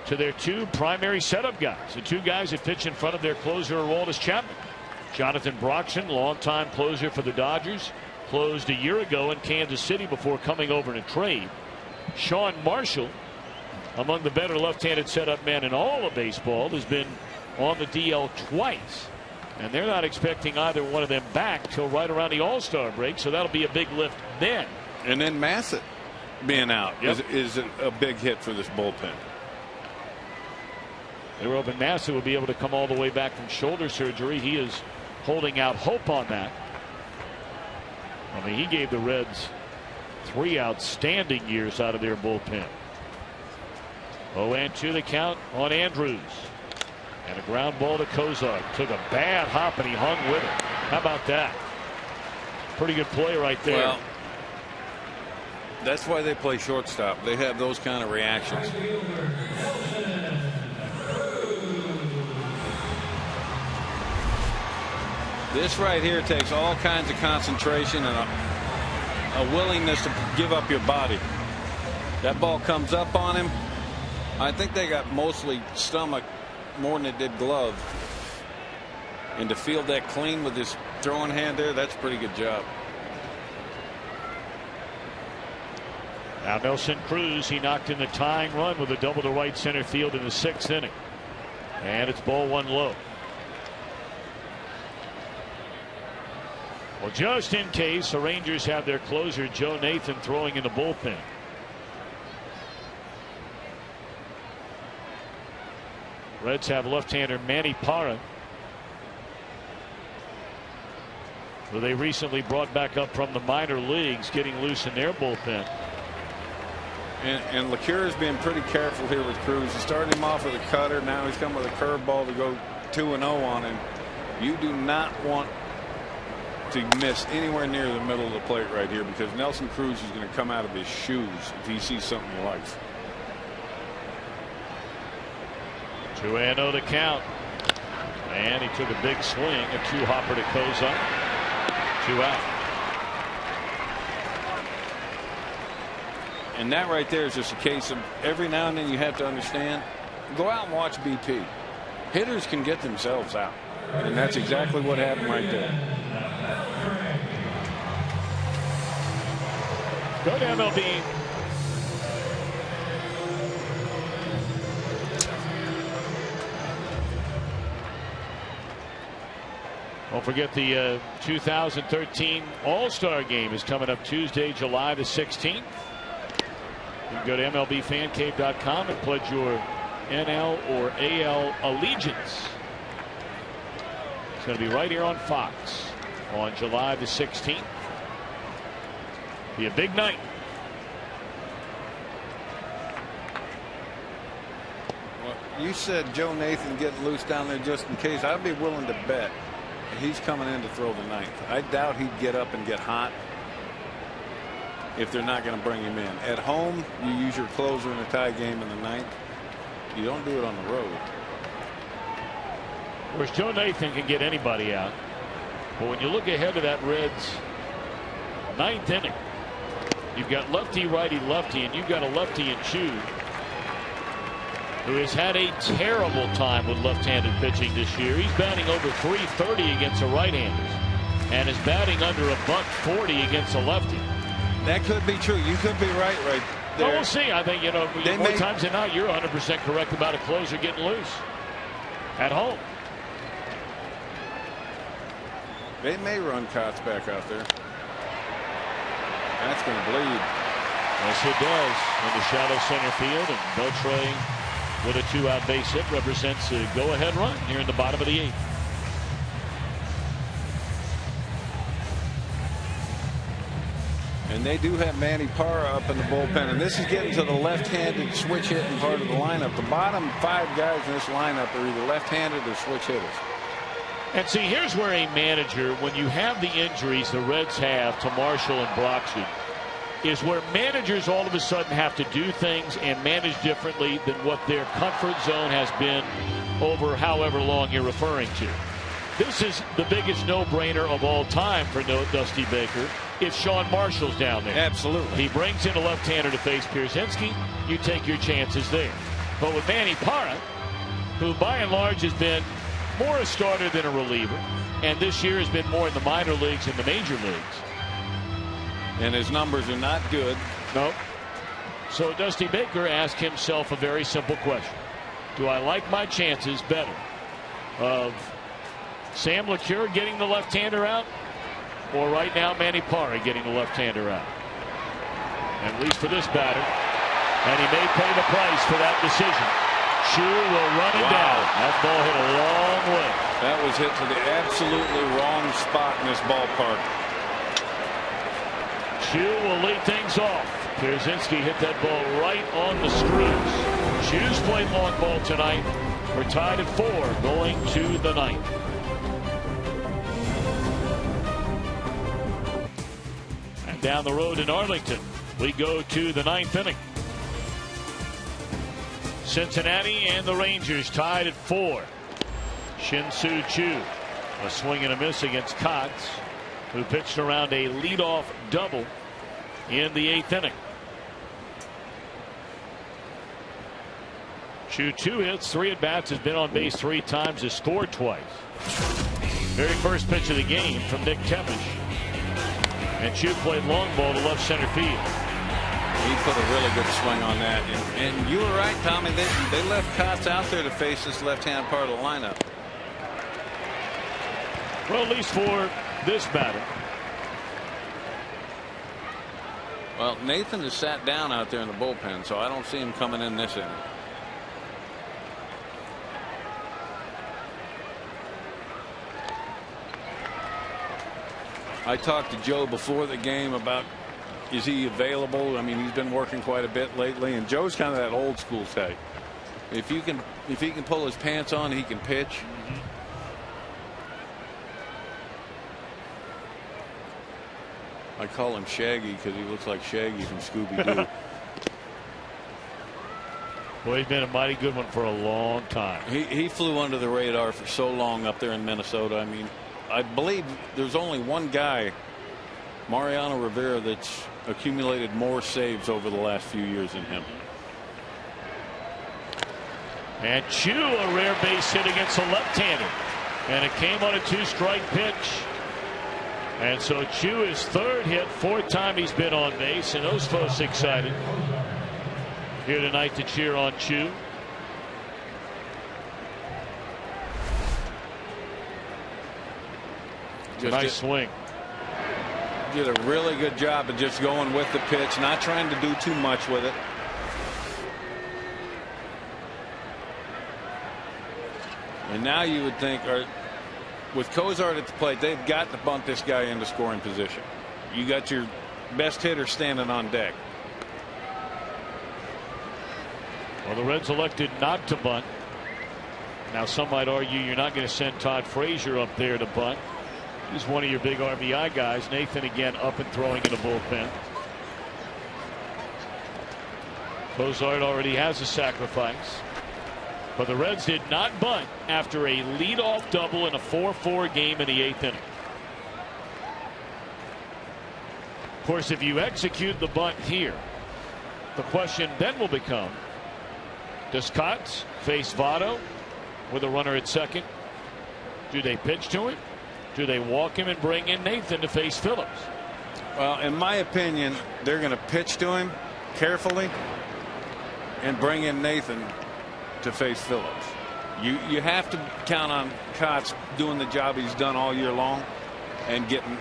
to their 2 primary setup guys. The 2 guys that pitch in front of their closer, Aroldis Chapman. Jonathan Broxton, longtime closer for the Dodgers, closed a year ago in Kansas City before coming over in a trade. Sean Marshall, among the better left-handed setup men in all of baseball, has been on the DL twice. And they're not expecting either one of them back till right around the All-Star break, so that'll be a big lift then. And then Massett being out is a big hit for this bullpen. They were hoping Massett would be able to come all the way back from shoulder surgery. He is holding out hope on that. I mean, he gave the Reds 3 outstanding years out of their bullpen. 0-2 the count on Andrews. And a ground ball to Kozar. Took a bad hop and he hung with it. How about that? Pretty good play right there. Well, that's why they play shortstop. They have those kind of reactions. This right here takes all kinds of concentration and a willingness to give up your body. That ball comes up on him. I think they got mostly stomach more than it did glove. And to field that clean with his throwing hand there, that's a pretty good job. Now Nelson Cruz, he knocked in the tying run with a double to right center field in the 6th inning. And it's ball 1 low. Well, just in case, the Rangers have their closer Joe Nathan throwing in the bullpen. Reds have left-hander Manny Parra, who they recently brought back up from the minor leagues, getting loose in their bullpen. And LeCure has been pretty careful here with Cruz. He started him off with a cutter. Now he's come with a curveball to go 2-0 on him. You do not want to miss anywhere near the middle of the plate right here, because Nelson Cruz is going to come out of his shoes if he sees something he likes. 2-0 to count. And he took a big swing. A 2-hopper to Koza. 2 out. And that right there is just a case of every now and then you have to understand, go out and watch BP. Hitters can get themselves out. And that's exactly what happened right there. Go to MLB. Don't forget the 2013 All-Star Game is coming up Tuesday, July the 16th. You can go to MLBFanCave.com and pledge your NL or AL allegiance. It's going to be right here on Fox on July the 16th. Be a big night. Well, you said Joe Nathan getting loose down there just in case. I'd be willing to bet he's coming in to throw the ninth. I doubt he'd get up and get hot if they're not going to bring him in. At home, you use your closer in a tie game in the ninth. You don't do it on the road. Whereas Joe Nathan can get anybody out. But when you look ahead to that Reds ninth inning, you've got lefty, righty, lefty, and you've got a lefty in Choo, who has had a terrible time with left-handed pitching this year. He's batting over .330 against the right-handers and is batting under a .140 against a lefty. That could be true. You could be right there. Well, we'll see. I think, more times than not, you're 100% correct about a closer getting loose at home. They may run Kotz back out there. That's going to bleed. Yes, it does. In the shallow center field, and Beltre with a 2-out base hit represents a go-ahead run here in the bottom of the 8th. And they do have Manny Parra up in the bullpen, and this is getting to the left-handed switch hitting part of the lineup. The bottom 5 guys in this lineup are either left-handed or switch hitters. And see, here's where a manager, when you have the injuries the Reds have to Marshall and Broxton, is where managers all of a sudden have to do things and manage differently than what their comfort zone has been over however long you're referring to. This is the biggest no-brainer of all time for Dusty Baker if Sean Marshall's down there. Absolutely. He brings in a left-hander to face Pierzynski. You take your chances there. But with Manny Parra, who by and large has been more a starter than a reliever, and this year has been more in the minor leagues and the major leagues. And his numbers are not good. Nope. So Dusty Baker asked himself a very simple question. Do I like my chances better of Sam LeCure getting the left-hander out, or right now Manny Parra getting the left-hander out? And at least for this batter, and he may pay the price for that decision. Choo will run it down. That ball hit a long way. That was hit to the absolutely wrong spot in this ballpark. Choo will lead things off. Pierzynski hit that ball right on the screws. Choo's played long ball tonight. We're tied at 4 going to the 9th. And down the road in Arlington, we go to the 9th inning. Cincinnati and the Rangers tied at 4. Shin-Soo Choo, a swing and a miss against Kotz, who pitched around a leadoff double in the 8th inning. Choo 2 hits, 3 at bats, has been on base 3 times, has scored twice. Very first pitch of the game from Nick Tevish. And Choo played long ball to left center field. He put a really good swing on that. And you were right, Tommy. They left Kotz out there to face this left-hand part of the lineup. Well, at least for this batter. Well, Nathan has sat down out there in the bullpen, so I don't see him coming in this inning. I talked to Joe before the game about is he available? I mean, he's been working quite a bit lately, and Joe's kind of that old school type. If he can pull his pants on, he can pitch. I call him Shaggy because he looks like Shaggy from Scooby-Doo. Boy, he's been a mighty good one for a long time. He flew under the radar for so long up there in Minnesota. I mean, I believe there's only one guy, Mariano Rivera, that's accumulated more saves over the last few years than him. And Choo, a rare base hit against a left-hander. And it came on a 2-strike pitch. And so Choo is third hit, fourth time he's been on base, and those folks excited here tonight to cheer on Choo. Nice swing. Did a really good job of just going with the pitch, not trying to do too much with it. And now you would think, with Cozart at the plate, they've got to bunt this guy into scoring position. You got your best hitter standing on deck. Well, the Reds elected not to bunt. Now, some might argue you're not going to send Todd Frazier up there to bunt. He's one of your big RBI guys. Nathan again up and throwing in the bullpen. Cozart already has a sacrifice. But the Reds did not bunt after a leadoff double in a 4-4 game in the 8th inning. Of course, if you execute the bunt here, the question then will become, does Kotz face Votto with a runner at second? Do they pitch to him? Do they walk him and bring in Nathan to face Phillips? Well, in my opinion, they're going to pitch to him carefully and bring in Nathan to face Phillips. You have to count on Kotz doing the job he's done all year long and getting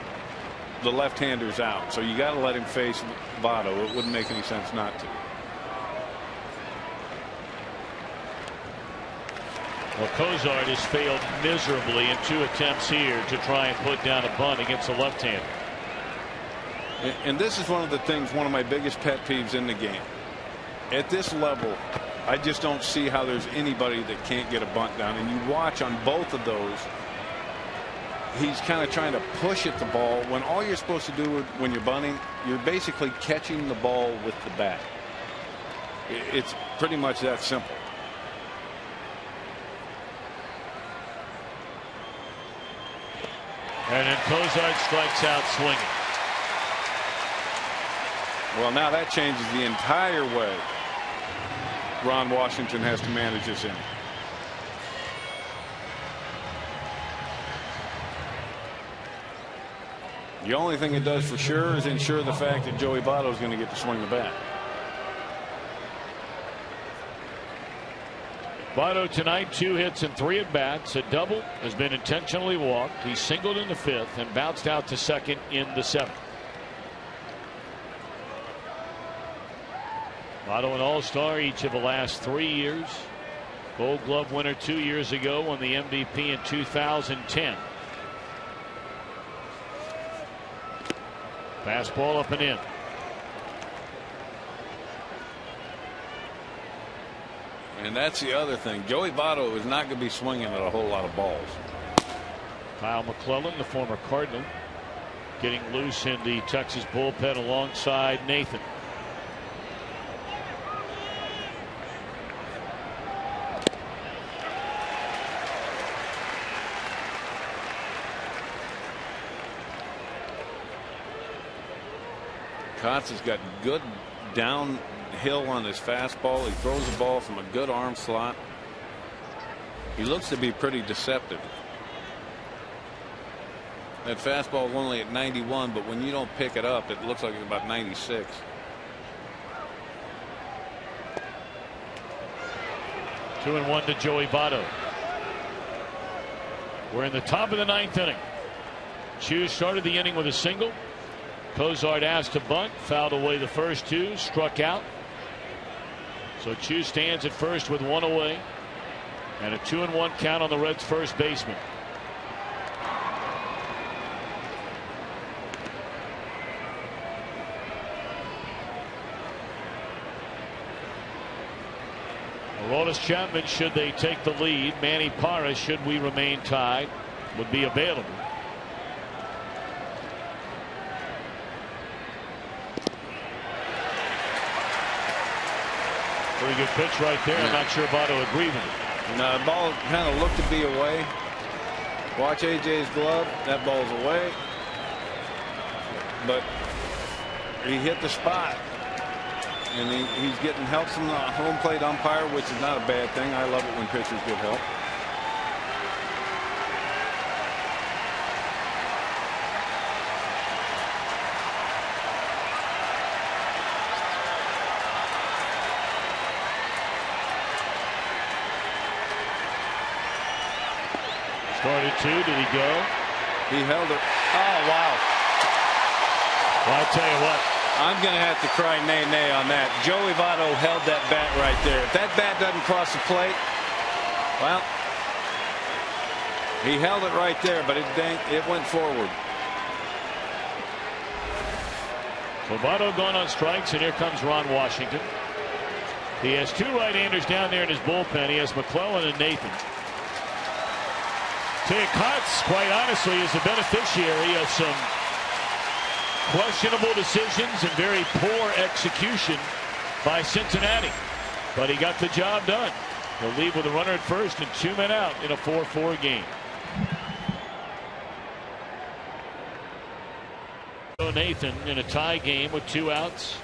the left-handers out. So you got to let him face Votto. It wouldn't make any sense not to. Well, Cozart has failed miserably in 2 attempts here to try and put down a bunt against a left-hander. And this is one of the things, one of my biggest pet peeves in the game. At this level, I just don't see how there's anybody that can't get a bunt down. And you watch on both of those, he's kind of trying to push at the ball when all you're supposed to do when you're bunting, you're basically catching the ball with the bat. It's pretty much that simple. And then Cozart strikes out swinging. Well, now that changes the entire way Ron Washington has to manage this inning. The only thing it does for sure is ensure the fact that Joey Votto is going to get to swing the bat. Votto tonight, 2 hits and 3 at bats. A double, has been intentionally walked. He singled in the 5th and bounced out to second in the 7th. Votto an all-star each of the last 3 years. Gold Glove winner 2 years ago, won the MVP in 2010. Fastball up and in. And that's the other thing. Joey Votto is not going to be swinging at a whole lot of balls. Kyle McClellan, the former Cardinal, getting loose in the Texas bullpen alongside Nathan. Kotz has got good downhill on his fastball. He throws the ball from a good arm slot. He looks to be pretty deceptive. That fastball is only at 91, but when you don't pick it up, it looks like it's about 96. Two and one to Joey Votto. We're in the top of the 9th inning. Choo started the inning with a single. Cozart asked to bunt, fouled away the first 2, struck out. So Choo stands at first with 1 away, and a 2-1 count on the Reds' first baseman. Aroldis Chapman, should they take the lead. Manny Parra, should we remain tied, would be available. Pretty good pitch right there. I'm not sure Votto agreed with it. No, the ball kind of looked to be away. Watch AJ's glove. That ball's away. But he hit the spot. And he's getting help from the home plate umpire, which is not a bad thing. I love it when pitchers get help. Started two. Did he go? He held it. Oh, wow. Well, I tell you what. I'm going to have to cry nay on that. Joey Votto held that bat right there. If that bat doesn't cross the plate, well, he held it right there, but it went forward. So Votto gone on strikes, and here comes Ron Washington. He has two right-handers down there in his bullpen. He has McClellan and Nathan. Kotz, quite honestly, is the beneficiary of some questionable decisions and very poor execution by Cincinnati. But he got the job done. He'll leave with a runner at first and 2 men out in a 4-4 game. Nathan in a tie game with 2 outs.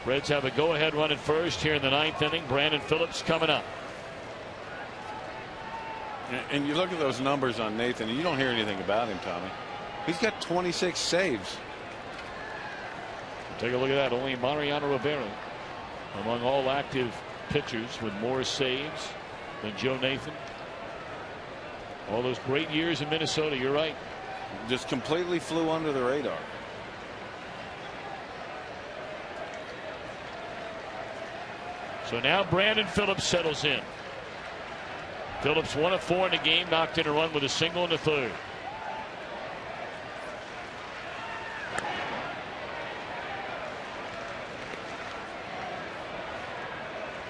Reds have a go-ahead run at first here in the 9th inning. Brandon Phillips coming up. And you look at those numbers on Nathan, and you don't hear anything about him, Tommy. He's got 26 saves. Take a look at that. Only Mariano Rivera among all active pitchers with more saves than Joe Nathan. All those great years in Minnesota. You're right. Just completely flew under the radar. So now Brandon Phillips settles in. Phillips 1 of 4 in the game, knocked in a run with a single in the 3rd.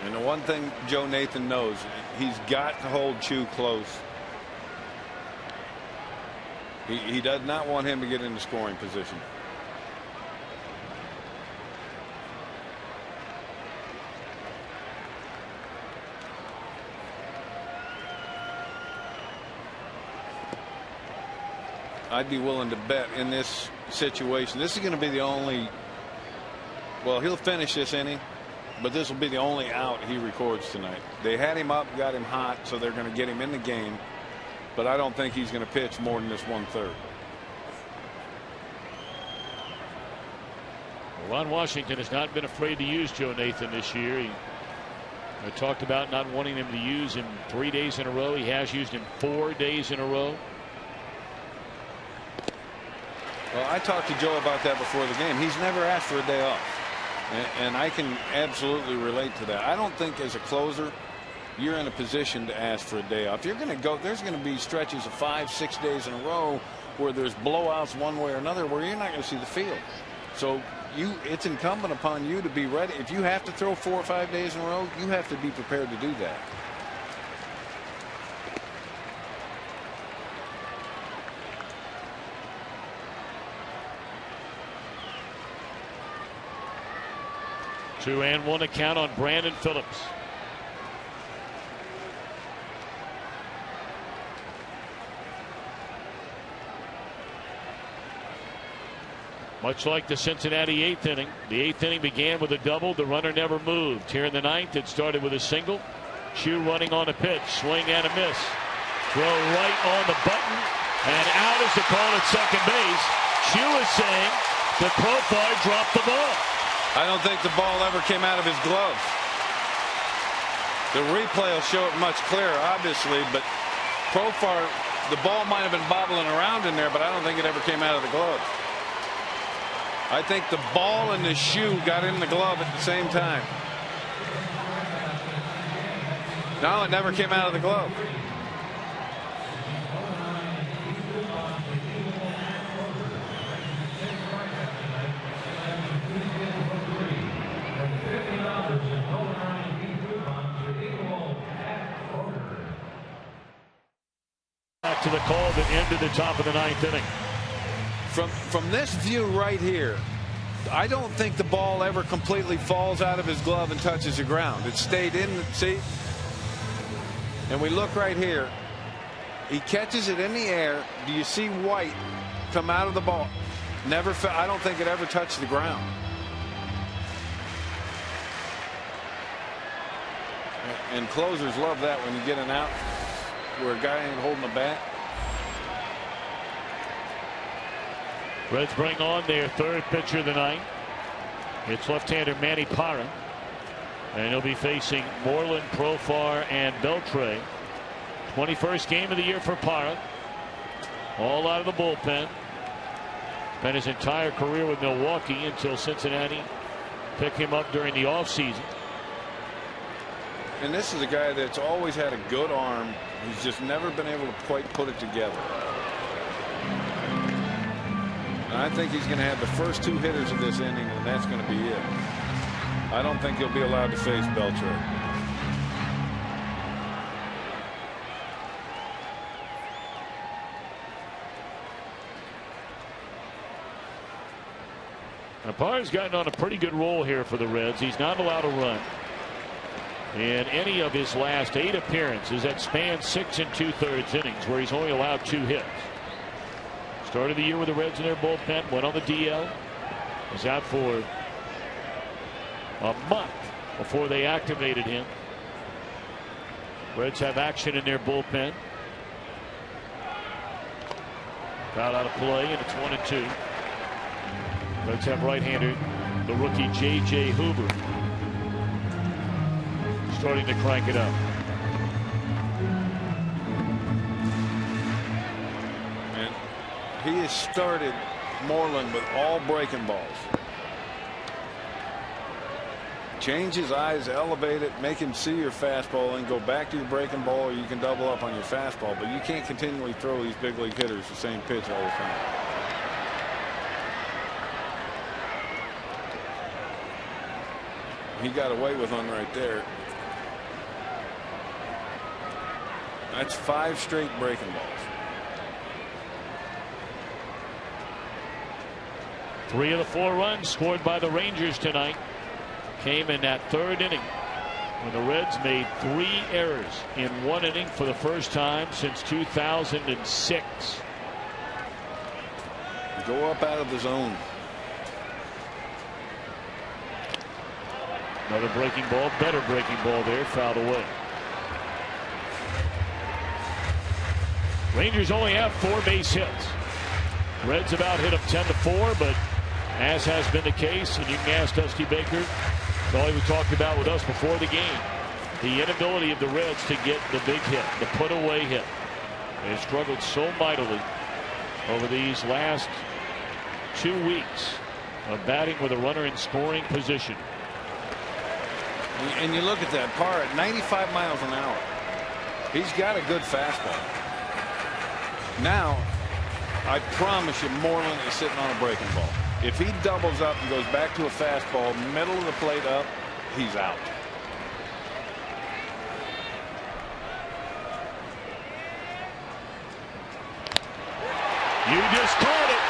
And the one thing Joe Nathan knows, he's got to hold Choo close. He does not want him to get into scoring position. I'd be willing to bet in this situation, this is going to be the only, well, he'll finish this inning, but this will be the only out he records tonight. They had him up, got him hot, so they're going to get him in the game, but I don't think he's going to pitch more than this 1/3. Ron Washington has not been afraid to use Joe Nathan this year. I talked about not wanting him to use him 3 days in a row. He has used him 4 days in a row. Well, I talked to Joe about that before the game. He's never asked for a day off. And I can absolutely relate to that. I don't think as a closer you're in a position to ask for a day off. You're going to go, there's going to be stretches of 5-6 days in a row where there's blowouts one way or another where you're not going to see the field. So it's incumbent upon you to be ready. If you have to throw 4 or 5 days in a row, you have to be prepared to do that. Two and one account on Brandon Phillips. Much like the Cincinnati 8th inning. The 8th inning began with a double. The runner never moved. Here in the 9th, it started with a single. Choo running on a pitch. Swing and a miss. Throw right on the button. And out is the call at second base. Choo is saying that Profar dropped the ball. I don't think the ball ever came out of his glove. The replay will show it much clearer, obviously, but Profar, the ball might have been bobbling around in there, but I don't think it ever came out of the glove. I think the ball and the shoe got in the glove at the same time. No, it never came out of the glove. to the call that ended the top of the 9th inning. From this view right here, I don't think the ball ever completely falls out of his glove and touches the ground. It stayed in. See? And we look right here. He catches it in the air. Do you see white come out of the ball? Never. I don't think it ever touched the ground. And closers love that when you get an out where a guy ain't holding the bat. Reds bring on their third pitcher of the night. It's left-hander Manny Parra. And he'll be facing Moreland, Profar, and Beltre. 21st game of the year for Parra. All out of the bullpen. Spent his entire career with Milwaukee until Cincinnati picked him up during the offseason. And this is a guy that's always had a good arm. He's just never been able to quite put it together. And I think he's going to have the first 2 hitters of this inning, and that's going to be it. I don't think he'll be allowed to face Beltre. Now, Parra's gotten on a pretty good roll here for the Reds. He's not allowed to run in any of his last 8 appearances that span 6 2/3 innings, where he's only allowed 2 hits. Started the year with the Reds in their bullpen, went on the DL, was out for a month before they activated him. Reds have action in their bullpen. Foul out of play, and it's 1-2. Reds have right-hander, the rookie J.J. Hoover, starting to crank it up. And he has started Moreland with all breaking balls. Change his eyes, elevate it, make him see your fastball, and go back to your breaking ball, or you can double up on your fastball. But you can't continually throw these big league hitters the same pitch all the time. He got away with one right there. That's 5 straight breaking balls. 3 of the 4 runs scored by the Rangers tonight came in that 3rd inning, when the Reds made 3 errors in 1 inning for the first time since 2006. Go up out of the zone. Another breaking ball, better breaking ball there, fouled away. Rangers only have 4 base hits. Reds have out hit them 10-4, but as has been the case, and you can ask Dusty Baker, it's all he talked about with us before the game, the inability of the Reds to get the big hit, the put away hit. They have struggled so mightily over these last 2 weeks of batting with a runner in scoring position. And you look at that, Parra at 95 miles an hour. He's got a good fastball. Now, I promise you, Moreland is sitting on a breaking ball. If he doubles up and goes back to a fastball, middle of the plate up, he's out. You just called it.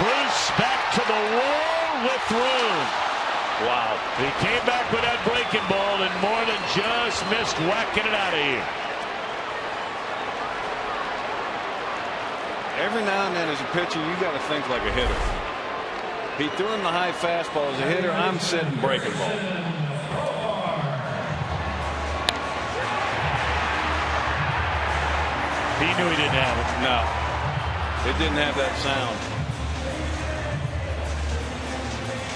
Bruce back to the wall with room. Wow. He came back with that breaking ball, and Moreland just missed whacking it out of here. Every now and then as a pitcher, you got to think like a hitter. He threw him the high fastball. As a hitter, I'm sitting breaking ball. He knew he didn't have it. No. It didn't have that sound.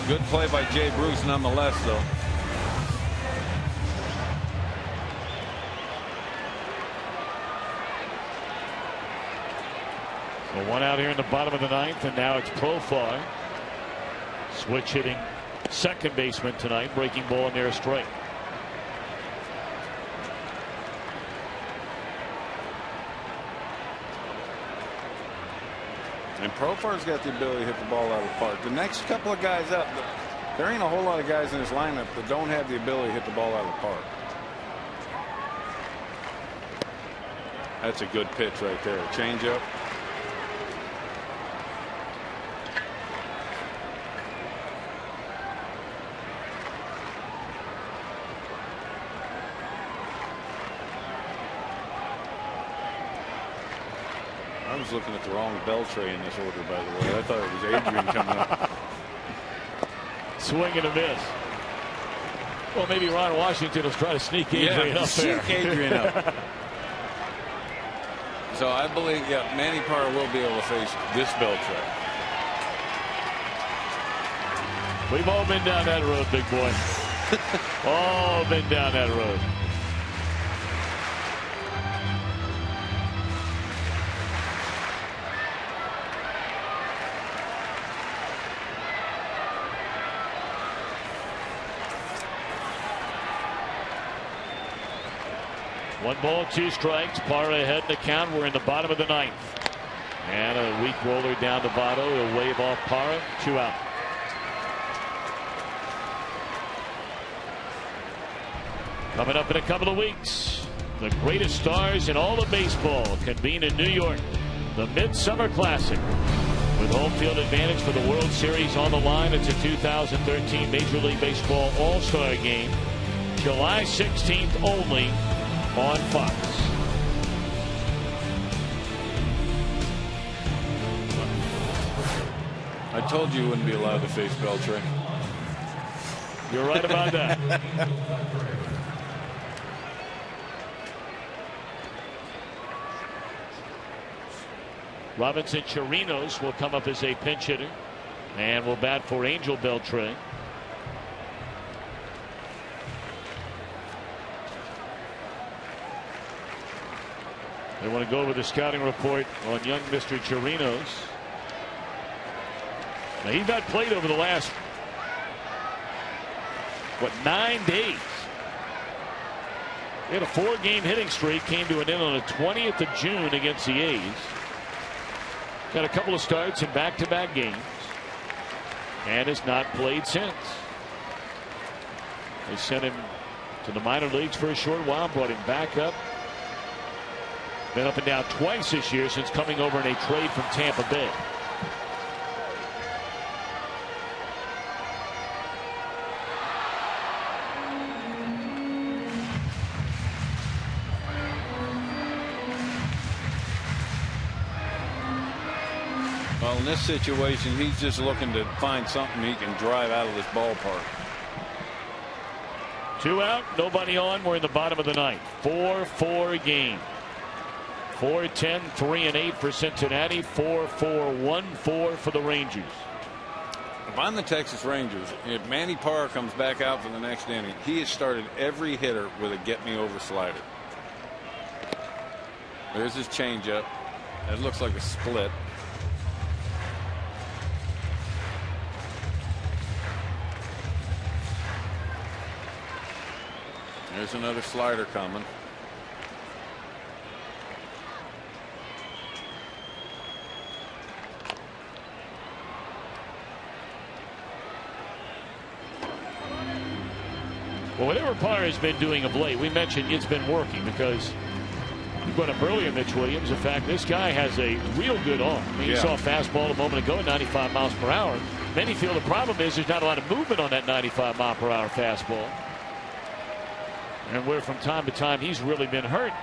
Good play by Jay Bruce nonetheless, though. So 1 out here in the bottom of the 9th, and now it's Profar. Switch hitting second baseman tonight, breaking ball in there, strike. And Profar's got the ability to hit the ball out of the park. The next couple of guys up, there ain't a whole lot of guys in this lineup that don't have the ability to hit the ball out of the park. That's a good pitch right there. Change up. I was looking at the wrong Beltray in this order, by the way. I thought it was Adrian coming up. Swing and a miss. Well, maybe Ron Washington will try to sneak Adrian up there. Sneak Adrian up. So I believe, Manny Parra will be able to face this Beltray. We've all been down that road, big boy. All been down that road. One ball, 2 strikes. Parra ahead in the count. We're in the bottom of the 9th. And a weak roller down to Votto. He'll wave off Parra. 2 out. Coming up in a couple of weeks, the greatest stars in all of baseball convene in New York. The Midsummer Classic. With home field advantage for the World Series on the line, it's a 2013 Major League Baseball All-Star Game. July 16th only on Fox. I told you wouldn't be allowed to face Beltray. You're right about that. Robinson Chirinos will come up as a pinch hitter and will bat for Angel Beltray. They want to go over the scouting report on young Mr. Chirinos. Now, he's not played over the last, 9 days. He had a 4-game hitting streak, came to an end on the 20th of June against the A's. Got a couple of starts in back-to-back games and has not played since. They sent him to the minor leagues for a short while, brought him back up. Been up and down twice this year since coming over in a trade from Tampa Bay. Well, in this situation, he's just looking to find something he can drive out of this ballpark. 2 out, nobody on. We're in the bottom of the 9th. 4-4 game. 4-10, 3-8 for Cincinnati. 4-4, 1-4 for the Rangers. If I'm the Texas Rangers, if Manny Parra comes back out for the next inning, he has started every hitter with a get-me-over slider. There's his changeup. That looks like a split. There's another slider coming. Well, whatever Parra has been doing of late, we mentioned it's been working because you brought up earlier, Mitch Williams. In fact, this guy has a real good arm. I mean, you saw a fastball a moment ago, 95 miles per hour. Many feel the problem is there's not a lot of movement on that 95 mile per hour fastball. And where from time to time he's really been hurt.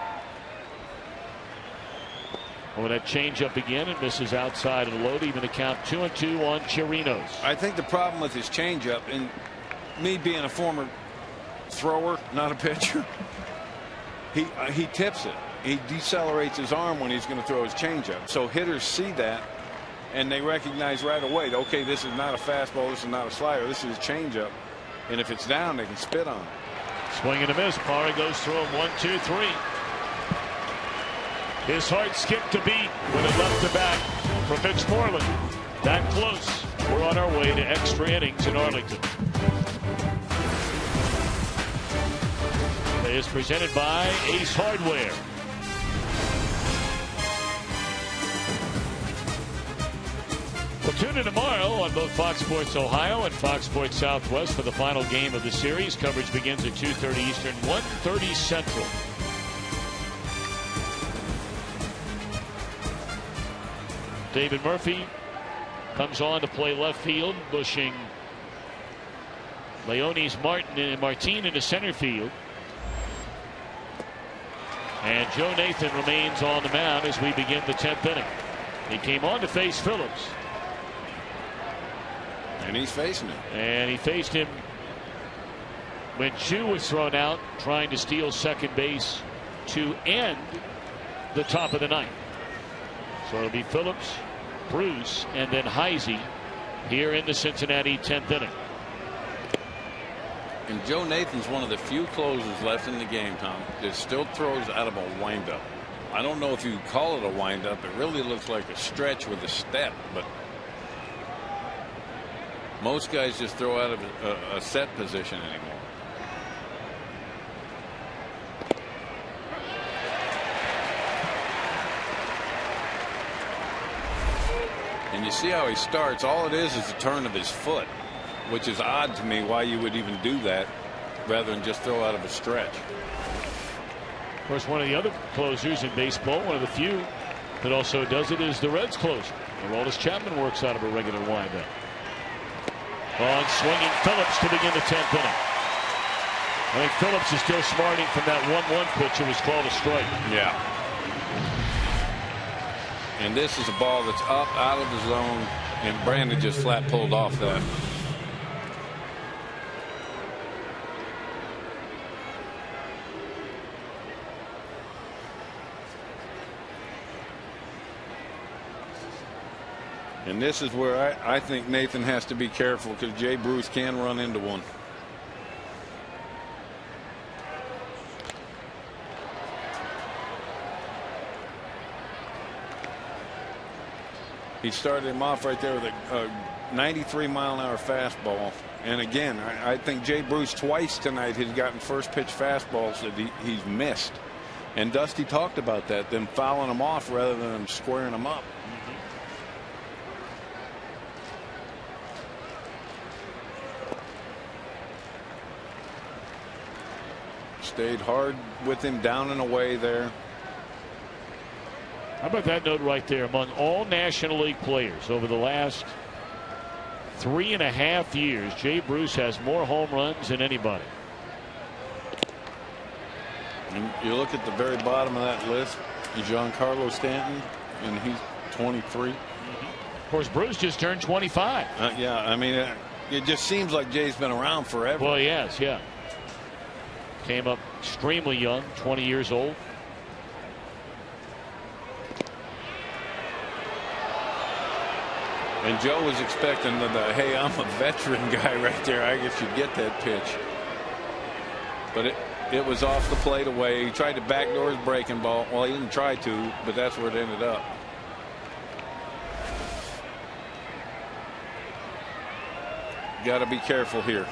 Oh, that changeup again and misses outside and low, even the count 2-2 on Chirinos. I think the problem with his changeup, and me being a former thrower, not a pitcher, he tips it. He decelerates his arm when he's going to throw his changeup. So hitters see that and they recognize right away that, okay, this is not a fastball, this is not a slider, this is a changeup. And if it's down, they can spit on it. Swing and a miss. Parra goes through him 1-2-3. His heart skipped a beat when it left the bat from Mitch Moreland. That close. We're on our way to extra innings in Arlington. It is presented by Ace Hardware. We'll tune in tomorrow on both Fox Sports Ohio and Fox Sports Southwest for the final game of the series. Coverage begins at 2:30 Eastern, 1:30 Central. David Murphy comes on to play left field, pushing Leonis Martin into center field. And Joe Nathan remains on the mound as we begin the 10th inning. He came on to face Phillips. And he's facing him. And he faced him when Choo was thrown out trying to steal second base to end the top of the ninth. So it'll be Phillips, Bruce, and then Heisey here in the Cincinnati 10th inning. And Joe Nathan's one of the few closers left in the game, Tom, that still throws out of a windup. I don't know if you call it a windup. It really looks like a stretch with a step, but most guys just throw out of a set position anymore. And you see how he starts. All it is a turn of his foot, which is odd to me why you would even do that rather than just throw out of a stretch. Of course, one of the other closers in baseball, one of the few that also does it, is the Reds closer. Aroldis Chapman works out of a regular windup. On swinging Phillips to begin the 10th inning. I think Phillips is still smarting from that 1-1 pitch. It was called a strike. Yeah. And this is a ball that's up out of the zone, and Brandon just flat pulled off that. And this is where I think Nathan has to be careful, because Jay Bruce can run into one. He started him off right there with a 93-mile-an-hour fastball. And again, I think Jay Bruce twice tonight has gotten first pitch fastballs that he's missed. And Dusty talked about that, them fouling him off rather than them squaring him up. Stayed hard with him down and away there. How about that note right there? Among all National League players over the last 3.5 years, Jay Bruce has more home runs than anybody. And you look at the very bottom of that list, Giancarlo Stanton, and he's 23. Of course, Bruce just turned 25. Yeah, I mean, it just seems like Jay's been around forever. Well, he has, yeah. Came up extremely young, 20 years old. And Joe was expecting the hey, I'm a veteran guy right there. I guess you'd get that pitch. But it was off the plate away. He tried to backdoor his breaking ball. Well, he didn't try to, but that's where it ended up. Got to be careful here.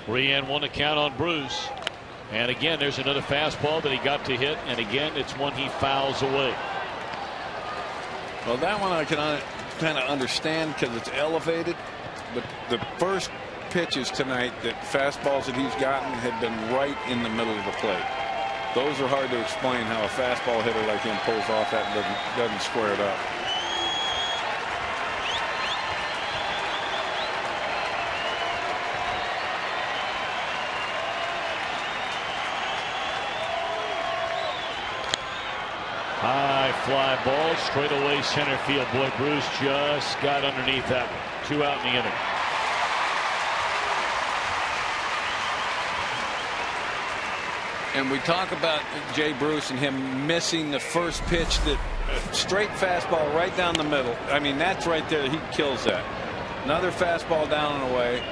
3-1 to count on Bruce. And again, there's another fastball that he got to hit. And again, it's one he fouls away. Well, that one I can kind of understand because it's elevated. But the first pitches tonight, that fastballs that he's gotten, have been right in the middle of the plate. Those are hard to explain how a fastball hitter like him pulls off that and doesn't square it up. High fly ball straight away center field. Boy, Bruce just got underneath that one. 2 out in the inning. And we talk about Jay Bruce and him missing the first pitch, that straight fastball right down the middle. I mean, that's right there. He kills that. Another fastball down and away.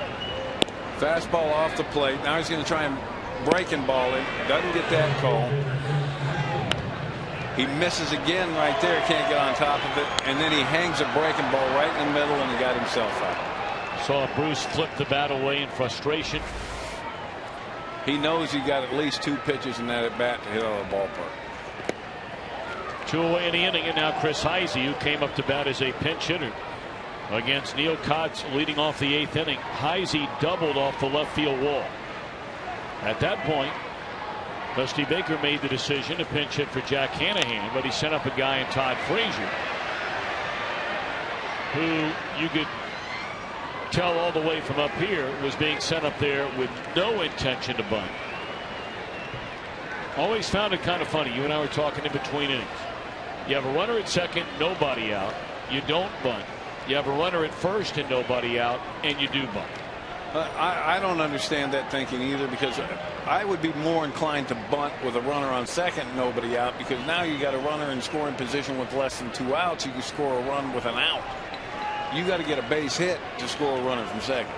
Fastball off the plate. Now he's going to try and breaking ball him. Doesn't get that call. He misses again right there. Can't get on top of it. And then he hangs a breaking ball right in the middle, and he got himself out. Saw Bruce flip the bat away in frustration. He knows he got at least 2 pitches in that at bat to hit out of the ballpark. 2 away in the inning, and now Chris Heisey, who came up to bat as a pinch hitter against Neil Kotz, leading off the 8th inning. Heisey doubled off the left field wall. At that point, Dusty Baker made the decision to pinch hit for Jack Hanahan, but he sent up a guy in Todd Frazier, who you could tell all the way from up here was being sent up there with no intention to bunt. Always found it kind of funny. You and I were talking in between innings. You have a runner at second, nobody out. You don't bunt. You have a runner at first and nobody out, and you do bunt. I don't understand that thinking either, because I would be more inclined to bunt with a runner on second and nobody out, because now you got a runner in scoring position with less than 2 outs. You can score a run with an out. You got to get a base hit to score a runner from second.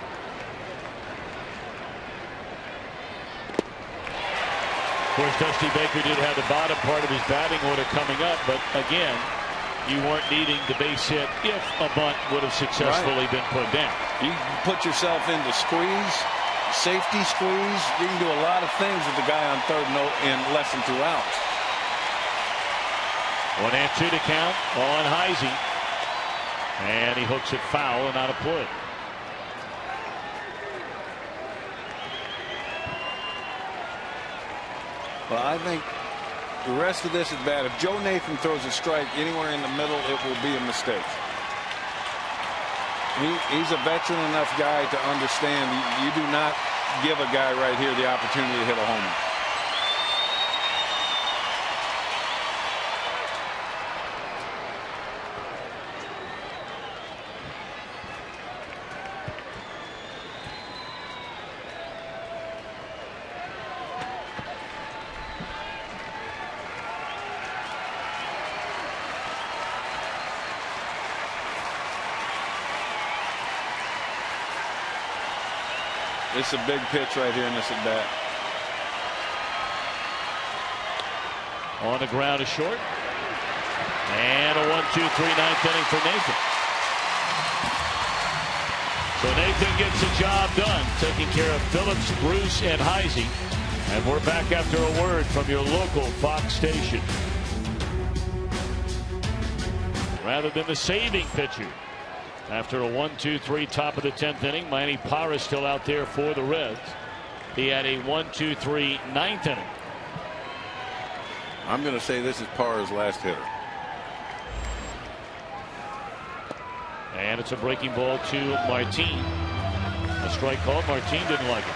Of course, Dusty Baker did have the bottom part of his batting order coming up, but again, you weren't needing the base hit if a bunt would have successfully been put down. You put yourself into squeeze, safety squeeze. You can do a lot of things with the guy on third in less than 2 outs. 1-2 to count on Heisey. And he hooks it foul and out of play. Well, I think the rest of this is bad. If Joe Nathan throws a strike anywhere in the middle, it will be a mistake. He's a veteran enough guy to understand you do not give a guy right here the opportunity to hit a homer. It's a big pitch right here in this at bat. On the ground is short. And a 1-2-3 ninth inning for Nathan. So Nathan gets the job done, taking care of Phillips, Bruce, and Heisey. And we're back after a word from your local Fox station. Rather than the saving pitcher. After a 1-2-3 top of the 10th inning, Manny Parra still out there for the Reds. He had a 1-2-3 ninth inning. I'm going to say this is Parra's last hitter. And it's a breaking ball to Martin. A strike called. Martin didn't like it.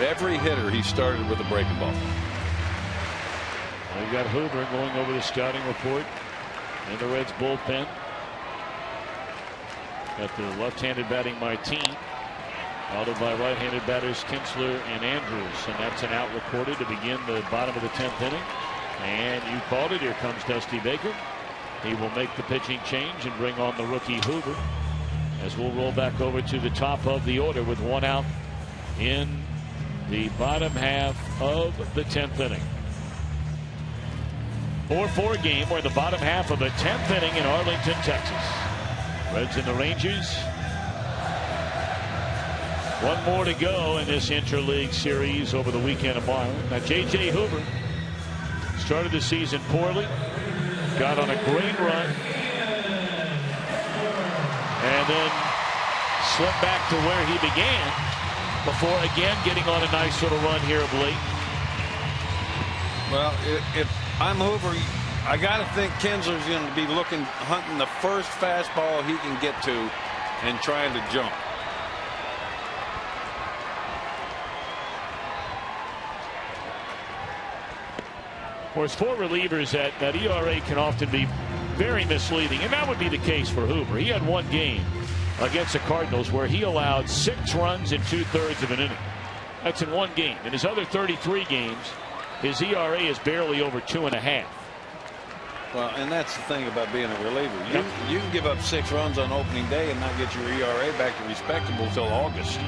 Every hitter he started with a breaking ball. We've got Hoover going over the scouting report in the Reds bullpen. Got the left-handed batting Martin, followed by right-handed batters Kinsler and Andrews, and that's an out recorded to begin the bottom of the 10th inning. And you called it. Here comes Dusty Baker. He will make the pitching change and bring on the rookie Hoover, as we'll roll back over to the top of the order with 1 out in the bottom half of the 10th inning. 4-4 game. We're in the bottom half of the 10th inning in Arlington, Texas. Reds and the Rangers. 1 more to go in this interleague series over the weekend tomorrow. Now, J.J. Hoover started the season poorly, got on a great run, and then slipped back to where he began before again getting on a nice little run here of late. Well, if I'm Hoover, I got to think Kinsler's going to be hunting the first fastball he can get to and trying to jump. Of course, for relievers, that ERA can often be very misleading, and that would be the case for Hoover. He had 1 game against the Cardinals where he allowed 6 runs in 2/3 of an inning. That's in 1 game. In his other 33 games, his ERA is barely over 2.5. Well, and that's the thing about being a reliever. You can give up 6 runs on opening day and not get your ERA back to respectable till August.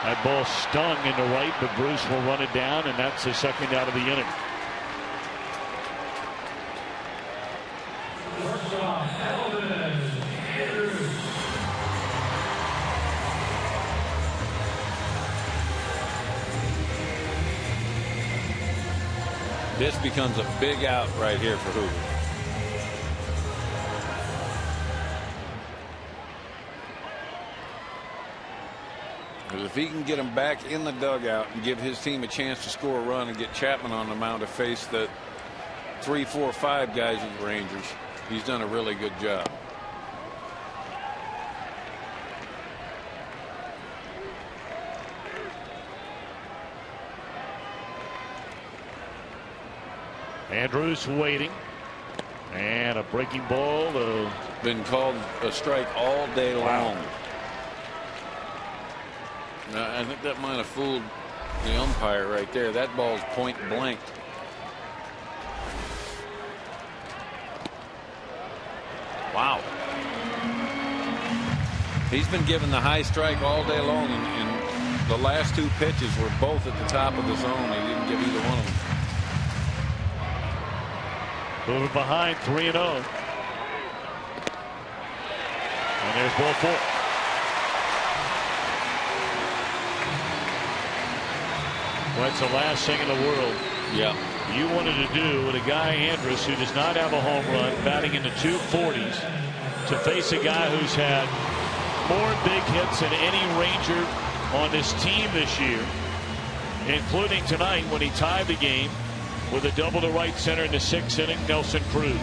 That ball stung into right, but Bruce will run it down, and that's the 2nd out of the inning. This becomes a big out right here for Hoover. Because if he can get him back in the dugout and give his team a chance to score a run and get Chapman on the mound to face the 3, 4, 5 guys of the Rangers, he's done a really good job. Andrews waiting, and a breaking ball. Been called a strike all day long. Now, I think that might have fooled the umpire right there. That ball's point blank. Wow. He's been given the high strike all day long, and the last 2 pitches were both at the top of the zone. He didn't give either one of them. Moving behind 3-0. And there's ball 4. Well, that's the last thing in the world. Yeah. You wanted to do with a guy, Andrus, who does not have a home run, batting in the 240s, to face a guy who's had more big hits than any Ranger on this team this year, including tonight when he tied the game with a double to right center in the 6th inning, Nelson Cruz.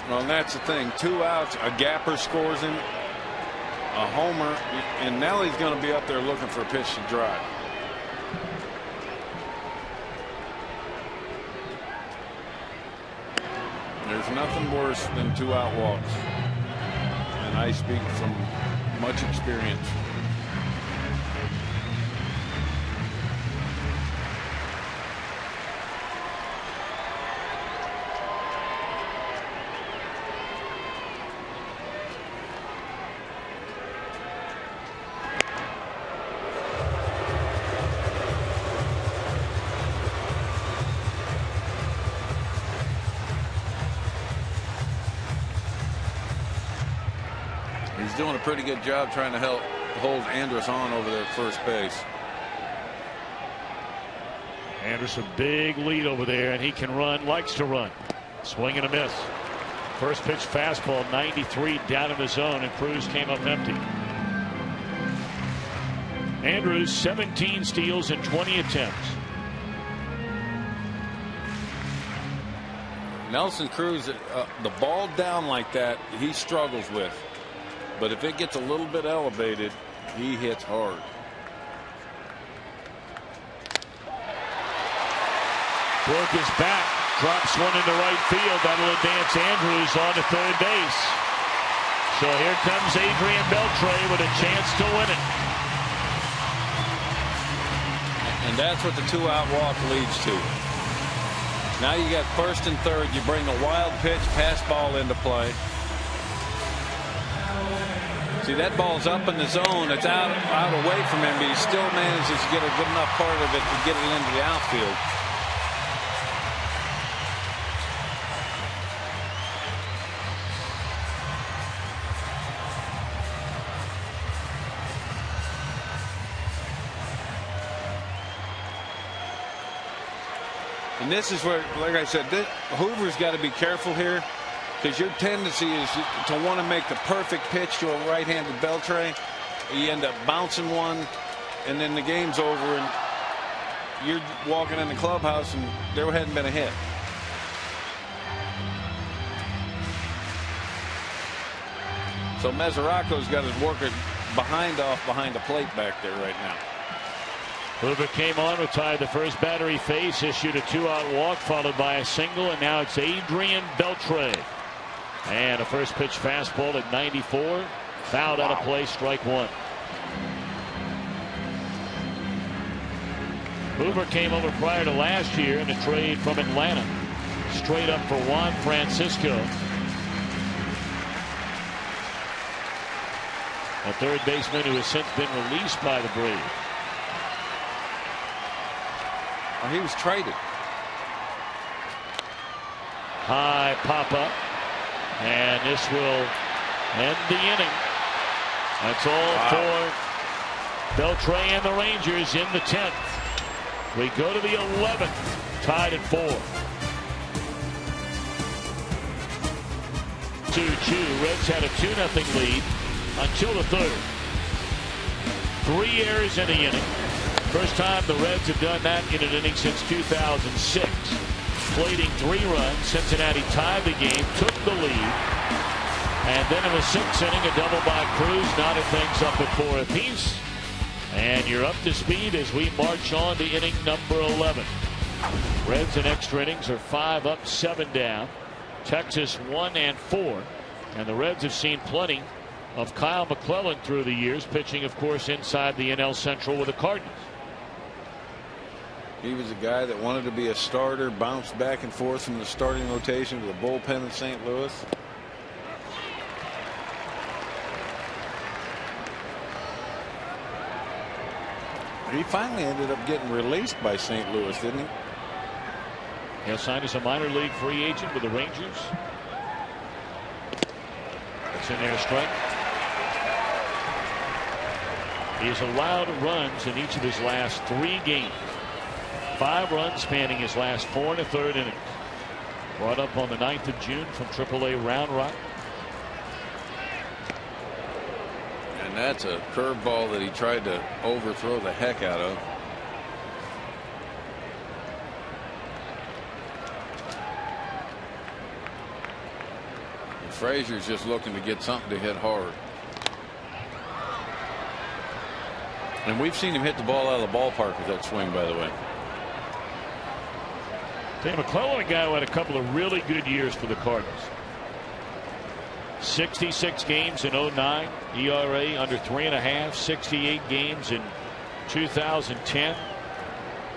Well, that's the thing. 2 outs, a gapper scores him, a homer, and now he's going to be up there looking for a pitch to drive. There's nothing worse than 2 out walks, and I speak from much experience. He's doing a pretty good job trying to help hold Andrus on over there at first base. Andrus a big lead over there, and he can run, likes to run. Swing and a miss. First pitch fastball, 93 down in the zone, and Cruz came up empty. Andrus 17 steals in 20 attempts. Nelson Cruz, the ball down like that, he struggles with. But if it gets a little bit elevated, he hits hard. Broke his back, drops one into right field. That'll advance Andrus on to third base. So here comes Adrian Beltre with a chance to win it. And that's what the 2 out walk leads to. Now you got first and third. You bring a wild pitch, pass ball into play. See, that ball's up in the zone. It's out away from him, but he still manages to get a good enough part of it to get it into the outfield. And this is where, like I said, Hoover's got to be careful here, because your tendency is to want to make the perfect pitch to a right-handed Beltre. You end up bouncing one, and then the game's over, and you're walking in the clubhouse, and there hadn't been a hit. So Mesoraco's got his worker behind the plate back there right now. Hoover came on, retired the first batter he faced, issued a 2-out walk, followed by a single, and now it's Adrian Beltre. And a first pitch fastball at 94, fouled out of play, strike 1. Hoover came over prior to last year in a trade from Atlanta, straight up for Juan Francisco. A third baseman who has since been released by the Braves. Well, he was traded. High pop up, and this will end the inning. That's all for Beltre and the Rangers in the 10th. We go to the 11th, tied at 4. Shin-Soo Choo. Reds had a 2-0 lead until the 3rd. 3 errors in the inning. First time the Reds have done that in an inning since 2006. Plating 3 runs. Cincinnati tied the game, took the lead. And then in the 6th inning, a double by Cruz knotted things up at 4 apiece. And you're up to speed as we march on to inning number 11. Reds in extra innings are 5 up, 7 down. Texas 1 and 4. And the Reds have seen plenty of Kyle McClellan through the years, pitching, of course, inside the NL Central with the Cardinals. He was a guy that wanted to be a starter, bounced back and forth from the starting rotation to the bullpen in St. Louis. He finally ended up getting released by St. Louis, didn't he? He'll sign as a minor league free agent with the Rangers. It's in there, strike. He has allowed runs in each of his last 3 games. 5 runs spanning his last 4 1/3 innings. Brought up on the 9th of June from AAA Round Rock. And that's a curveball that he tried to overthrow the heck out of. And Frazier's just looking to get something to hit hard. And we've seen him hit the ball out of the ballpark with that swing, by the way. McClellan, a guy who had a couple of really good years for the Cardinals. 66 games in 09, ERA under 3.5, 68 games in 2010,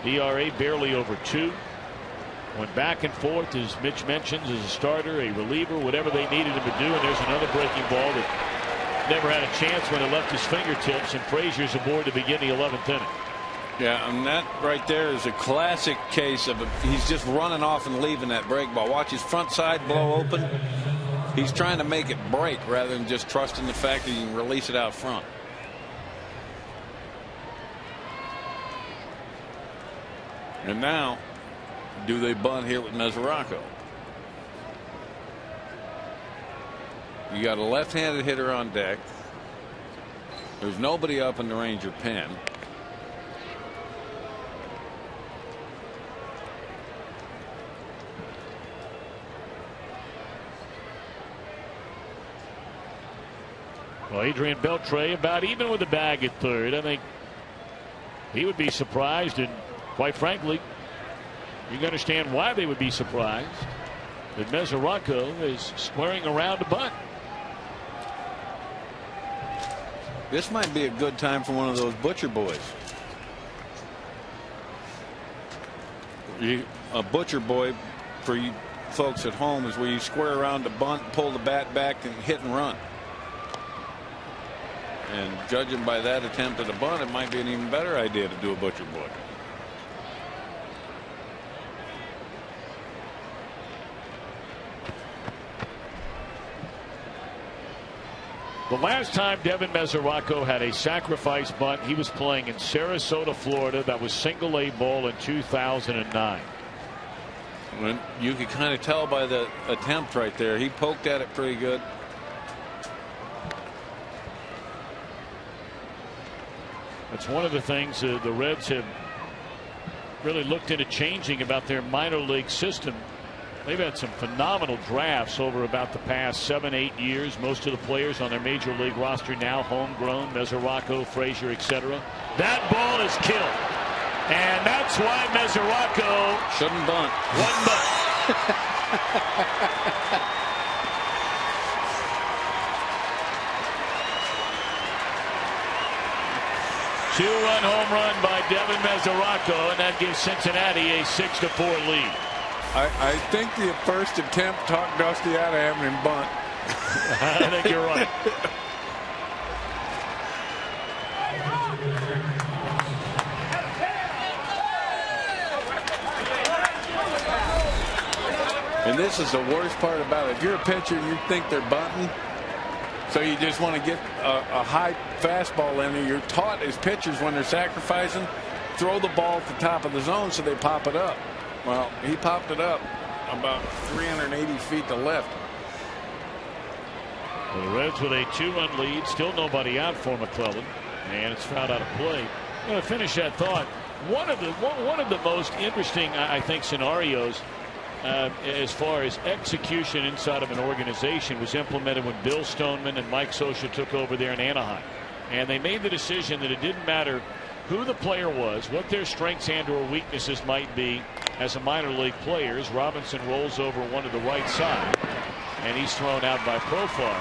ERA barely over 2. Went back and forth, as Mitch mentions, as a starter, a reliever, whatever they needed him to do. And there's another breaking ball that never had a chance when it left his fingertips, and Frazier's aboard to begin the 11th inning. Yeah, and that right there is a classic case of he's just running off and leaving that break ball. Watch his front side blow open. He's trying to make it break rather than just trusting the fact that you can release it out front. And now, do they bunt here with Mesoraco? You got a left-handed hitter on deck. There's nobody up in the Ranger pen. Well, Adrian Beltre about even with the bag at 3rd. I think he would be surprised, and quite frankly, you can understand why they would be surprised that Mesoraco is squaring around to bunt. This might be a good time for one of those butcher boys. A butcher boy, for you folks at home, is where you square around to bunt, pull the bat back, and hit and run. And judging by that attempt at a bunt, it might be an even better idea to do a butcher boy. The last time Devin Mesoraco had a sacrifice bunt, he was playing in Sarasota, Florida. That was single A ball in 2009. When you could kind of tell by the attempt right there, he poked at it pretty good. That's one of the things the Reds have really looked into changing about their minor league system. They've had some phenomenal drafts over about the past 7-8 years. Most of the players on their major league roster now homegrown. Mesoraco, Frazier, etc. That ball is killed. And that's why Mesoraco shouldn't bunt. One bunt. Two-run home run by Devin Mesoraco, and that gives Cincinnati a 6-4 lead. I think the first attempt talked Dusty out of having him bunt. I think you're right. And this is the worst part about it. If you're a pitcher and you think they're bunting, so you just want to get a high fastball in there. You're taught as pitchers when they're sacrificing, throw the ball at the top of the zone so they pop it up. Well, he popped it up about 380 feet to left. The Reds with a 2-run lead, still nobody out for McClellan, and it's fouled out of play. I'm going to finish that thought. One of the most interesting, I think, scenarios as far as execution inside of an organization was implemented when Bill Stoneman and Mike Scioscia took over there in Anaheim, and they made the decision that it didn't matter who the player was, what their strengths and or weaknesses might be as a minor league player. As Robinson rolls over one to the right side, and he's thrown out by Profar.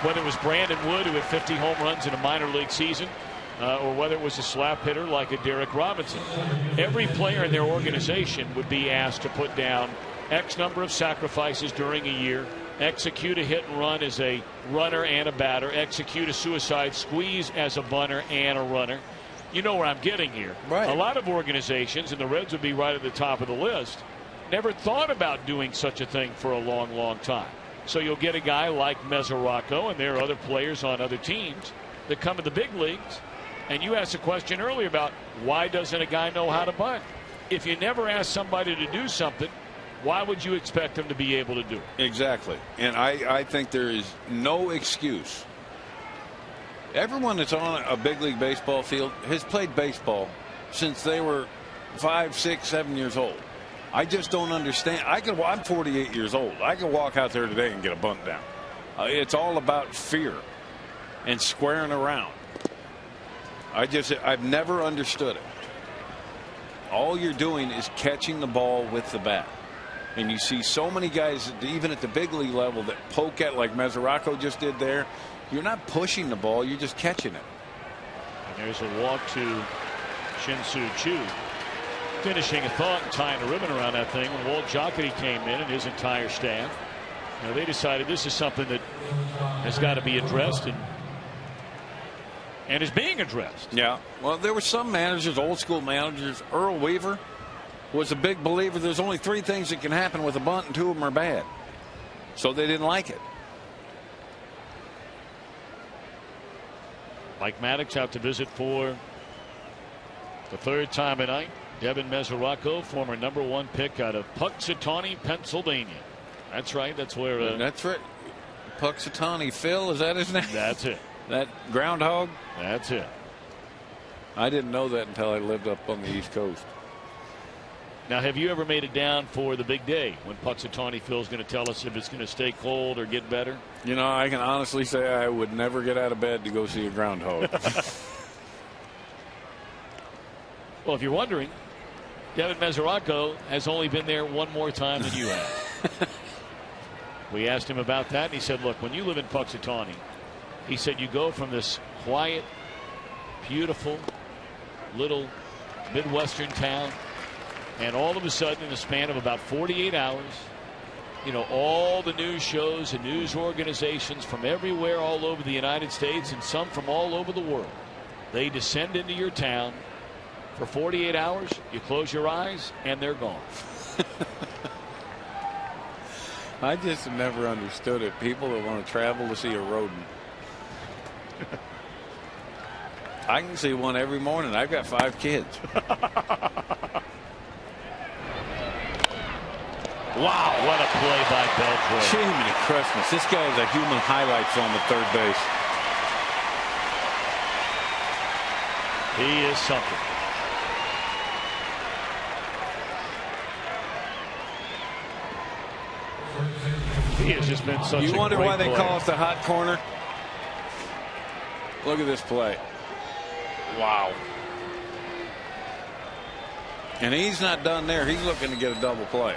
Whether it was Brandon Wood, who had 50 home runs in a minor league season, or whether it was a slap hitter like a Derek Robinson, every player in their organization would be asked to put down X number of sacrifices during a year, execute a hit and run as a runner and a batter, execute a suicide squeeze as a bunter and a runner. You know where I'm getting here. Right. A lot of organizations, and the Reds would be right at the top of the list, never thought about doing such a thing for a long, long time. So you'll get a guy like Mesoraco, and there are other players on other teams that come to the big leagues. And you asked a question earlier about why doesn't a guy know how to bunt? If you never ask somebody to do something, why would you expect them to be able to do it? Exactly. And I think there is no excuse. Everyone that's on a big league baseball field has played baseball since they were 5, 6, 7 years old. I just don't understand. I'm 48 years old. I can walk out there today and get a bunt down. It's all about fear and squaring around. I've never understood it. All you're doing is catching the ball with the bat. And you see so many guys, even at the big league level, that poke at, like Mesoraco just did there. You're not pushing the ball, you're just catching it. And there's a walk to Shin-Soo Choo. Finishing a thought and tying a ribbon around that thing when Walt Jocketty came in and his entire staff. You know, they decided this is something that has got to be addressed and is being addressed. Yeah. Well, there were some managers, old school managers. Earl Weaver was a big believer there's only 3 things that can happen with a bunt, and 2 of them are bad. So they didn't like it. Mike Maddox out to visit for the 3rd time tonight. Devin Mesoraco, former #1 pick out of Punxsutawney, Pennsylvania. That's right. That's where. That's right. Punxsutawney Phil, is that his name? That's it. That groundhog? That's it. I didn't know that until I lived up on the East Coast. Now, have you ever made it down for the big day when Punxsutawney Phil's going to tell us if it's going to stay cold or get better? You know, I can honestly say I would never get out of bed to go see a groundhog. Well, if you're wondering, Devin Mesoraco has only been there one more time than you have. We asked him about that, and he said, look, when you live in Punxsutawney, he said you go from this quiet, beautiful, little Midwestern town, and all of a sudden, in the span of about 48 hours, you know, all the news shows and news organizations from everywhere all over the United States and some from all over the world, they descend into your town for 48 hours. You close your eyes, and they're gone. I just have never understood it. People that want to travel to see a rodent. I can see one every morning. I've got 5 kids. Wow, what a play by Beltray. Jiminy Christmas. This guy is a human highlight film at third base. He is something. He has just been such a great player. You wonder why they call it the hot corner? Look at this play. Wow. And he's not done there. He's looking to get a double play.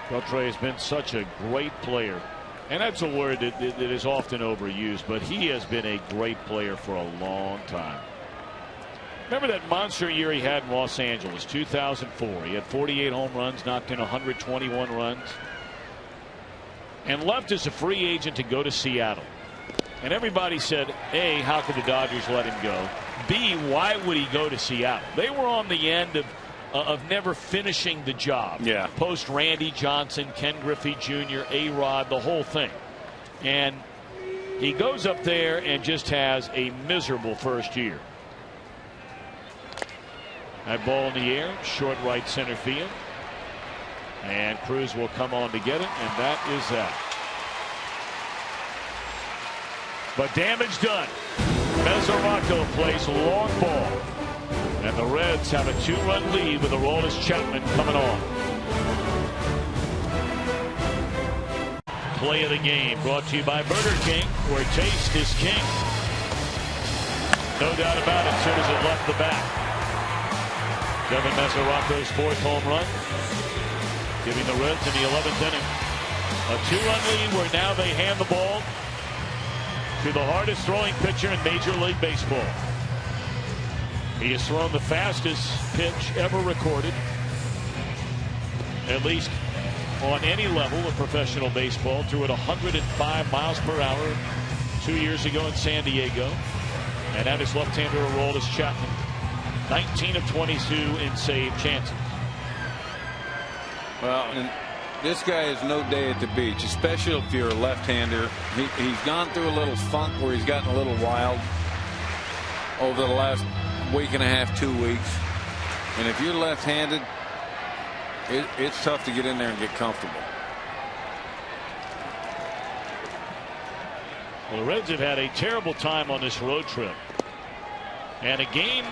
Beltray has been such a great player. And that's a word that is often overused, but he has been a great player for a long time. Remember that monster year he had in Los Angeles, 2004. He had 48 home runs, knocked in 121 runs, and left as a free agent to go to Seattle. And everybody said, A, how could the Dodgers let him go? B, why would he go to Seattle? They were on the end of never finishing the job. Yeah. Post Randy Johnson, Ken Griffey Jr., A-Rod, the whole thing. And He goes up there and just has a miserable first year. That ball in the air, short right center field. And Cruz will come on to get it, and that is that. But damage done. Mesoraco plays long ball. And the Reds have a 2-run lead with Aroldis Chapman coming on. Play of the game brought to you by Burger King, where taste is king. No doubt about it, as soon as it left the bat. Devin Mesoraco's 4th home run, giving the Reds in the 11th inning a 2-run lead, where now they hand the ball to the hardest throwing pitcher in Major League Baseball. He has thrown the fastest pitch ever recorded, at least on any level of professional baseball. Threw at 105 miles per hour 2 years ago in San Diego. And that is left-hander Aroldis Chapman. 19 of 22 in save chances. Well, and this guy is no day at the beach, especially if you're a left-hander. He's gone through a little funk where he's gotten a little wild over the last week and a half, 2 weeks. And if you're left-handed, it's tough to get in there and get comfortable. Well, the Reds have had a terrible time on this road trip. And a game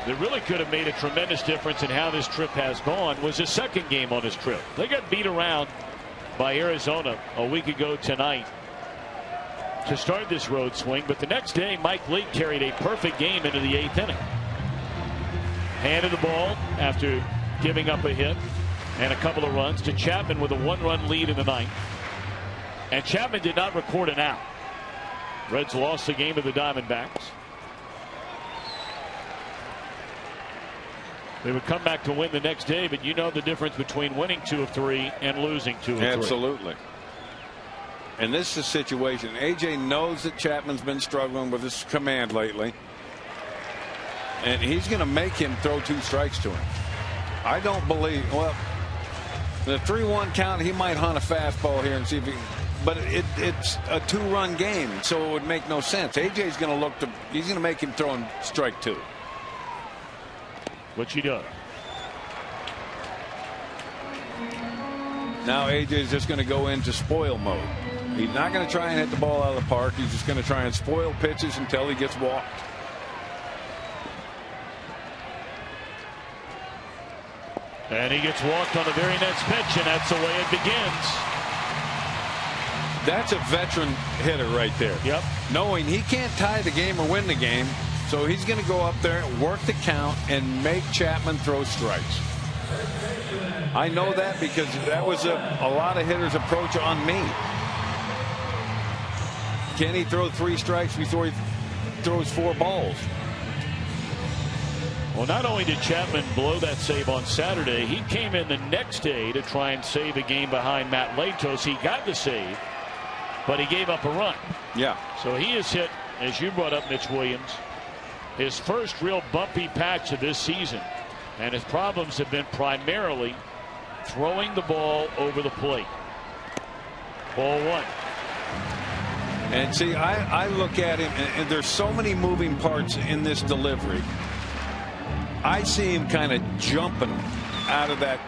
that really could have made a tremendous difference in how this trip has gone was the second game on this trip. They got beat around by Arizona a week ago tonight to start this road swing. But the next day, Mike Leake carried a perfect game into the 8th inning. Handed the ball after giving up a hit and a couple of runs to Chapman with a 1-run lead in the 9th. And Chapman did not record an out. Reds lost the game to the Diamondbacks. They would come back to win the next day, but you know the difference between winning 2 of 3 and losing 2 of 3. Absolutely. And this is a situation. AJ knows that Chapman's been struggling with his command lately. And he's going to make him throw 2 strikes to him. I don't believe, well, the 3-1 count, he might hunt a fastball here and see if he, but it's a 2-run game, so it would make no sense. AJ's going to look to, he's going to make him throw in strike 2. Which he does. Now AJ's just going to go into spoil mode. He's not going to try and hit the ball out of the park. He's just going to try and spoil pitches until he gets walked. And he gets walked on the very next pitch, and that's the way it begins. That's a veteran hitter right there. Yep. Knowing he can't tie the game or win the game, so he's going to go up there, work the count, and make Chapman throw strikes. I know that because that was a lot of hitters' approach on me. Can he throw 3 strikes before he throws 4 balls? Well, not only did Chapman blow that save on Saturday, he came in the next day to try and save a game behind Matt Latos. He got the save, but he gave up a run. Yeah. So he has hit, as you brought up, Mitch Williams, his first real bumpy patch of this season. And his problems have been primarily throwing the ball over the plate. Ball 1. And see, I look at him, and there's so many moving parts in this delivery. I see him kind of jumping out of that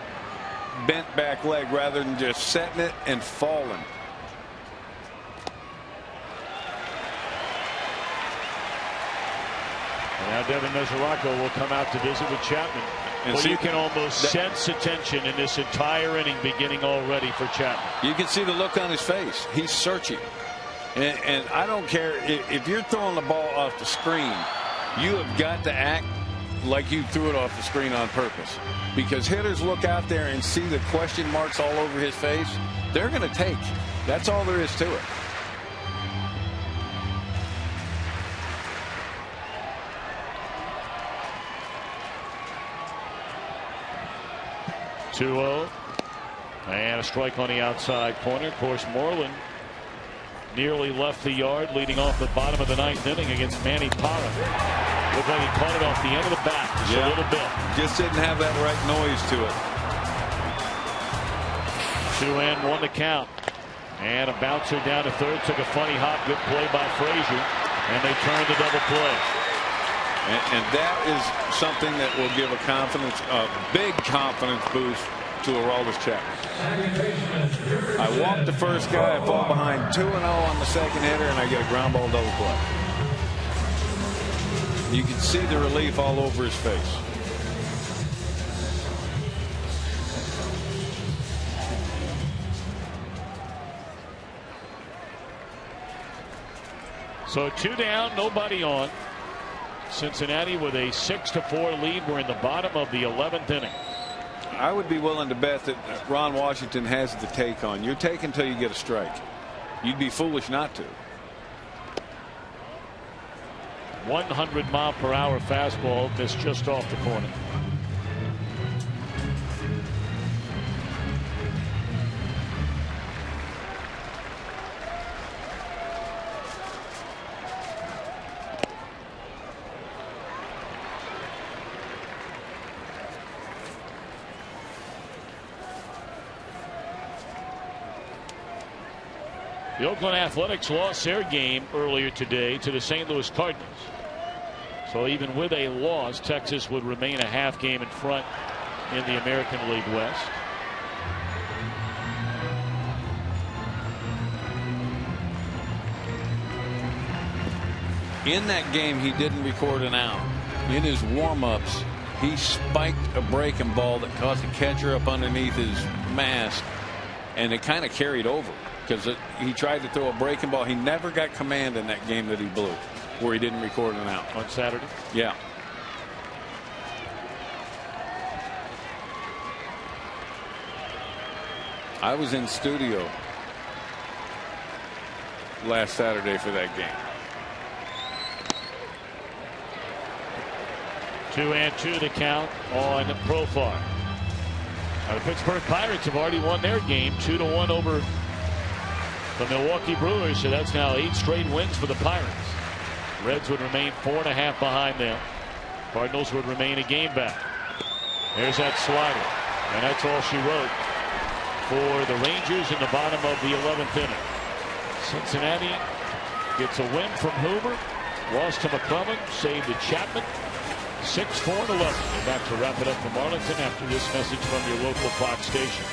bent back leg rather than just setting it and falling. Now Devin Mesoraco will come out to visit with Chapman. And well, you can almost sense the tension in this entire inning beginning already for Chapman. You can see the look on his face. He's searching. And I don't care if you're throwing the ball off the screen, you have got to act like you threw it off the screen on purpose. Because hitters look out there and see the question marks all over his face. They're going to take. That's all there is to it. (2-0) and a strike on the outside corner. Of course, Moreland nearly left the yard leading off the bottom of the 9th inning against Manny Parra. Looked like he caught it off the end of the bat just a little bit. Just didn't have that right noise to it. 2-1 the count. And a bouncer down to third. Took a funny hop. Good play by Frazier. And they turned the double play. And that is something that will give a big confidence boost to Aroldis Chapman. I walk the first guy, I fall behind 2-0 on the second hitter, and I get a ground ball double play. You can see the relief all over his face. So 2 down, nobody on. Cincinnati with a 6-4 lead. We're in the bottom of the 11th inning. I would be willing to bet that Ron Washington has the take on. You're taking until you get a strike. You'd be foolish not to. 100-mile-per-hour fastball missed just off the corner. The Oakland Athletics lost their game earlier today to the St. Louis Cardinals. So even with a loss, Texas would remain a half game in front in the American League West. In that game, he didn't record an out. In his warm-ups, he spiked a breaking ball that caught the catcher up underneath his mask, and it kind of carried over because he tried to throw a breaking ball. He never got command in that game that he blew, where he didn't record an out. On Saturday? Yeah. I was in studio last Saturday for that game. 2-2 the count on Profar. Now the Pittsburgh Pirates have already won their game 2-1 over the Milwaukee Brewers, so that's now 8 straight wins for the Pirates. Reds would remain 4.5 behind them. Cardinals would remain a game back. There's that slider, and that's all she wrote for the Rangers in the bottom of the 11th inning. Cincinnati gets a win from Hoover, lost to McClellan, saved to Chapman. 6-4-11. We're back to wrap it up from Arlington after this message from your local Fox station.